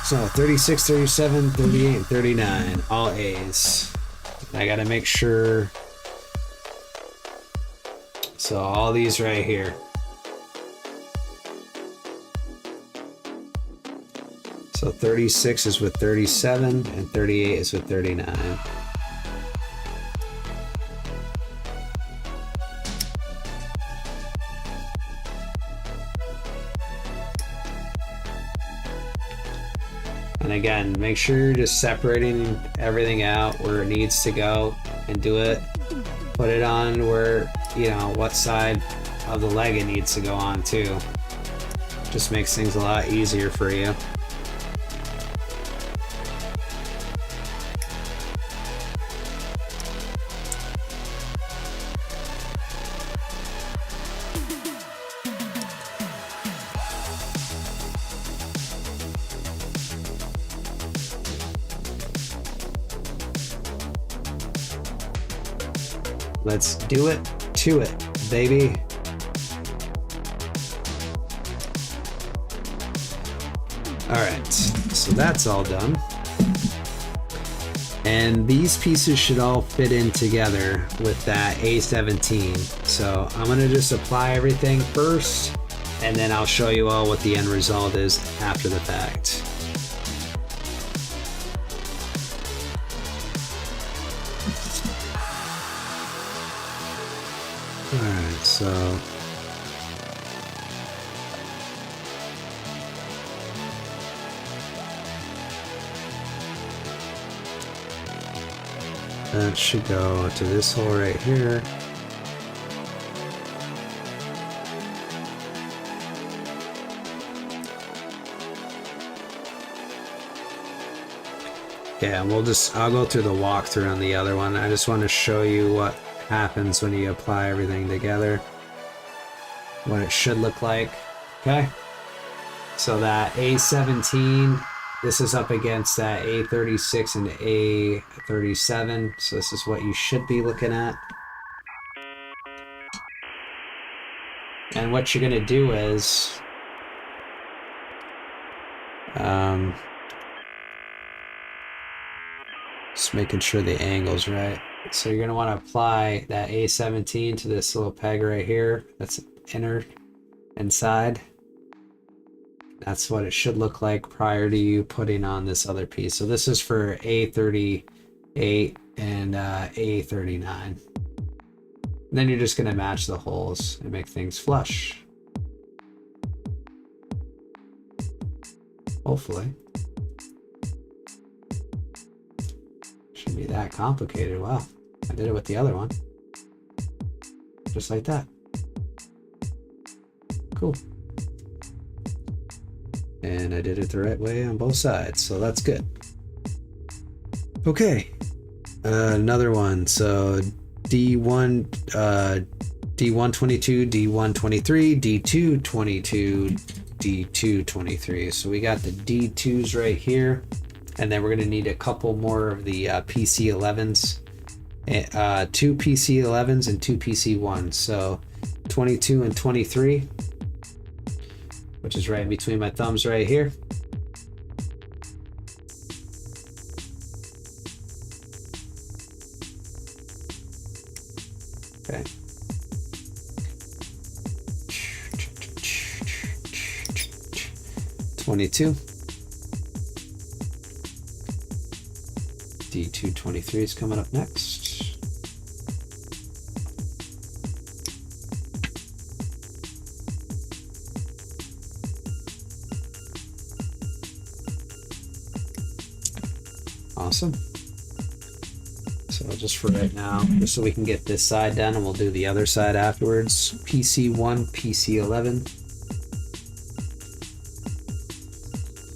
so 36, 37, 38, and 39. All A's. I gotta make sure. So all these right here. So 36 is with 37 and 38 is with 39. And again, make sure you're just separating everything out where it needs to go and do it. Put it on where, what side of the leg it needs to go on too. Just makes things a lot easier for you. Let's do it to it, baby. All right, so that's all done. And these pieces should all fit in together with that A17. So I'm gonna just apply everything first, and then I'll show you all what the end result is after the fact. All right, so that should go to this hole right here. Yeah, and I'll go through the walkthrough on the other one. I just want to show you what happens when you apply everything together. What it should look like. Okay? So that A17, this is up against that A36 and A37. So this is what you should be looking at. And what you're going to do is just making sure the angle's right. So you're going to want to apply that A17 to this little peg right here. That's inside. That's what it should look like prior to you putting on this other piece. So this is for A38 and A39. And then you're just going to match the holes and make things flush. Hopefully. Shouldn't be that complicated. Wow. I did it with the other one. Just like that. Cool. And I did it the right way on both sides, so that's good. Okay. Another one. So D1, D122, D123, D222, D223. So we got the D2s right here. And then we're going to need a couple more of the PC11s. 2 PC11s and 2 PC1s. So 22 and 23, which is right in between my thumbs right here. Okay. .22. D223 is coming up next. Awesome. So just for right now, just so we can get this side done, and we'll do the other side afterwards. PC1, PC11.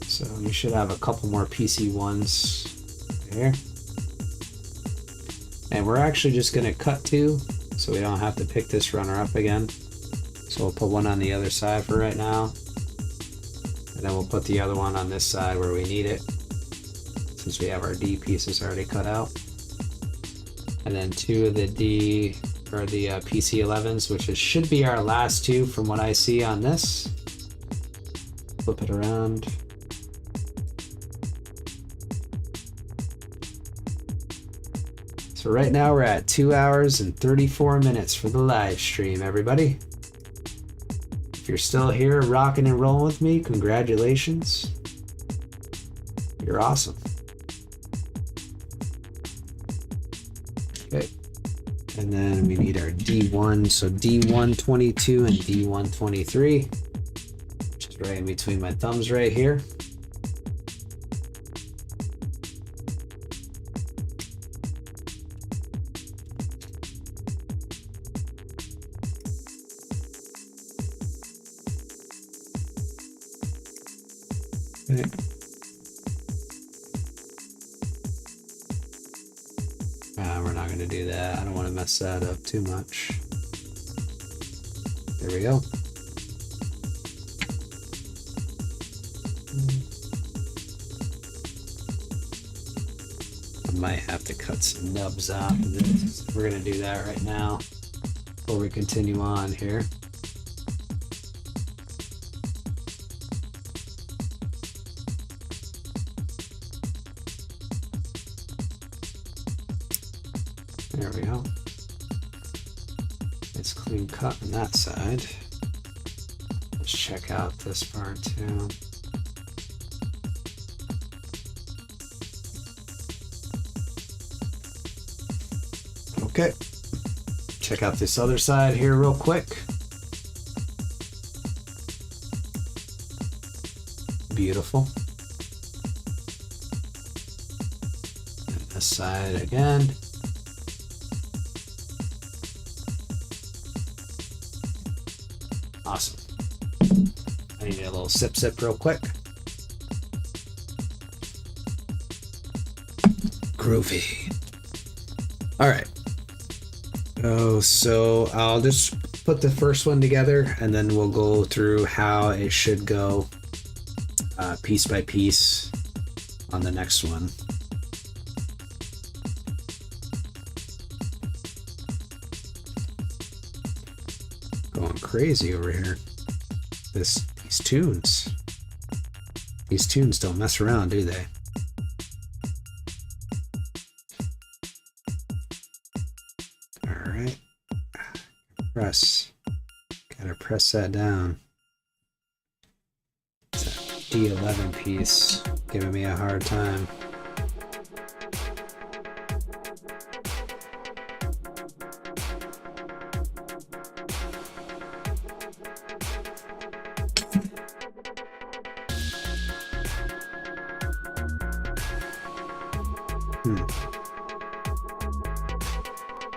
So you should have a couple more PC1s here. And we're actually just going to cut two, so we don't have to pick this runner up again. So we'll put one on the other side for right now. And then we'll put the other one on this side where we need it, since we have our D pieces already cut out. And then two of the PC11s, which should be our last two from what I see on this. Flip it around. So right now we're at 2 hours and 34 minutes for the live stream, everybody. If you're still here rocking and rolling with me, congratulations. You're awesome. Okay. And then we need our D1, so D122 and D123, which is right in between my thumbs right here. Okay. We're not going to do that. I don't want to mess that up too much. There we go. I'm Might have to cut some nubs off of this. We're gonna do that right now before we continue on here. There we go. It's clean cut on that side. Let's check out this part too. Okay, check out this other side here real quick. Beautiful. And this side again. Awesome. I need a little sip real quick. Groovy. All right. Oh, so I'll just put the first one together and then we'll go through how it should go piece by piece on the next one. Going crazy over here. These tunes. These tunes don't mess around, do they? Gotta press that down. It's a D11 piece giving me a hard time.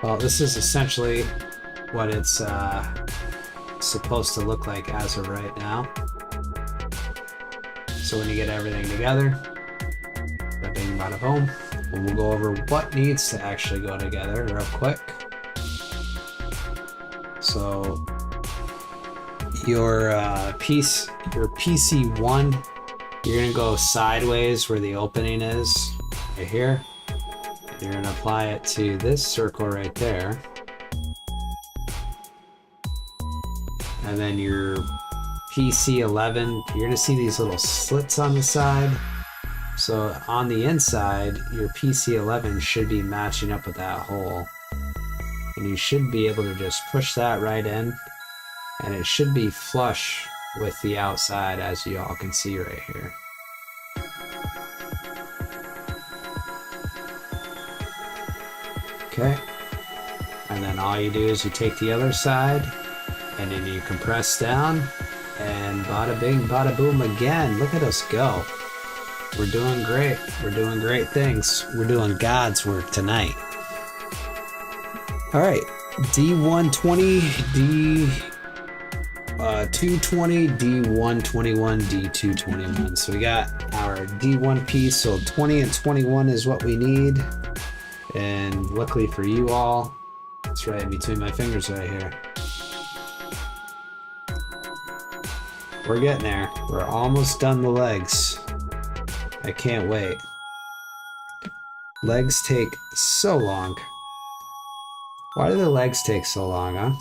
Well, this is essentially what it's supposed to look like as of right now. So when you get everything together, bada bing bada boom, we'll go over what needs to actually go together real quick. So your PC1, you're gonna go sideways where the opening is, right here. You're gonna apply it to this circle right there. And then your PC11, you're gonna see these little slits on the side. So on the inside, your PC11 should be matching up with that hole. And you should be able to just push that right in. And it should be flush with the outside, as you all can see right here. Okay. And then all you do is you take the other side, and then you compress down, and bada bing, bada boom again. Look at us go. We're doing great. We're doing great things. We're doing God's work tonight. All right, D120, D220, D121, D221. So we got our D1 piece. So 20 and 21 is what we need. And luckily for you all, it's right in between my fingers right here. We're getting there. We're almost done the legs. I can't wait. Legs take so long. Why do the legs take so long, huh?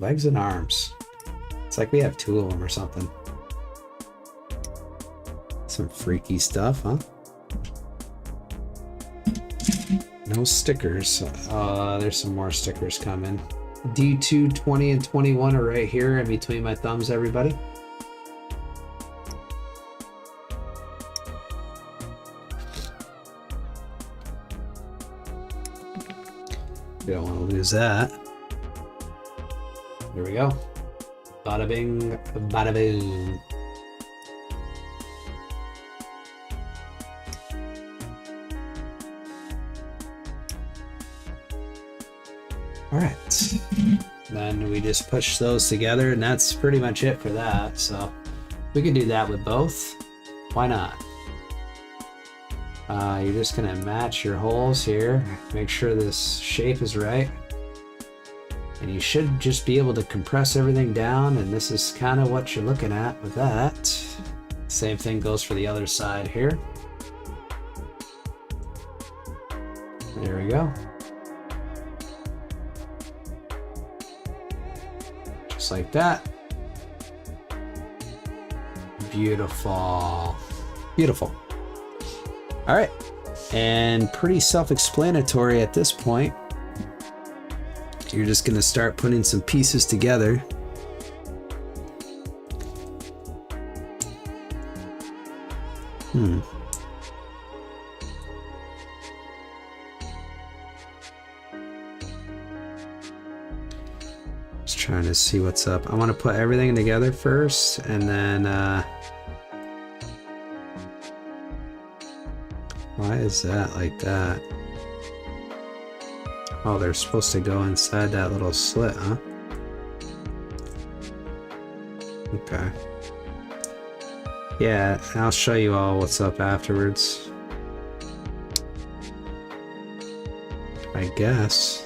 Legs and arms. It's like we have two of them or something. Some freaky stuff, huh? No stickers. There's some more stickers coming. D2, 20, and 21 are right here in between my thumbs, everybody. We don't want to lose that. There we go. Bada bing, bada boom. All right, then we just push those together, and that's pretty much it for that. So we can do that with both. Why not? You're just gonna match your holes here. Make sure this shape is right. And you should just be able to compress everything down, and this is kind of what you're looking at with that. Same thing goes for the other side here. There we go. Just like that. Beautiful. Beautiful. All right. And pretty self-explanatory at this point. You're just going to start putting some pieces together. Just trying to see what's up. I want to put everything together first, and then why is that like that? Oh, they're supposed to go inside that little slit, huh? Okay. Yeah, I'll show you all what's up afterwards. I guess.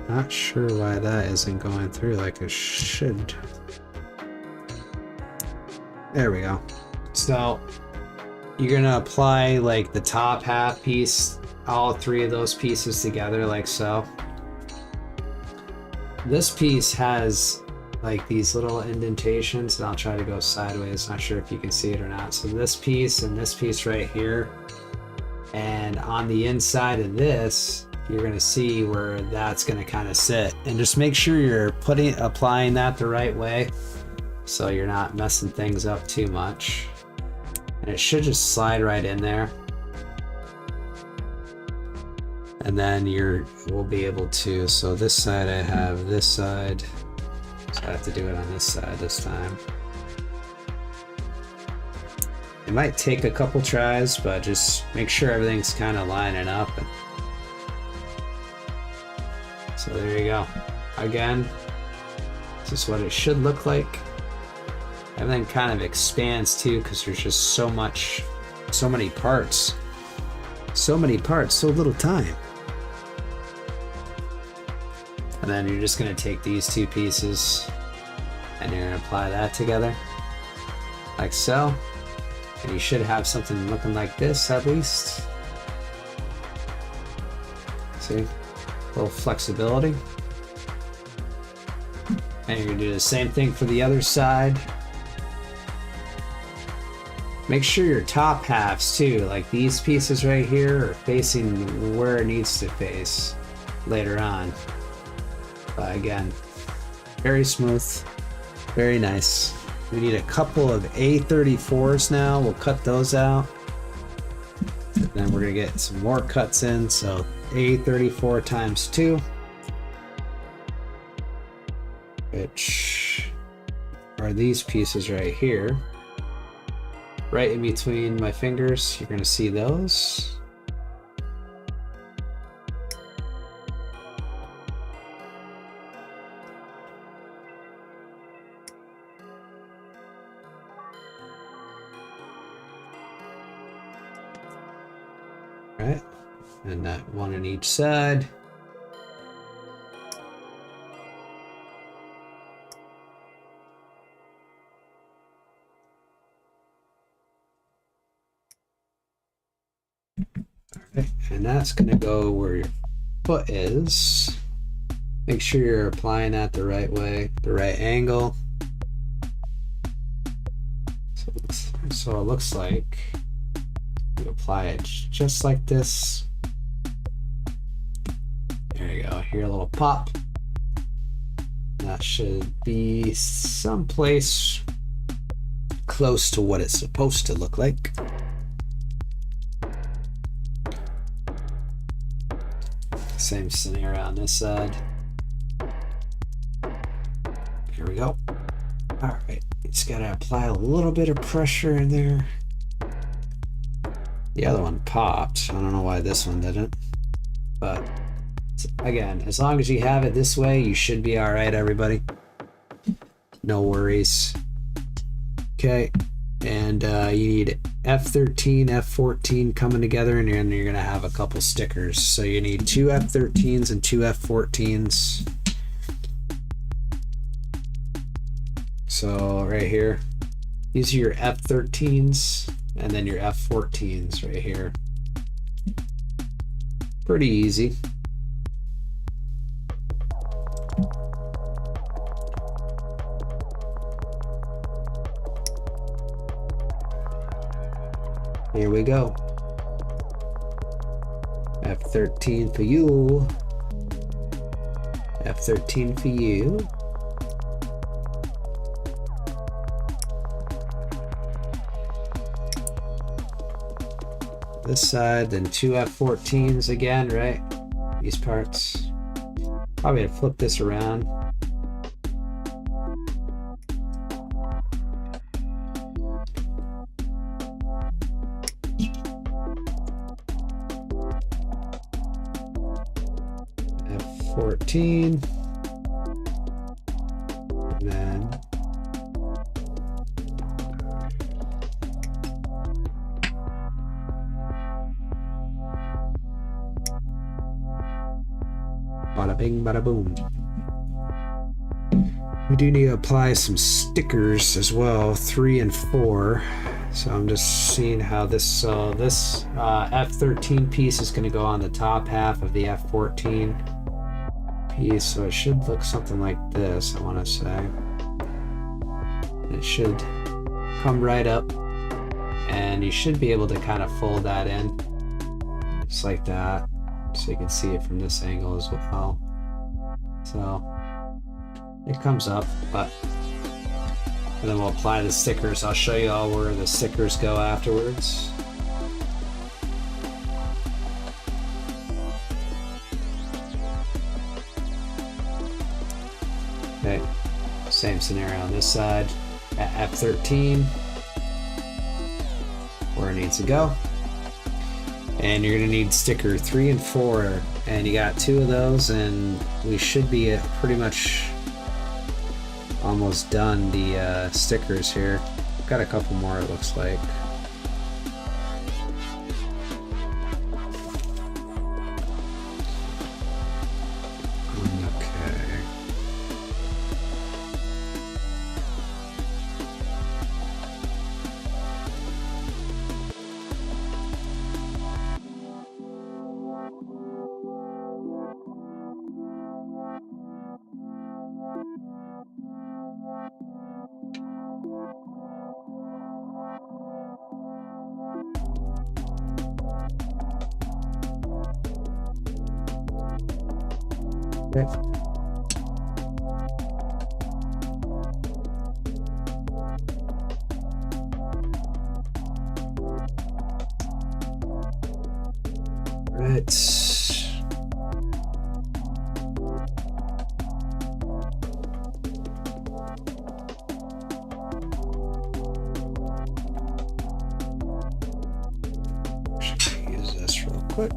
Not sure why that isn't going through like it should. There we go. So you're gonna apply like the top half piece, all three of those pieces together like so. This piece has like these little indentations, and I'll try to go sideways. Not sure if you can see it or not. So this piece and this piece right here, and on the inside of this, you're going to see where that's going to kind of sit, and just make sure you're applying that the right way so you're not messing things up too much, and it should just slide right in there, and then we'll be able to. So this side, I have this side, so I have to do it on this side this time. It might take a couple tries, but just make sure everything's kind of lining up. So there you go. Again, this is what it should look like. Everything kind of expands too, because there's just so many parts. So many parts, so little time. And then you're just going to take these two pieces and you're going to apply that together like so. And you should have something looking like this at least. See? A little flexibility. And you're going to do the same thing for the other side. Make sure your top halves too, like these pieces right here, are facing where it needs to face later on. But again, very smooth, very nice. We need a couple of A34s now. We'll cut those out. And then we're going to get some more cuts in. So A34 times 2, which are these pieces right here. Right in between my fingers, you're going to see those. Right, and that one on each side. Okay, and that's going to go where your foot is. Make sure you're applying that the right way, the right angle. So it looks like you apply it just like this. There you go. Hear a little pop. That should be someplace close to what it's supposed to look like. Same scenario on this side. Here we go. All right, just gotta apply a little bit of pressure in there. The other one popped. I don't know why this one didn't. But again, as long as you have it this way, you should be all right, everybody. No worries. Okay, and you need F13, F14 coming together, and then you're going to have a couple stickers. So you need 2 F13s and 2 F14s. So right here, these are your F13s, and then your F14s right here. Pretty easy. Here we go. F13 for you. F13 for you. This side, then 2 F14s again, right? These parts. Probably gonna flip this around. F14. And then bada bing, bada boom. We do need to apply some stickers as well, 3 and 4. So I'm just seeing how this F13 piece is going to go on the top half of the F14 piece. So it should look something like this, I want to say. It should come right up, and you should be able to kind of fold that in, just like that. So you can see it from this angle as well. So it comes up, and then we'll apply the stickers. I'll show you all where the stickers go afterwards. Okay, same scenario on this side at F13, where it needs to go. And you're gonna need sticker 3 and 4, and you got 2 of those, and we should be pretty much almost done the stickers here. Got a couple more, it looks like. Okay. Right. Should use this real quick.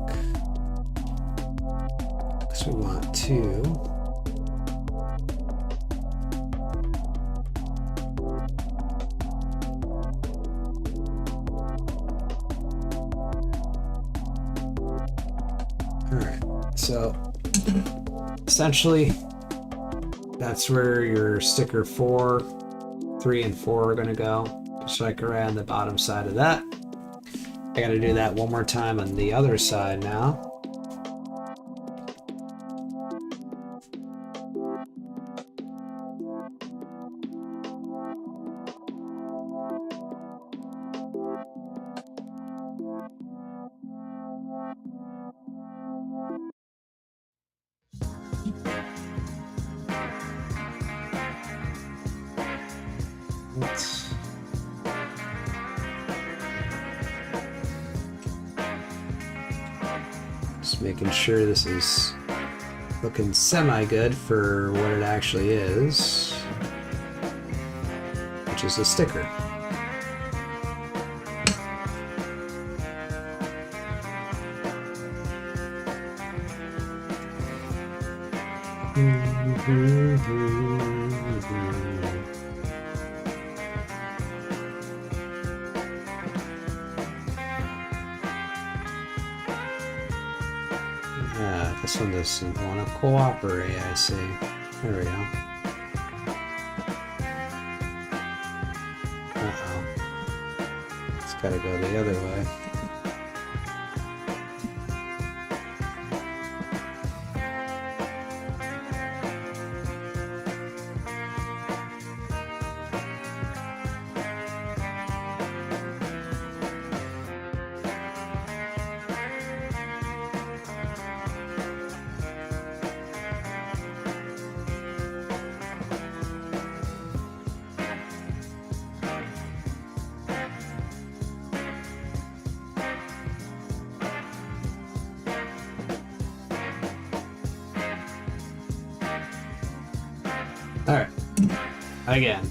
We want to so essentially that's where your sticker 4, 3 and 4 are going to go, just like around the bottom side of that. I got to do that one more time on the other side now. Just making sure this is looking semi-good for what it actually is, which is a sticker. this one doesn't want to cooperate, I see. There we go. Uh-oh. It's gotta go the other way. Alright, again,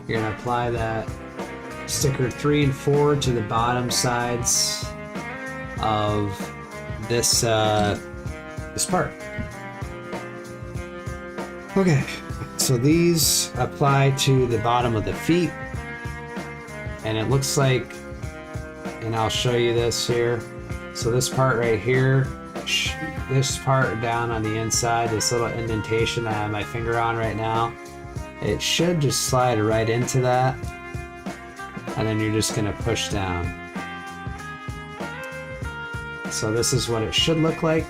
you're going to apply that sticker 3 and 4 to the bottom sides of this this part. Okay, so these apply to the bottom of the feet, and it looks like, and I'll show you this here, so this part right here, this part down on the inside, this little indentation I have my finger on right now, it should just slide right into that, and then you're just going to push down. So this is what it should look like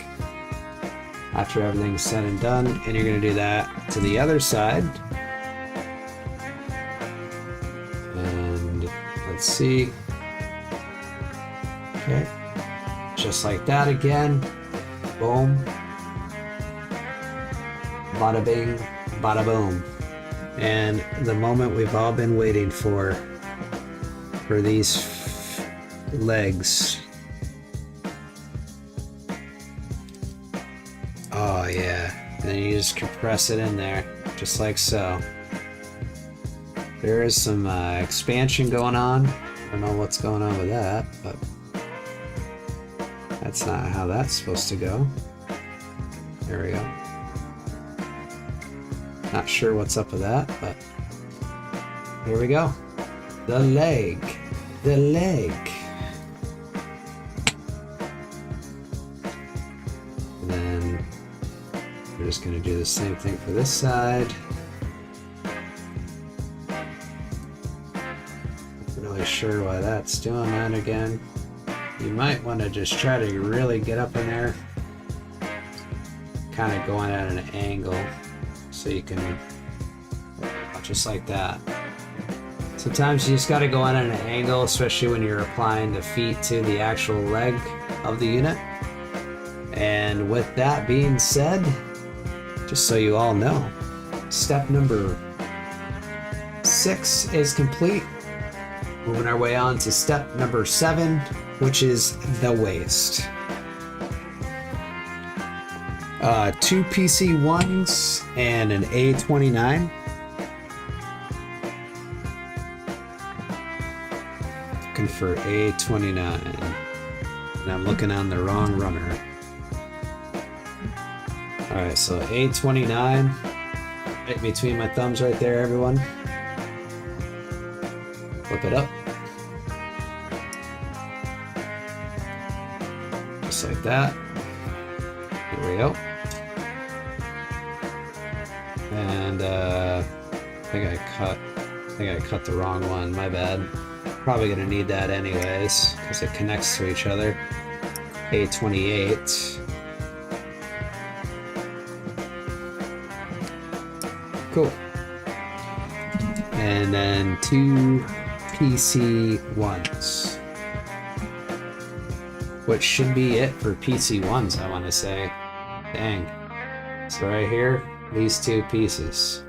after everything's said and done, and you're going to do that to the other side. And let's see. Okay, just like that again. Boom. Bada bing, bada boom. And the moment we've all been waiting for these legs. Oh yeah, and then you just compress it in there, just like so. There is some expansion going on. I don't know what's going on with that, but that's not how that's supposed to go. There we go. Not sure what's up with that, but here we go. The leg. The leg. And then we're just going to do the same thing for this side. Not really sure why that's doing that again. You might want to just try to really get up in there, kind of going at an angle, so you can, just like that. Sometimes you just got to go in at an angle, especially when you're applying the feet to the actual leg of the unit. And with that being said, just so you all know, step number 6 is complete. Moving our way on to step number 7, which is the waist. 2 PC1s and an A29. Looking for A29. And I'm looking on the wrong runner. Alright, so A29. Right between my thumbs right there, everyone. Flip it up. Just like that. There we go. And I think I cut the wrong one. My bad. Probably gonna need that anyways because it connects to each other. A28. Cool. And then 2 PC1s. Which should be it for PC1s, I want to say. Dang. So right here, these 2 pieces.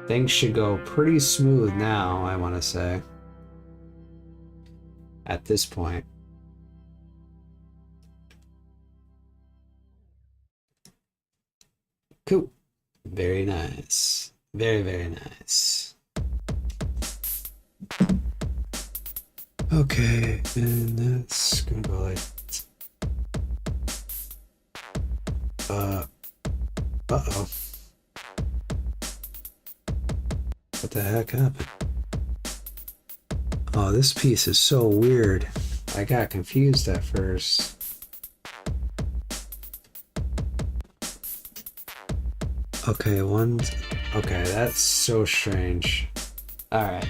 Things should go pretty smooth now, I want to say. At this point. Cool. Very nice. Very, very nice. Okay, and that's gonna go like... Uh-oh. What the heck happened? Oh, this piece is so weird. I got confused at first. Okay, one. Okay, that's so strange. Alright.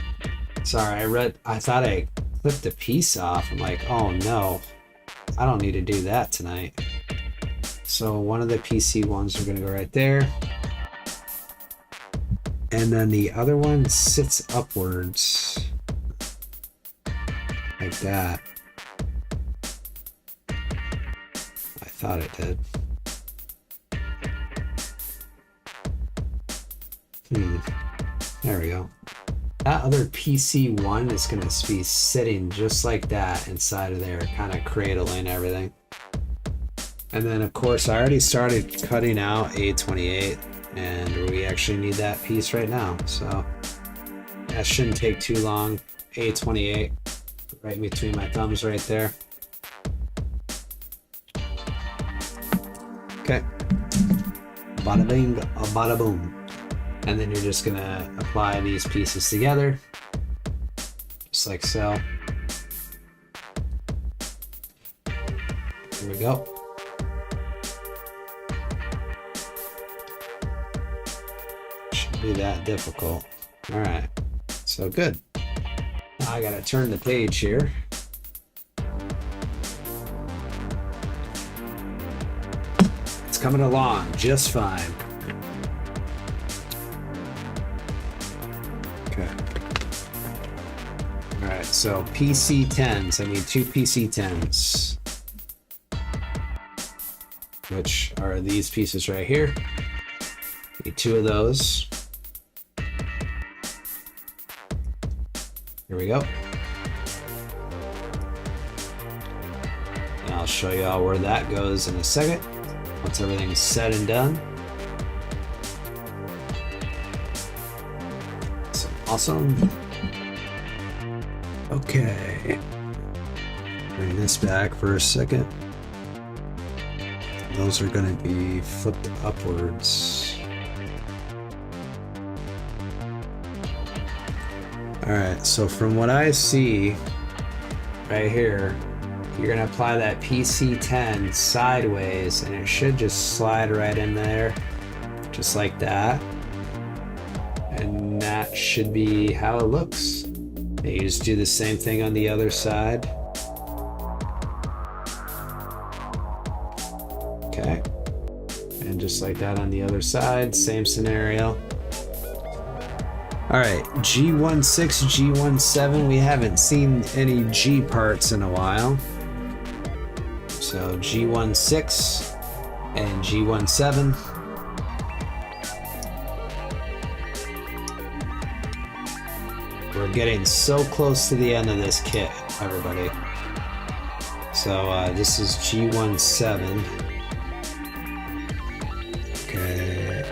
Sorry, I thought I clipped a piece off. I'm like, oh no. I don't need to do that tonight. So one of the PC ones are gonna go right there. And then the other one sits upwards. Like that. I thought it did. There we go. That other PC one is going to be sitting just like that inside of there, kind of cradling everything. And then of course I already started cutting out A28, and we actually need that piece right now. So that shouldn't take too long. A28 right between my thumbs right there. Okay. Bada bing, bada boom. And then you're just gonna apply these pieces together, just like so. Here we go. Shouldn't be that difficult. All right, so good. Now I gotta turn the page here. It's coming along just fine. Okay. All right, so PC10s. I need 2 PC10s, which are these pieces right here. Need 2 of those. Here we go. And I'll show you all where that goes in a second, once everything's said and done. So awesome. Okay. Bring this back for a second. Those are going to be flipped upwards. Alright, so from what I see right here, you're going to apply that PC10 sideways, and it should just slide right in there, just like that. And that should be how it looks. And you just do the same thing on the other side. Okay. And just like that on the other side, same scenario. Alright, G16, G17, we haven't seen any G parts in a while. So G16 and G17. We're getting so close to the end of this kit, everybody. So this is G17. Okay.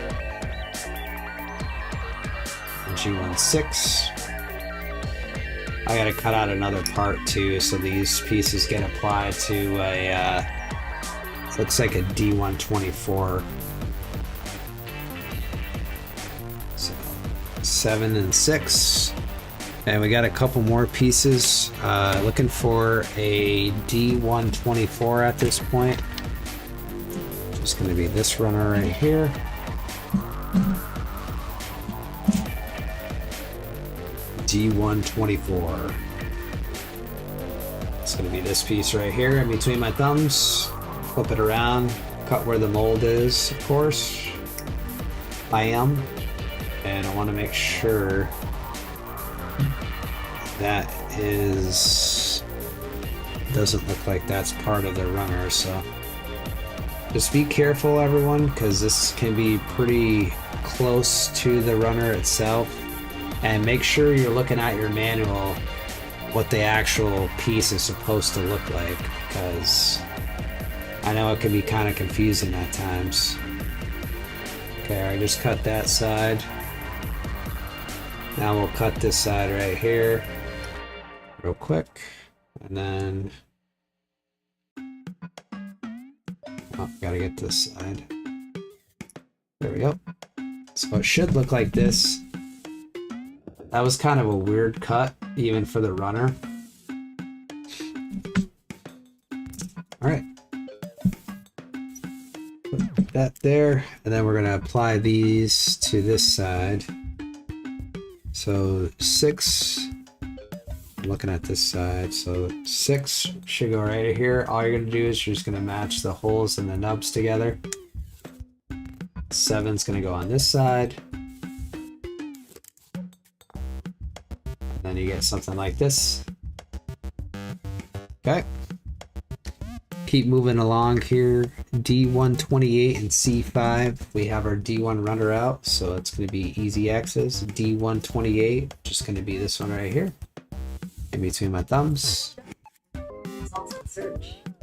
G16. I gotta cut out another part too, so these pieces get applied to a looks like a D124. So 7 and 6, and we got a couple more pieces. Looking for a D124 at this point. Just gonna be this runner right here. D124. It's going to be this piece right here in between my thumbs. Flip it around, cut where the mold is, of course. And I want to make sure that doesn't look like that's part of the runner, so just be careful, everyone, because this can be pretty close to the runner itself. And make sure you're looking at your manual what the actual piece is supposed to look like, because I know it can be kind of confusing at times. Okay, I just cut that side. Now we'll cut this side right here real quick, and then gotta get this side. There we go. So it should look like this. That was kind of a weird cut, even for the runner. All right. that there, and then we're gonna apply these to this side. So 6, I'm looking at this side, so 6 should go right here. All you're gonna do is you're just gonna match the holes and the nubs together. 7's gonna go on this side. And then you get something like this. Okay. Keep moving along here. D128 and C5. We have our D1 runner out, so it's going to be easy access. D128, just going to be this one right here, in between my thumbs.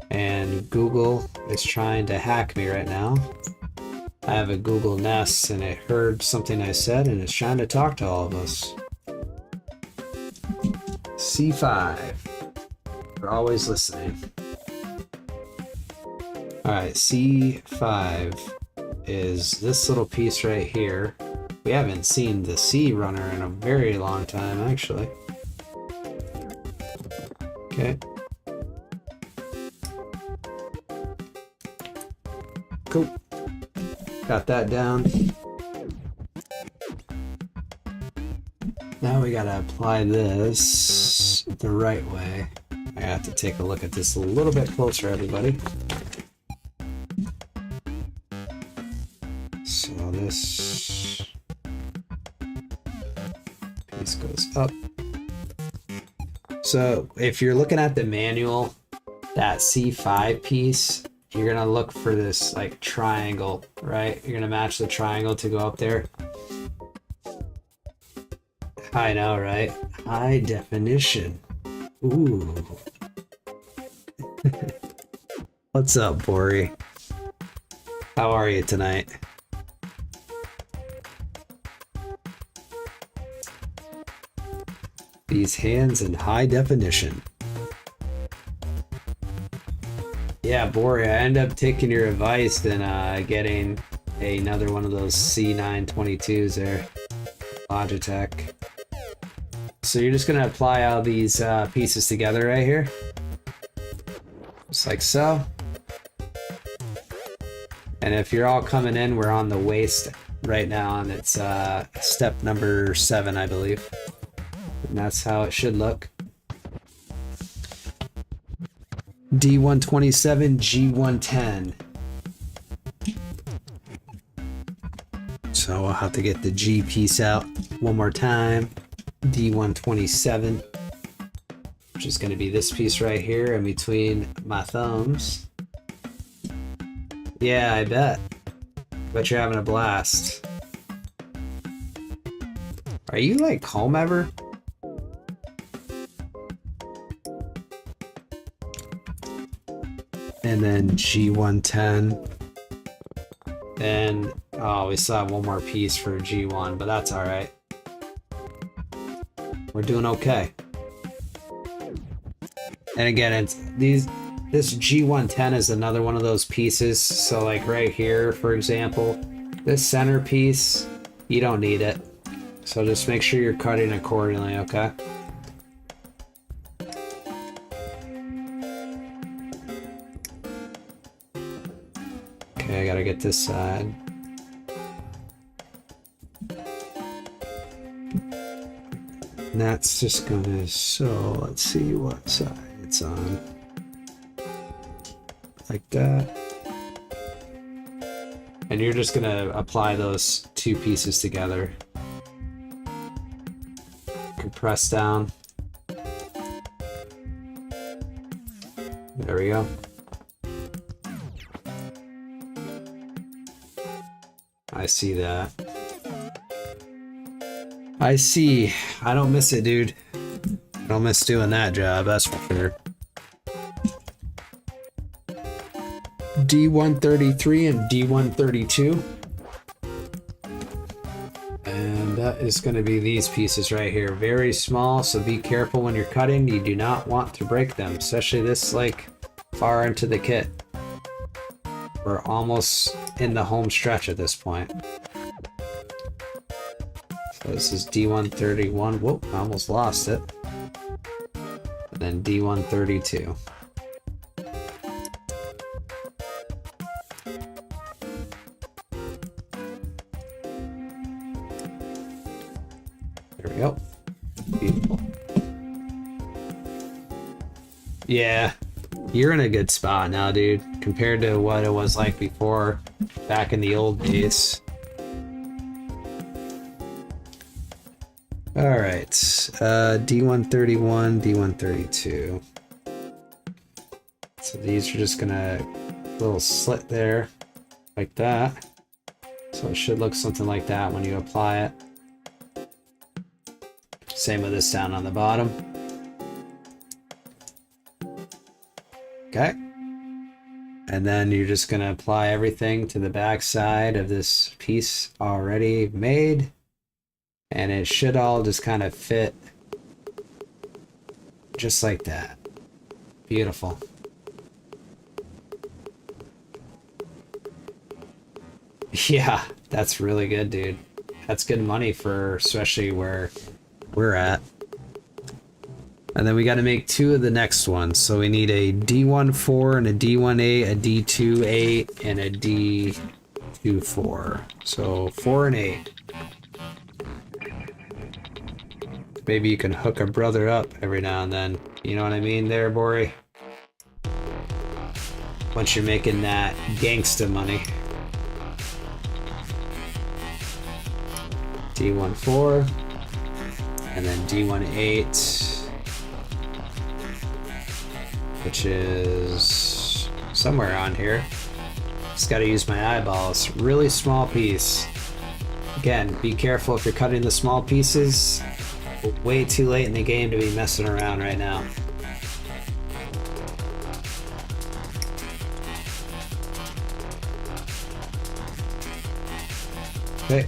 And Google is trying to hack me right now. I have a Google Nest, and it heard something I said, and it's trying to talk to all of us. C5. We're always listening. Alright, C5 is this little piece right here. We haven't seen the C runner in a very long time, actually. Okay. Cool. Got that down. Now we gotta apply this the right way. I have to take a look at this a little bit closer, everybody. So this piece goes up. So if you're looking at the manual, that C5 piece, you're gonna look for this like triangle, right? You're gonna match the triangle to go up there. I know, right? High definition. Ooh. What's up, Bori? How are you tonight? These hands in high definition. Yeah, Bori, I end up taking your advice and getting another one of those C922s there. Logitech. So you're just gonna apply all these pieces together right here. Just like so. And if you're all coming in, we're on the waist right now, and it's step number 7, I believe. And that's how it should look. D127, G110. So I'll have to get the G piece out one more time. D127, which is going to be this piece right here in between my thumbs. Yeah, I bet. Bet you're having a blast. Are you like home ever? And then G110. And oh, we still have one more piece for G1, but that's all right. We're doing okay. And again, it's this G110 is another one of those pieces. So like right here, for example, this center piece, you don't need it. So just make sure you're cutting accordingly, okay? Okay, I gotta get this side. And that's just gonna, so let's see what side it's on. Like that. And you're just gonna apply those two pieces together. Compress down. There we go. I see that. I see. I don't miss it, dude. I don't miss doing that job, that's for sure. D133 and D132. And that is going to be these pieces right here. Very small, so be careful when you're cutting. You do not want to break them, especially this like far into the kit. We're almost in the home stretch at this point. So this is D131. Whoop, I almost lost it. And then D132. There we go. Beautiful. Yeah, you're in a good spot now, dude, compared to what it was like before, back in the old days. Alright, D131, D132. So these are just gonna, little slit there, like that. So it should look something like that when you apply it. Same with this down on the bottom. Okay. And then you're just gonna apply everything to the back side of this piece already made. And it should all just kind of fit just like that. Beautiful. Yeah, that's really good, dude. That's good money for especially where we're at. And then we got to make two of the next ones. So we need a D14 and a D18, a D28, and a D24. So 4 and 8. Maybe you can hook a brother up every now and then. You know what I mean there, Bori? Once you're making that gangsta money. D14. And then D18. Which is somewhere on here. Just gotta use my eyeballs. Really small piece. Again, be careful if you're cutting the small pieces. Way too late in the game to be messing around right now. Okay.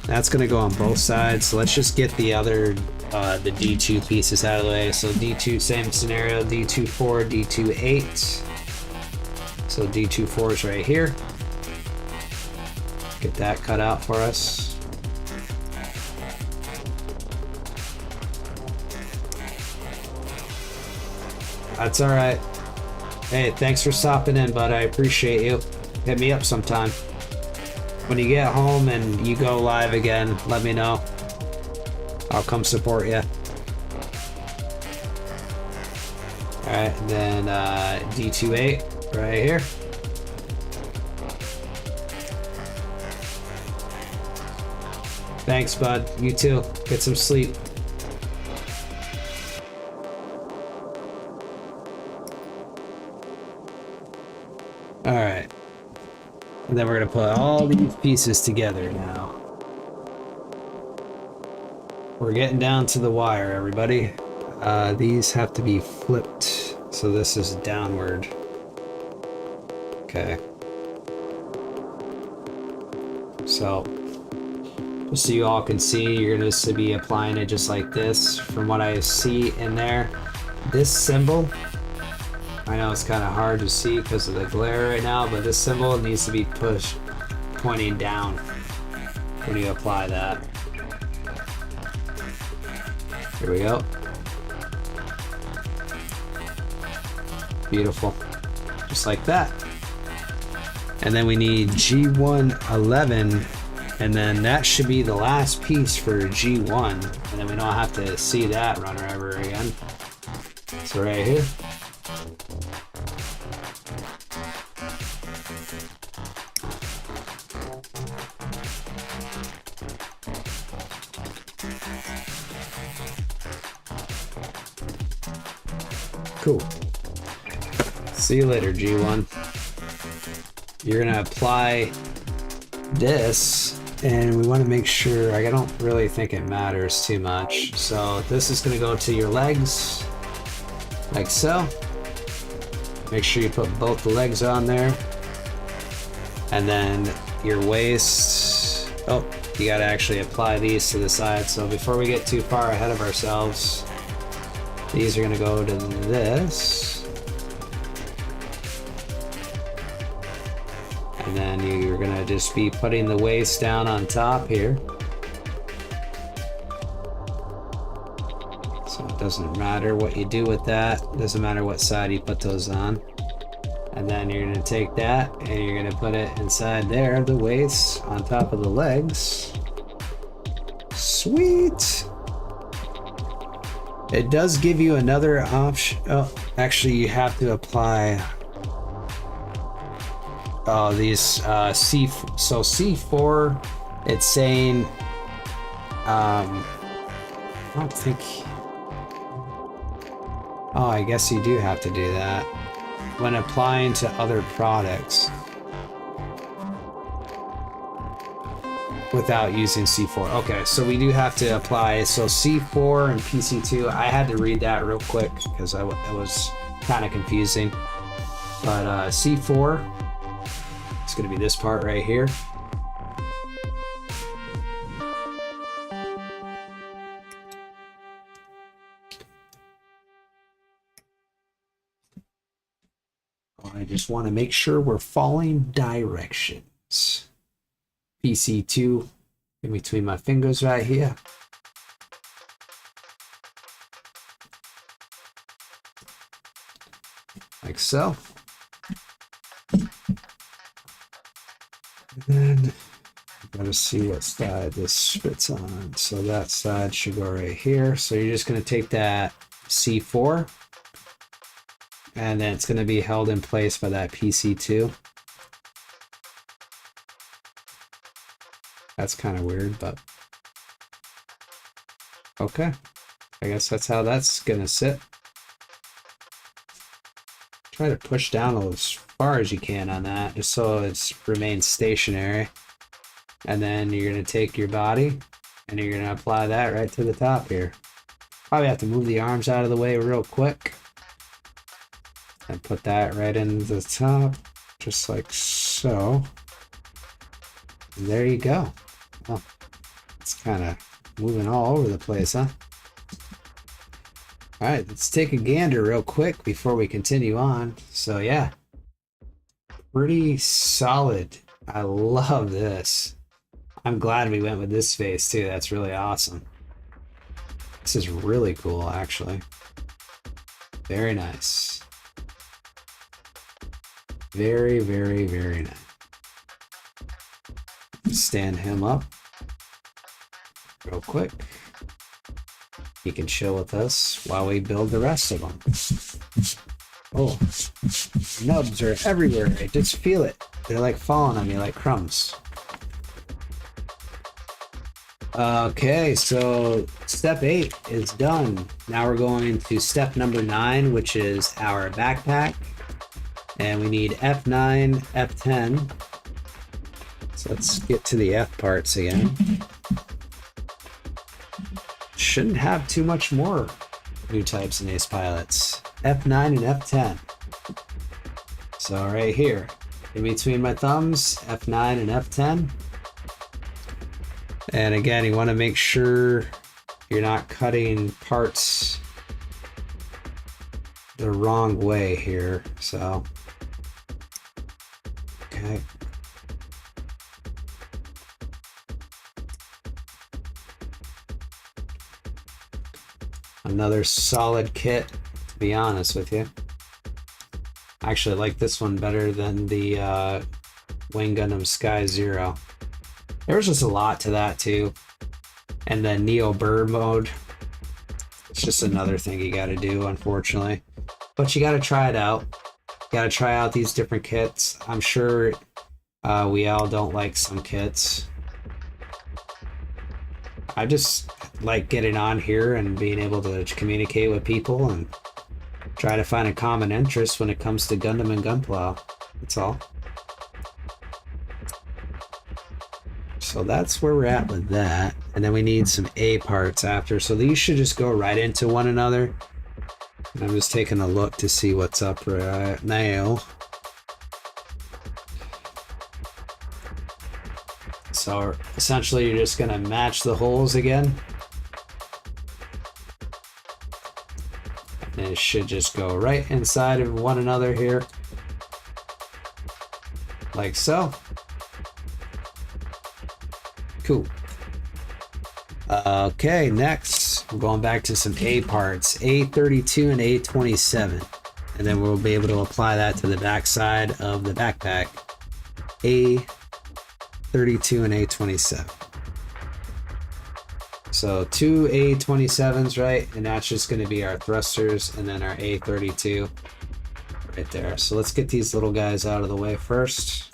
That's gonna go on both sides. So let's just get the other, the D2 pieces out of the way. So D2, same scenario, D24, D28. So D24 is right here. Get that cut out for us. That's all right. Hey, thanks for stopping in, bud. I appreciate you. Hit me up sometime. When you get home and you go live again, let me know. I'll come support you. All right, and then D28 right here. Thanks, bud. You too. Get some sleep. All right. And then we're gonna put all these pieces together now. We're getting down to the wire, everybody. These have to be flipped, so this is downward. Okay. So, just so you all can see, you're gonna just be applying it just like this. From what I see in there, this symbol, I know it's kind of hard to see because of the glare right now, but this symbol needs to be pushed, pointing down when you apply that. Here we go. Beautiful. Just like that. And then we need G111, and then that should be the last piece for G1, and then we don't have to see that run ever again. So right here. Cool. See you later, G1. You're gonna apply this, and we want to make sure, I don't really think it matters too much. So this is gonna go to your legs, like so. Make sure you put both the legs on there. And then your waist, oh, you gotta actually apply these to the side. So before we get too far ahead of ourselves, these are gonna go to this. And then you're gonna just be putting the waist down on top here. So it doesn't matter what you do with that. It doesn't matter what side you put those on. And then you're gonna take that and you're gonna put it inside there, the waist, on top of the legs. Sweet. It does give you another option. Oh, actually, you have to apply these C. So C4, it's saying I don't think. Oh, I guess you do have to do that when applying to other products without using C4. Okay, so we do have to apply. So C4 and PC2, I had to read that real quick because it was kind of confusing. But C4, it's going to be this part right here. I just want to make sure we're following directions. PC2 in between my fingers right here. Like so. And then gotta see what side this fits on. So that side should go right here. So you're just gonna take that C4 and then it's gonna be held in place by that PC2. That's kind of weird, but okay. I guess that's how that's gonna sit. Try to push down as far as you can on that, just so it remains stationary. And then you're gonna take your body and you're gonna apply that right to the top here. Probably have to move the arms out of the way real quick. And put that right in the top, just like so. And there you go. Oh, it's kind of moving all over the place, huh? All right, let's take a gander real quick before we continue on. So yeah, pretty solid. I love this. I'm glad we went with this face too. That's really awesome. This is really cool, actually. Very nice. Very, very, very nice. Stand him up real quick. He can chill with us while we build the rest of them. Oh, nubs are everywhere. I just feel it. They're like falling on me like crumbs. Okay, so step 8 is done. Now we're going to step number 9, which is our backpack. And we need F9, F10. So let's get to the F parts again. Shouldn't have too much more new types in Ace Pilots. F9 and F10. So right here, in between my thumbs, F9 and F10. And again, you want to make sure you're not cutting parts the wrong way here. So, okay. Another solid kit, to be honest with you. I actually like this one better than the Wing Gundam Sky Zero. There was just a lot to that too. And then Neo Burr mode. It's just another thing you gotta do, unfortunately. But you gotta try it out. You gotta try out these different kits. I'm sure we all don't like some kits. I just like getting on here and being able to communicate with people and try to find a common interest when it comes to Gundam and Gunpla. That's all. So that's where we're at with that. And then we need some A parts after. So these should just go right into one another. And I'm just taking a look to see what's up right now. So essentially you're just gonna match the holes again. And it should just go right inside of one another here. Like so. Cool. Okay, next we're going back to some A parts, A32 and A27, and then we'll be able to apply that to the back side of the backpack. A32 and A27. So two A27s, right? And that's just going to be our thrusters and then our A32 right there. So let's get these little guys out of the way first.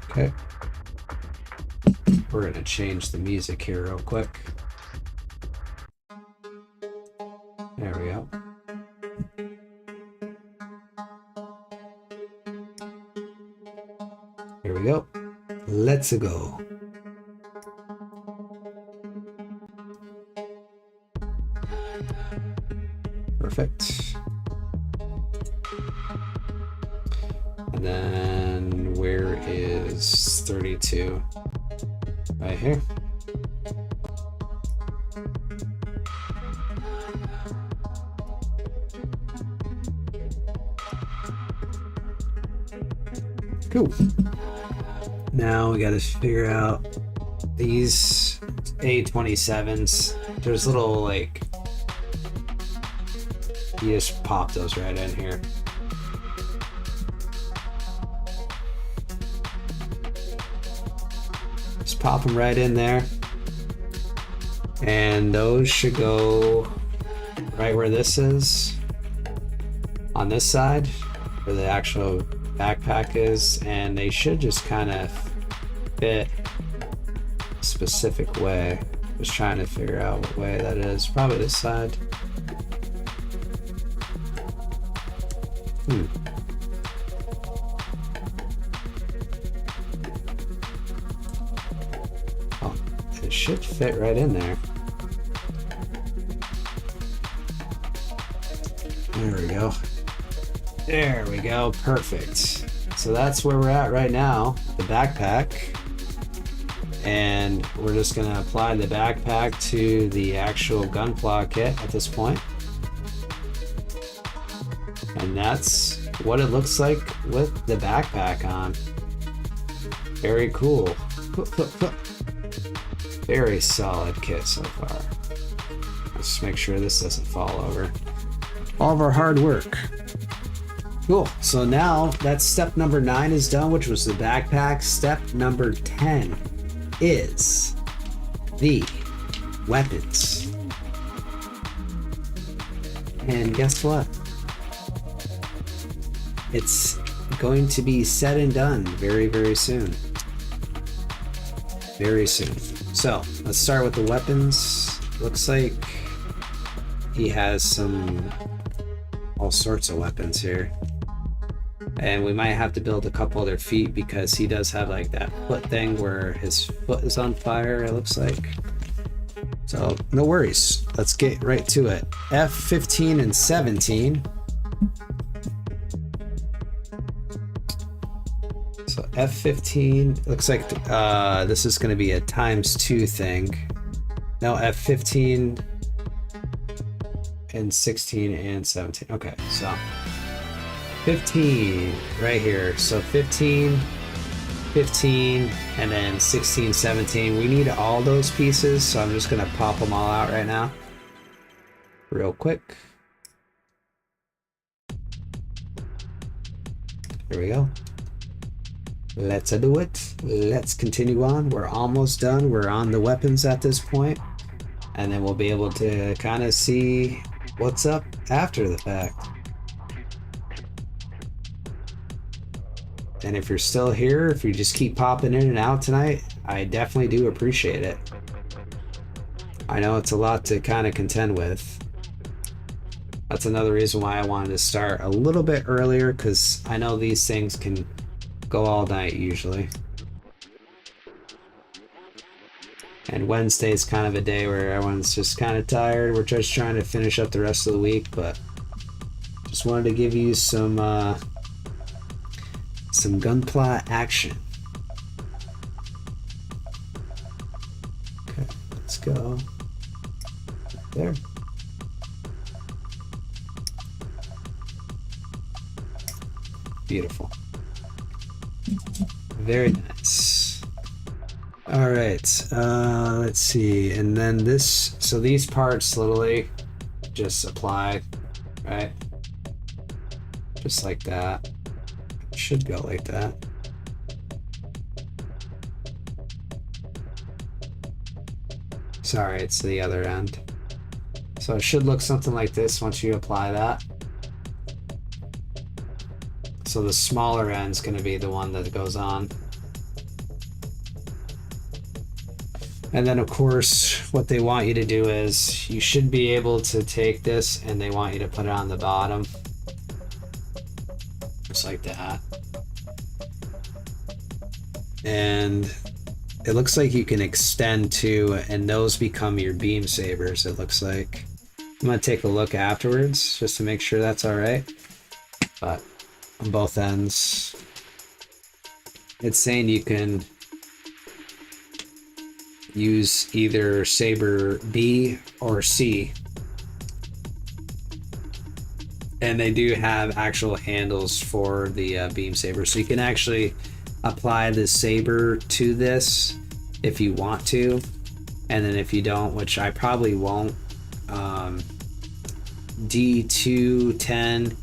Okay. We're going to change the music here real quick. There we go. Here we go. Let's go. Perfect. And then where is 32? Right here. Cool. Now we got to figure out these A27s. There's little, like, you just pop those right in here. Just pop them right in there. And those should go right where this is, on this side, where the actual backpack is, and they should just kind of fit a specific way. Just trying to figure out what way that is. Probably this side. Oh, it should fit right in there. There we go. There we go, perfect. So that's where we're at right now, the backpack. And we're just gonna apply the backpack to the actual Gunpla kit at this point. And that's what it looks like with the backpack on. Very cool. Very solid kit so far. Let's make sure this doesn't fall over. All of our hard work. Cool. So now that's step number 9 is done, which was the backpack. Step number 10 is the weapons. And guess what? It's going to be said and done very, very soon. Very soon. So let's start with the weapons. Looks like he has all sorts of weapons here. And we might have to build a couple other feet because he does have like that foot thing where his foot is on fire, it looks like. So no worries. Let's get right to it. F15 and 17. So F15 looks like this is going to be a ×2 thing. No, F15 and 16 and 17. Okay, so 15 right here. So 15, 15, and then 16, 17. We need all those pieces, so I'm just gonna pop them all out right now real quick. There we go. Let's do it. Let's continue on. We're almost done. We're on the weapons at this point, and then we'll be able to kind of see what's up after the fact. And if you're still here, if you just keep popping in and out tonight, I definitely do appreciate it. I know it's a lot to kind of contend with. That's another reason why I wanted to start a little bit earlier, because I know these things can go all night usually. And Wednesday is kind of a day where everyone's just kind of tired. We're just trying to finish up the rest of the week, but just wanted to give you some Gunpla action. Okay, let's go there. Beautiful. Very nice. All right, let's see. And then this, so these parts literally just apply, right? Just like that. It should go like that. Sorry, it's the other end. So it should look something like this once you apply that. So the smaller end's going to be the one that goes on. And then of course, what they want you to do is you should be able to take this and they want you to put it on the bottom. Just like that. And it looks like you can extend too, and those become your beam sabers, it looks like. I'm gonna take a look afterwards just to make sure that's all right. But on both ends, it's saying you can use either saber B or C. And they do have actual handles for the beam saber, so you can actually apply the saber to this if you want to, and then if you don't, which I probably won't, D210,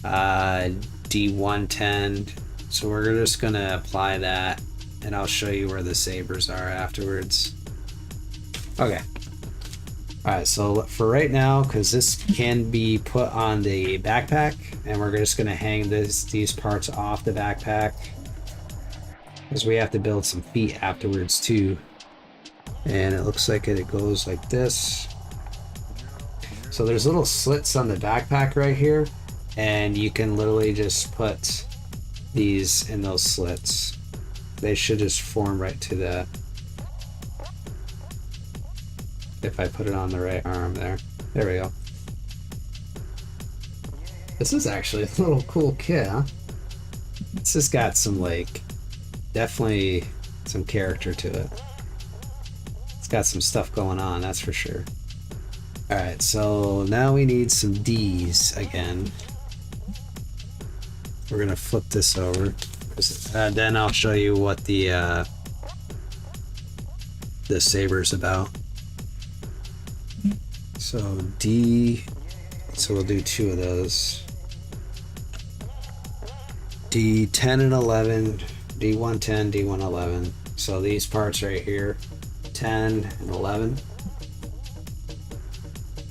D110, so we're just gonna apply that and I'll show you where the sabers are afterwards. Okay. Alright, so for right now, because this can be put on the backpack, and we're just going to hang these parts off the backpack, because we have to build some feet afterwards too. And it looks like it goes like this. So there's little slits on the backpack right here, and you can literally just put these in those slits. They should just form right to that. If I put it on the right arm there. There we go. This is actually a little cool kit, huh? It's just got some, like, definitely some character to it. It's got some stuff going on, that's for sure. Alright, so now we need some D's again. We're gonna flip this over. Then I'll show you what the saber's about. So D, so we'll do 2 of those. D10 and 11, D110, D111. So these parts right here, 10 and 11.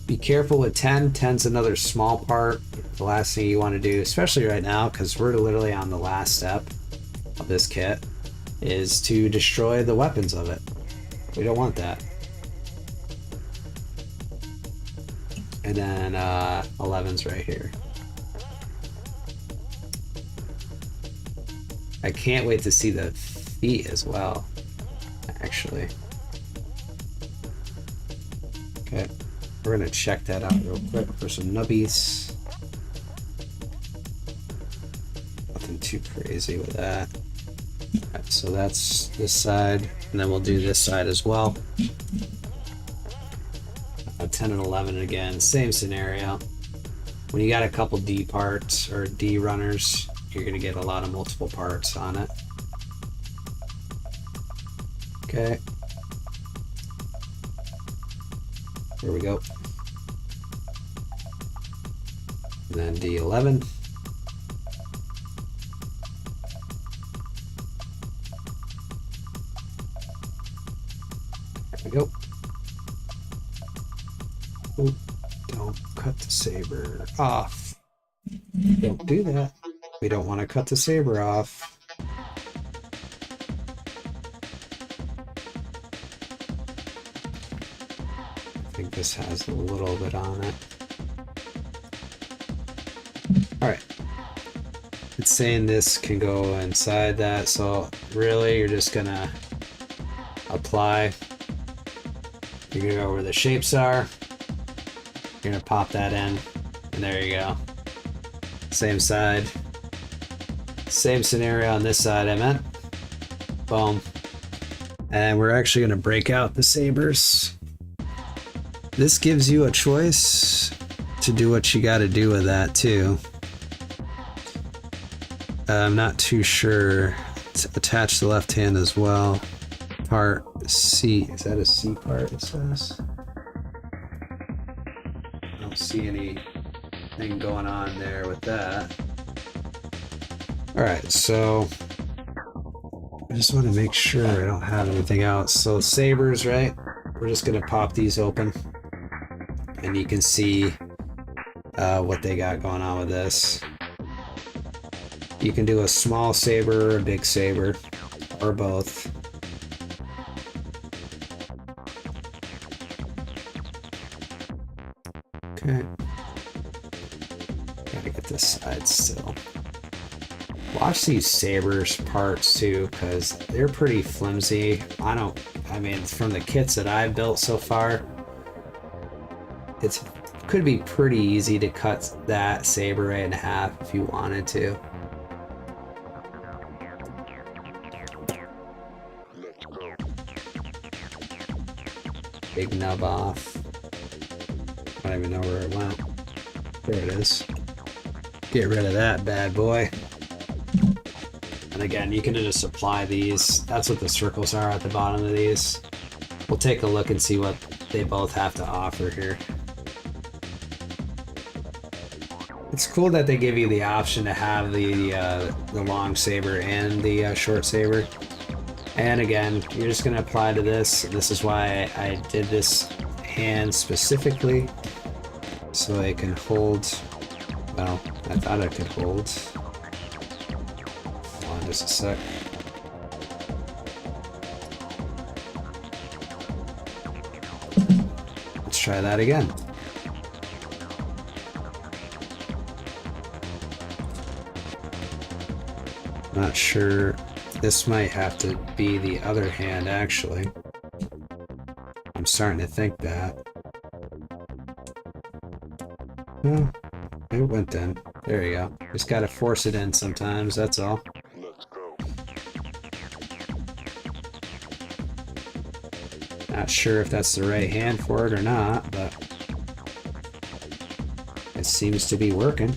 Be careful with 10. 10's another small part. The last thing you want to do, especially right now, because we're literally on the last step of this kit, is to destroy the weapons of it. We don't want that. And then 11's right here. I can't wait to see the feet as well, actually. Okay, we're gonna check that out real quick for some nubbies. Nothing too crazy with that. Alright, so that's this side, and then we'll do this side as well. 10 and 11 again, same scenario. When you got a couple D parts or D runners, you're gonna get a lot of multiple parts on it. Okay. Here we go. And then D11. There we go. Ooh, don't cut the saber off. Don't do that. We don't want to cut the saber off. I think this has a little bit on it. Alright. It's saying this can go inside that, so really you're just gonna apply. You're gonna go where the shapes are. You're gonna pop that in, and there you go. Same side. Same scenario on this side, I meant. Boom. And we're actually gonna break out the sabers. This gives you a choice to do what you gotta do with that too. I'm not too sure. Attach the left hand as well. Part C, is that a C part it says? See anything going on there with that. Alright, so I just want to make sure I don't have anything else. So sabers, right? We're just going to pop these open. And you can see what they got going on with this. You can do a small saber or a big saber, or both. Okay. Gotta get this side still. Watch these sabers parts too, because they're pretty flimsy. I mean, from the kits that I've built so far, it could be pretty easy to cut that saber right in half if you wanted to. Big nub off. I don't even know where it went. There it is. Get rid of that bad boy. And again, you can just apply these. That's what the circles are at the bottom of these. We'll take a look and see what they both have to offer here. It's cool that they give you the option to have the long saber and the short saber. And again, you're just going to apply to this. This is why I did this hand specifically, so I can hold. Well, I thought I could hold. Hold on just a sec. Let's try that again. Not sure. This might have to be the other hand, actually. I'm starting to think that. Oh, it went in. There you go. Just gotta force it in sometimes, that's all. Not sure if that's the right hand for it or not, but it seems to be working.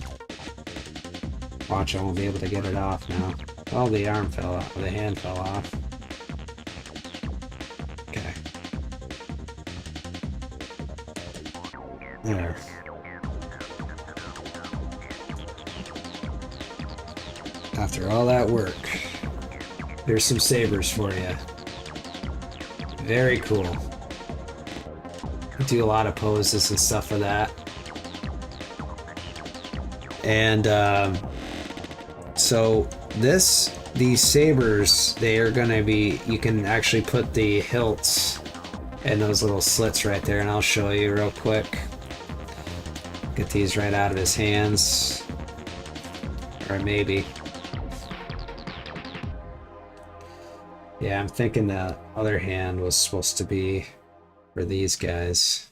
Watch, I won't be able to get it off now. Oh, the arm fell off. The hand fell off. Okay. There. After all that work, there's some sabers for you. Very cool. Do a lot of poses and stuff for that. And so these sabers, they are gonna be, you can actually put the hilts in those little slits right there, and I'll show you real quick. Get these right out of his hands, or maybe. Yeah, I'm thinking the other hand was supposed to be for these guys.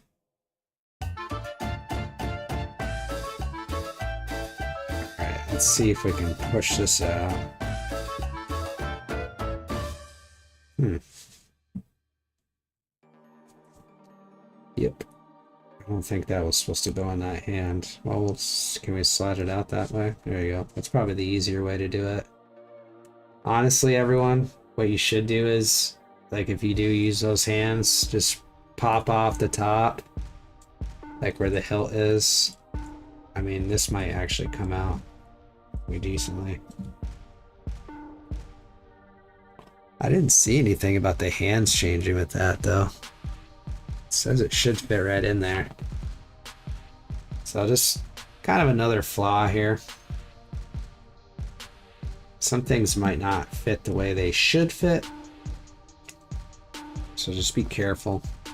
Let's see if we can push this out. Yep. I don't think that was supposed to go in that hand. Well, can we slide it out that way? There you go. That's probably the easier way to do it. Honestly, everyone, what you should do is, like, if you do use those hands, just pop off the top, like where the hilt is. I mean, this might actually come out pretty decently. I didn't see anything about the hands changing with that, though. It says it should fit right in there. So just kind of another flaw here. Some things might not fit the way they should fit. So just be careful. I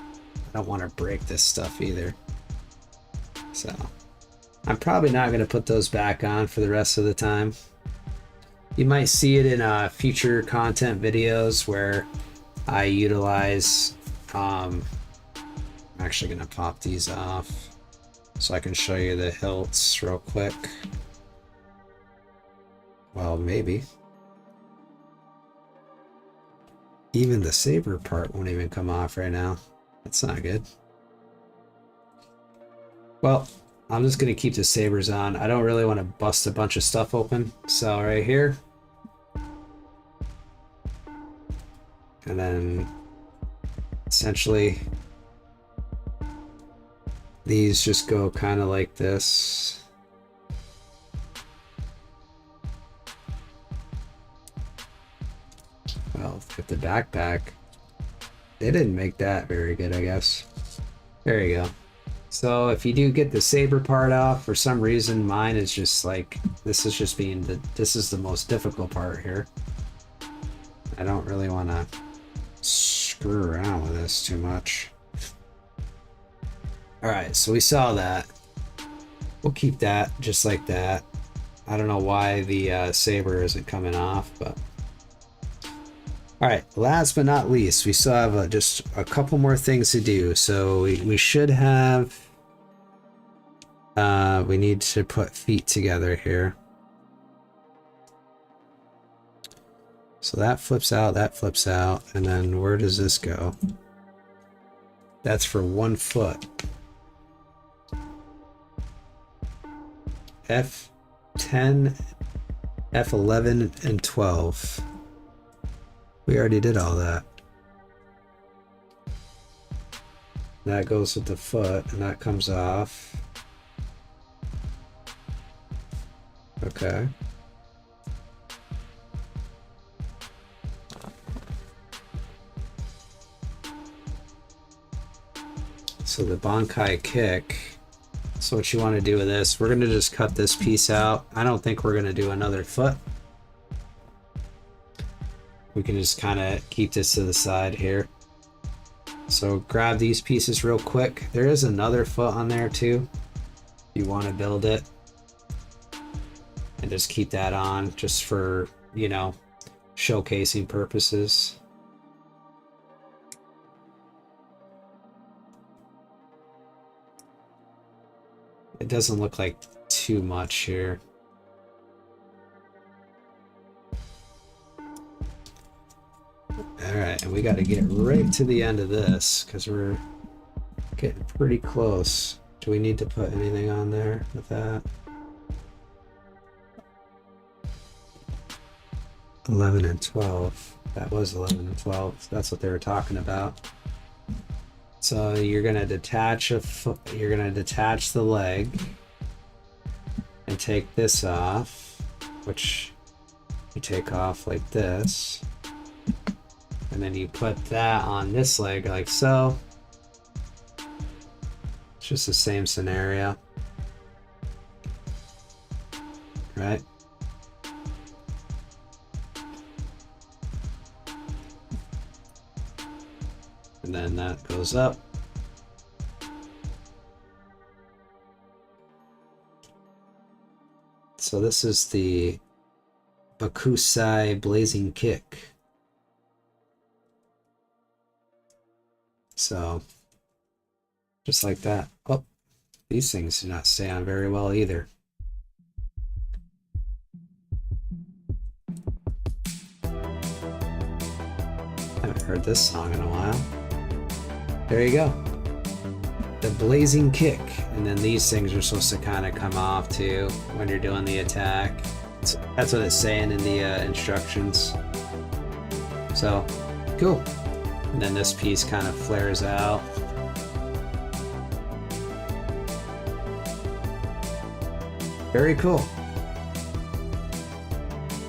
don't want to break this stuff either. So I'm probably not going to put those back on for the rest of the time. You might see it in future content videos where I utilize, I'm actually going to pop these off so I can show you the hilts real quick. Well, maybe. Even the saber part won't even come off right now. That's not good. Well, I'm just going to keep the sabers on. I don't really want to bust a bunch of stuff open. So right here. And then essentially these just go kind of like this. With the backpack. They didn't make that very good, I guess. There you go. So if you do get the saber part off, for some reason mine is just like, this is just being this is the most difficult part here. I don't really want to screw around with this too much. Alright, so we saw that. We'll keep that just like that. I don't know why the saber isn't coming off, but... Alright, last but not least, we still have just a couple more things to do. So we should have... we need to put feet together here. So that flips out, and then where does this go? That's for 1 foot. F10, F11, and 12. We already did all that. That goes with the foot, and that comes off. Okay. So the Bankai kick. So what you want to do with this, we're going to just cut this piece out. I don't think we're going to do another foot. We can just kind of keep this to the side here. So grab these pieces real quick. There is another foot on there too. If you want to build it. And just keep that on just for, you know, showcasing purposes. It doesn't look like too much here. Alright, and we got to get right to the end of this because we're getting pretty close. Do we need to put anything on there with that? 11 and 12. That was 11 and 12. That's what they were talking about. So you're gonna detach a foot. You're gonna detach the leg and take this off, which you take off like this, and then you put that on this leg like so. It's just the same scenario, right? And then that goes up. So this is the Bakusai Blazing Kick. So, just like that. Oh, these things do not stay on very well either. Haven't heard this song in a while. There you go. The Blazing Kick. And then these things are supposed to kind of come off too when you're doing the attack. That's what it's saying in the instructions. So, cool. And then this piece kind of flares out. Very cool.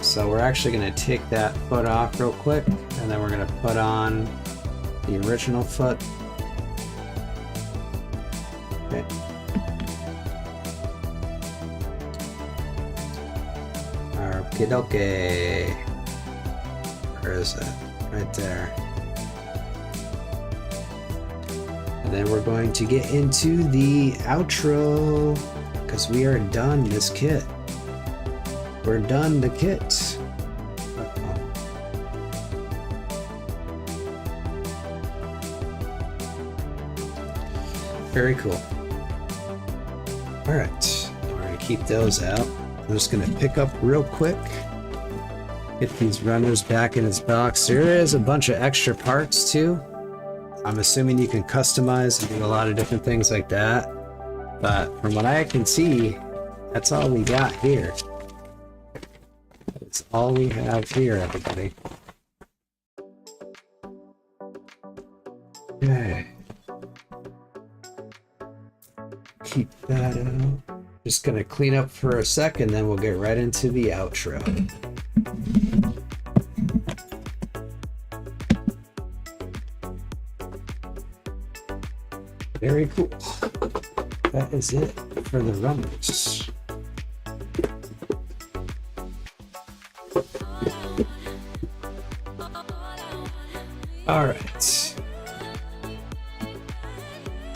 So we're actually going to take that foot off real quick, and then we're going to put on the original foot. Okay. Okie dokie. Where is it? Right there. And then we're going to get into the outro because we are done this kit. We're done the kit. Very cool. Alright, we're going to keep those out. I'm just going to pick up real quick. Get these runners back in its box. There is a bunch of extra parts too. I'm assuming you can customize and do a lot of different things like that. But from what I can see, that's all we got here. That's all we have here, everybody. Okay. Keep that out. Just gonna clean up for a second, then we'll get right into the outro. Very cool. That is it for the runners. All right.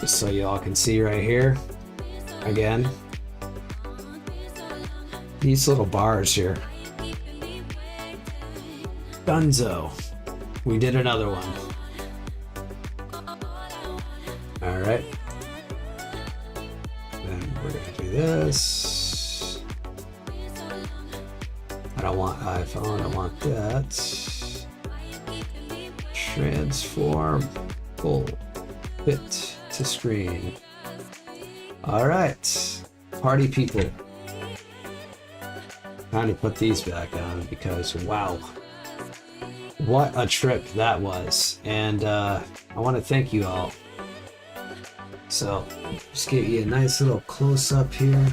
Just so you all can see right here, again, these little bars here. Dunzo. We did another one. All right. Then we're gonna do this. I don't want iPhone, I want that. Transform full fit to screen. All right, party people. Time to put these back on because wow, what a trip that was. And I want to thank you all. So just give you a nice little close up here.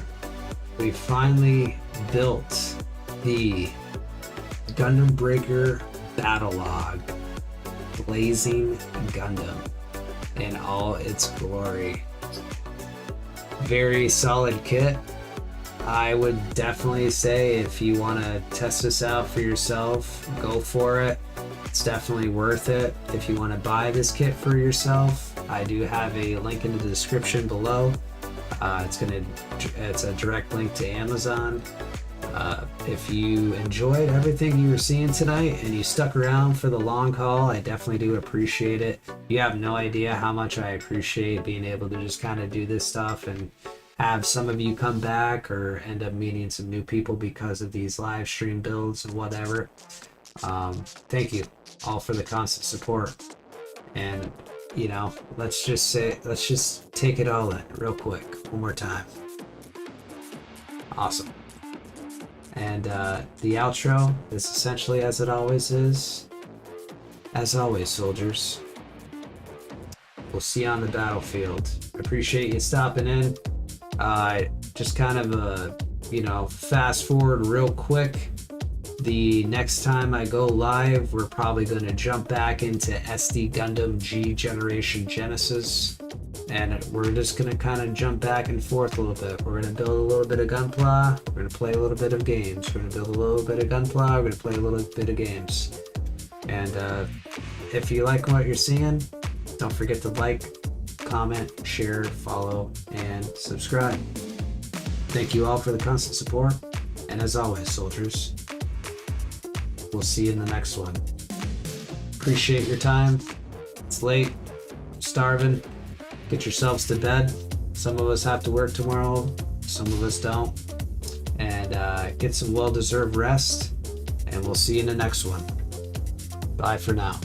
We finally built the Gundam Breaker Battlogue Blazing Gundam in all its glory. Very solid kit. I would definitely say if you want to test this out for yourself, go for it. It's definitely worth it. If you want to buy this kit for yourself, I do have a link in the description below. It's a direct link to Amazon. If you enjoyed everything you were seeing tonight and you stuck around for the long haul, I definitely do appreciate it. You have no idea how much I appreciate being able to just kind of do this stuff and have some of you come back or end up meeting some new people because of these live stream builds and whatever. Thank you all for the constant support. And you know, let's just take it all in real quick one more time. Awesome. And the outro is essentially as it always is. As always, soldiers, we'll see you on the battlefield. I appreciate you stopping in. Just kind of fast forward real quick. The next time I go live, we're probably going to jump back into SD Gundam G Generation Genesis. And we're just going to kind of jump back and forth a little bit. We're going to build a little bit of Gunpla. We're going to play a little bit of games. We're going to build a little bit of Gunpla. We're going to play a little bit of games. And if you like what you're seeing, don't forget to like, comment, share, follow, and subscribe. Thank you all for the constant support. And as always, soldiers, we'll see you in the next one. Appreciate your time. It's late. I'm starving. Get yourselves to bed. Some of us have to work tomorrow. Some of us don't. And get some well-deserved rest. And we'll see you in the next one. Bye for now.